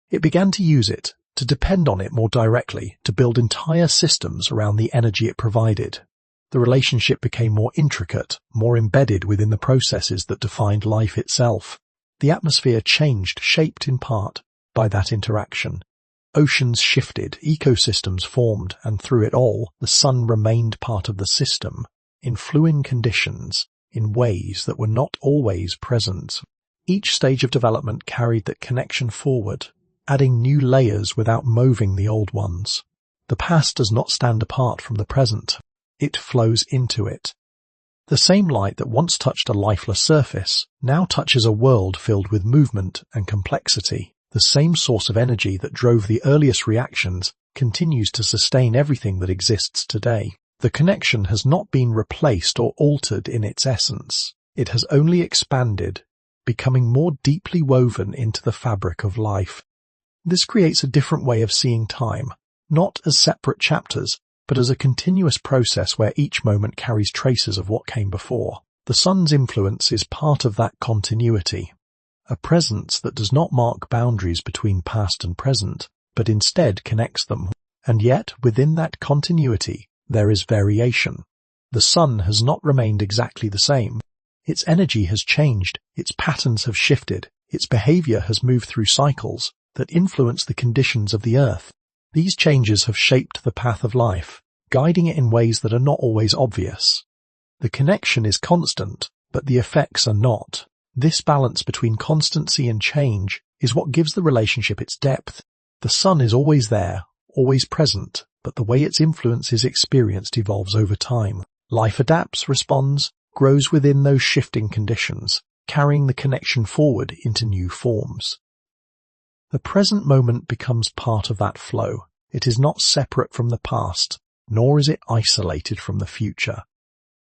It began to use it, to depend on it more directly, to build entire systems around the energy it provided. The relationship became more intricate, more embedded within the processes that defined life itself. The atmosphere changed, shaped in part by that interaction. Oceans shifted, ecosystems formed, and through it all, the sun remained part of the system, in fluid conditions, in ways that were not always present. Each stage of development carried that connection forward, adding new layers without moving the old ones. The past does not stand apart from the present. It flows into it. The same light that once touched a lifeless surface now touches a world filled with movement and complexity. The same source of energy that drove the earliest reactions continues to sustain everything that exists today. The connection has not been replaced or altered in its essence. It has only expanded, becoming more deeply woven into the fabric of life. This creates a different way of seeing time, not as separate chapters, but as a continuous process where each moment carries traces of what came before. The sun's influence is part of that continuity, a presence that does not mark boundaries between past and present, but instead connects them. And yet, within that continuity, there is variation. The sun has not remained exactly the same. Its energy has changed, its patterns have shifted, its behavior has moved through cycles that influence the conditions of the earth. These changes have shaped the path of life, guiding it in ways that are not always obvious. The connection is constant, but the effects are not. This balance between constancy and change is what gives the relationship its depth. The sun is always there, always present, but the way its influence is experienced evolves over time. Life adapts, responds, grows within those shifting conditions, carrying the connection forward into new forms. The present moment becomes part of that flow. It is not separate from the past, nor is it isolated from the future.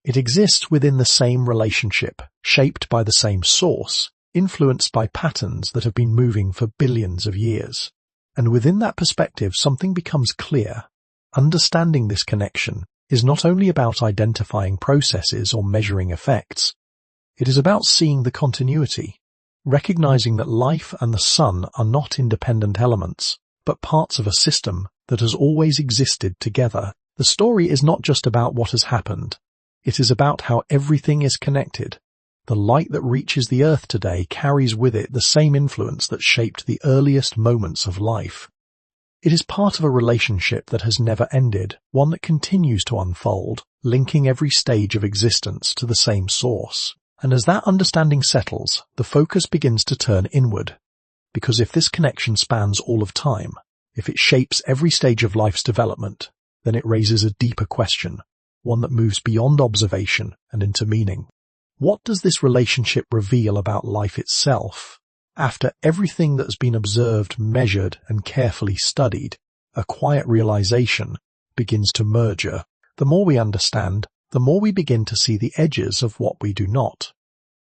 It exists within the same relationship, shaped by the same source, influenced by patterns that have been moving for billions of years. And within that perspective, something becomes clear. Understanding this connection is not only about identifying processes or measuring effects. It is about seeing the continuity, recognizing that life and the sun are not independent elements, but parts of a system that has always existed together. The story is not just about what has happened. It is about how everything is connected. The light that reaches the earth today carries with it the same influence that shaped the earliest moments of life. It is part of a relationship that has never ended, one that continues to unfold, linking every stage of existence to the same source. And as that understanding settles, the focus begins to turn inward. Because if this connection spans all of time, if it shapes every stage of life's development, then it raises a deeper question, one that moves beyond observation and into meaning. What does this relationship reveal about life itself? After everything that has been observed, measured, and carefully studied, a quiet realization begins to merge. The more we understand, the more we begin to see the edges of what we do not.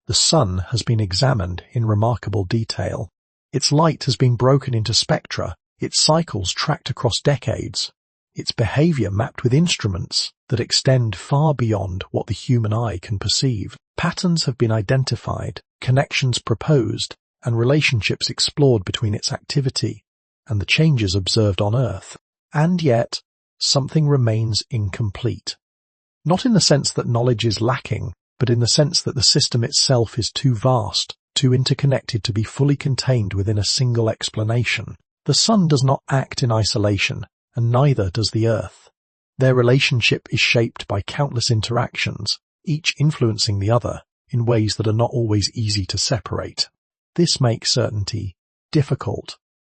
The sun has been examined in remarkable detail. Its light has been broken into spectra, its cycles tracked across decades, its behavior mapped with instruments that extend far beyond what the human eye can perceive. Patterns have been identified, connections proposed, and relationships explored between its activity and the changes observed on Earth. And yet, something remains incomplete. Not in the sense that knowledge is lacking, but in the sense that the system itself is too vast, too interconnected to be fully contained within a single explanation. The sun does not act in isolation, and neither does the earth. Their relationship is shaped by countless interactions, each influencing the other in ways that are not always easy to separate. This makes certainty difficult.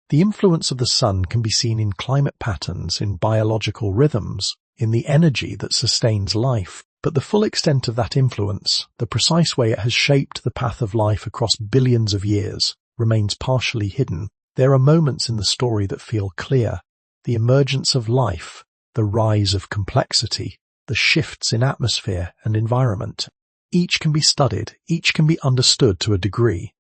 The influence of the sun can be seen in climate patterns, in biological rhythms, in the energy that sustains life. But the full extent of that influence, the precise way it has shaped the path of life across billions of years, remains partially hidden. There are moments in the story that feel clear. The emergence of life, the rise of complexity, the shifts in atmosphere and environment. Each can be studied, each can be understood to a degree.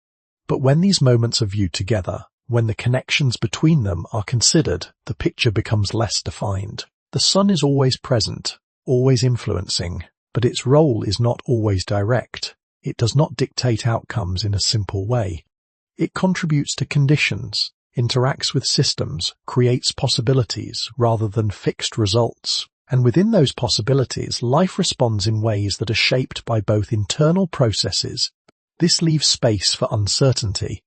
But when these moments are viewed together, when the connections between them are considered, the picture becomes less defined. The sun is always present, always influencing, but its role is not always direct. It does not dictate outcomes in a simple way. It contributes to conditions, interacts with systems, creates possibilities rather than fixed results. And within those possibilities, life responds in ways that are shaped by both internal processes. This leaves space for uncertainty,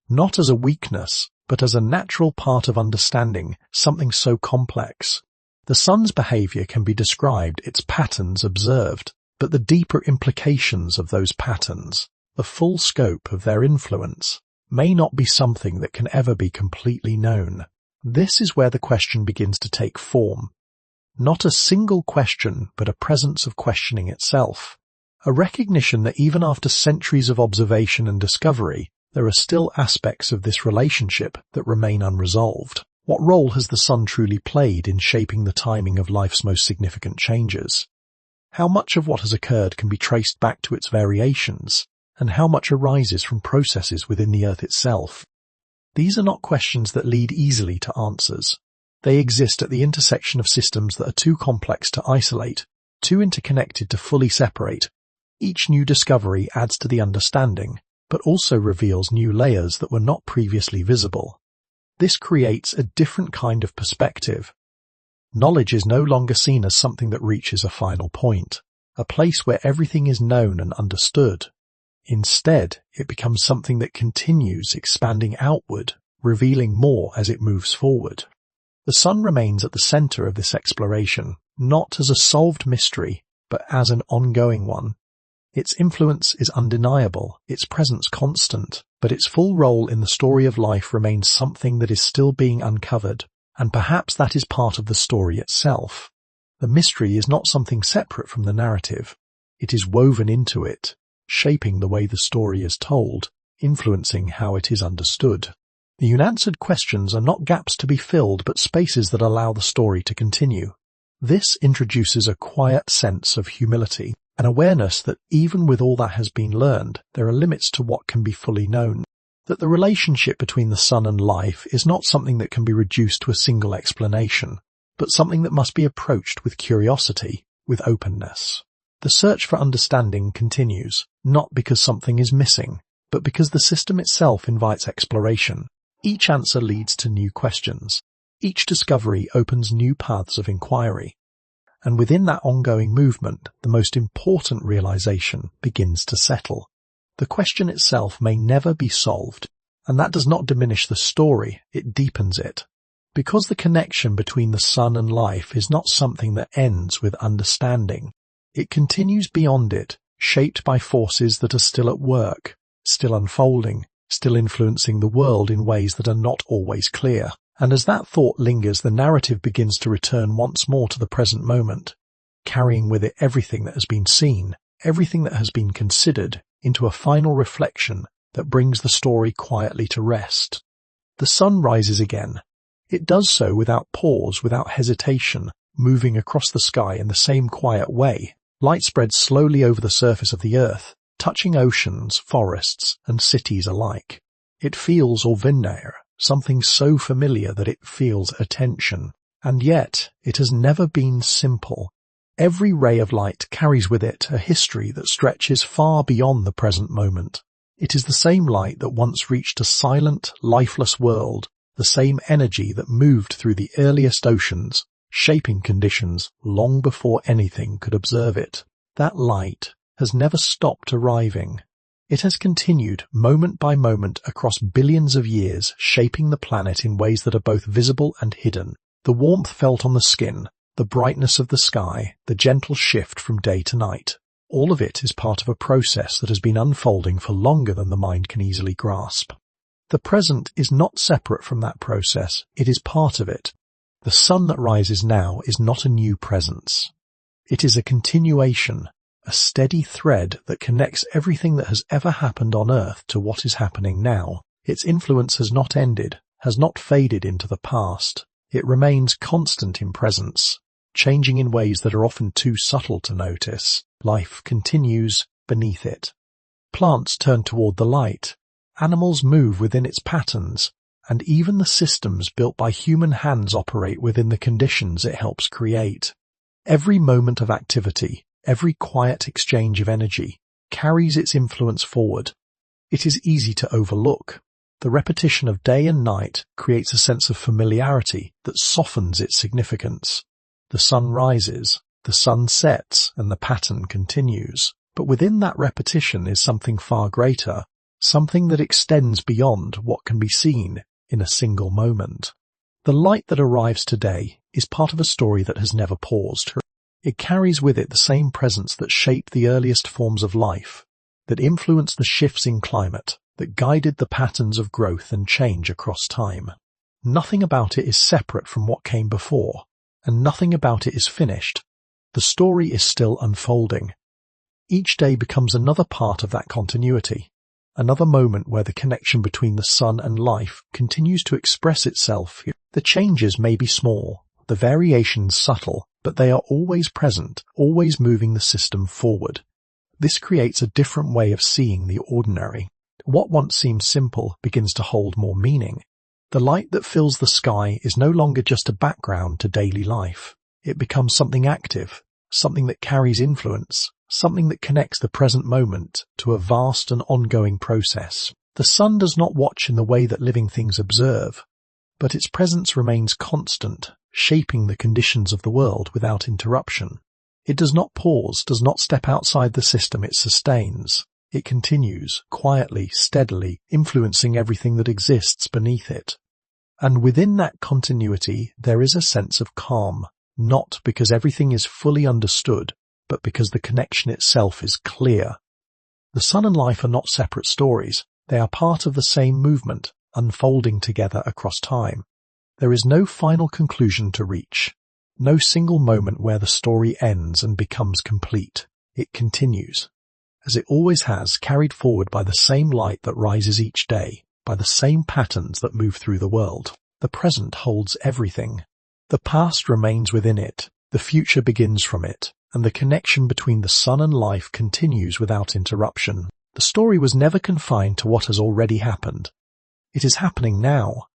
not as a weakness, but as a natural part of understanding something so complex. The sun's behavior can be described, its patterns observed, but the deeper implications of those patterns, the full scope of their influence, may not be something that can ever be completely known. This is where the question begins to take form. Not a single question, but a presence of questioning itself. A recognition that even after centuries of observation and discovery, there are still aspects of this relationship that remain unresolved. What role has the sun truly played in shaping the timing of life's most significant changes? How much of what has occurred can be traced back to its variations, and how much arises from processes within the earth itself? These are not questions that lead easily to answers. They exist at the intersection of systems that are too complex to isolate, too interconnected to fully separate. Each new discovery adds to the understanding, but also reveals new layers that were not previously visible. This creates a different kind of perspective. Knowledge is no longer seen as something that reaches a final point, a place where everything is known and understood. Instead, it becomes something that continues expanding outward, revealing more as it moves forward. The sun remains at the center of this exploration, not as a solved mystery, but as an ongoing one. Its influence is undeniable, its presence constant, but its full role in the story of life remains something that is still being uncovered, and perhaps that is part of the story itself. The mystery is not something separate from the narrative. It is woven into it, shaping the way the story is told, influencing how it is understood. The unanswered questions are not gaps to be filled, but spaces that allow the story to continue. This introduces a quiet sense of humility, an awareness that even with all that has been learned, there are limits to what can be fully known. That the relationship between the sun and life is not something that can be reduced to a single explanation, but something that must be approached with curiosity, with openness. The search for understanding continues, not because something is missing, but because the system itself invites exploration. Each answer leads to new questions. Each discovery opens new paths of inquiry. And within that ongoing movement, the most important realization begins to settle. The question itself may never be solved, and that does not diminish the story, it deepens it. Because the connection between the sun and life is not something that ends with understanding. It continues beyond it, shaped by forces that are still at work, still unfolding, still influencing the world in ways that are not always clear. And as that thought lingers, the narrative begins to return once more to the present moment, carrying with it everything that has been seen, everything that has been considered, into a final reflection that brings the story quietly to rest. The sun rises again. It does so without pause, without hesitation, moving across the sky in the same quiet way. Light spreads slowly over the surface of the earth, touching oceans, forests, and cities alike. It feels ordinaire, something so familiar that it feels attention. And yet, it has never been simple. Every ray of light carries with it a history that stretches far beyond the present moment. It is the same light that once reached a silent, lifeless world, the same energy that moved through the earliest oceans, shaping conditions long before anything could observe it. That light has never stopped arriving. It has continued moment by moment across billions of years, shaping the planet in ways that are both visible and hidden. The warmth felt on the skin, the brightness of the sky, the gentle shift from day to night. All of it is part of a process that has been unfolding for longer than the mind can easily grasp. The present is not separate from that process, it is part of it. The sun that rises now is not a new presence. It is a continuation, a steady thread that connects everything that has ever happened on Earth to what is happening now. Its influence has not ended, has not faded into the past. It remains constant in presence, changing in ways that are often too subtle to notice. Life continues beneath it. Plants turn toward the light. Animals move within its patterns, and even the systems built by human hands operate within the conditions it helps create. Every moment of activity, every quiet exchange of energy, carries its influence forward. It is easy to overlook. The repetition of day and night creates a sense of familiarity that softens its significance. The sun rises, the sun sets, and the pattern continues. But within that repetition is something far greater, something that extends beyond what can be seen in a single moment. The light that arrives today is part of a story that has never paused. It carries with it the same presence that shaped the earliest forms of life, that influenced the shifts in climate, that guided the patterns of growth and change across time. Nothing about it is separate from what came before, and nothing about it is finished. The story is still unfolding. Each day becomes another part of that continuity, another moment where the connection between the sun and life continues to express itself. The changes may be small, the variations subtle, but they are always present, always moving the system forward. This creates a different way of seeing the ordinary. What once seemed simple begins to hold more meaning. The light that fills the sky is no longer just a background to daily life. It becomes something active, something that carries influence, something that connects the present moment to a vast and ongoing process. The sun does not watch in the way that living things observe, but its presence remains constant, shaping the conditions of the world without interruption. It does not pause, does not step outside the system it sustains. It continues, quietly, steadily, influencing everything that exists beneath it. And within that continuity there is a sense of calm, not because everything is fully understood, but because the connection itself is clear. The sun and life are not separate stories. They are part of the same movement, unfolding together across time. There is no final conclusion to reach, no single moment where the story ends and becomes complete. It continues, as it always has, carried forward by the same light that rises each day, by the same patterns that move through the world. The present holds everything. The past remains within it, the future begins from it, and the connection between the sun and life continues without interruption. The story was never confined to what has already happened. It is happening now.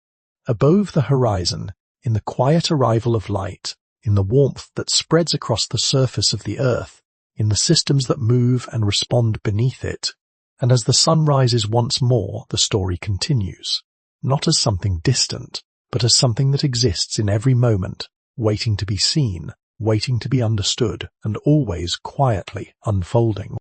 Above the horizon, in the quiet arrival of light, in the warmth that spreads across the surface of the earth, in the systems that move and respond beneath it, and as the sun rises once more, the story continues, not as something distant, but as something that exists in every moment, waiting to be seen, waiting to be understood, and always quietly unfolding.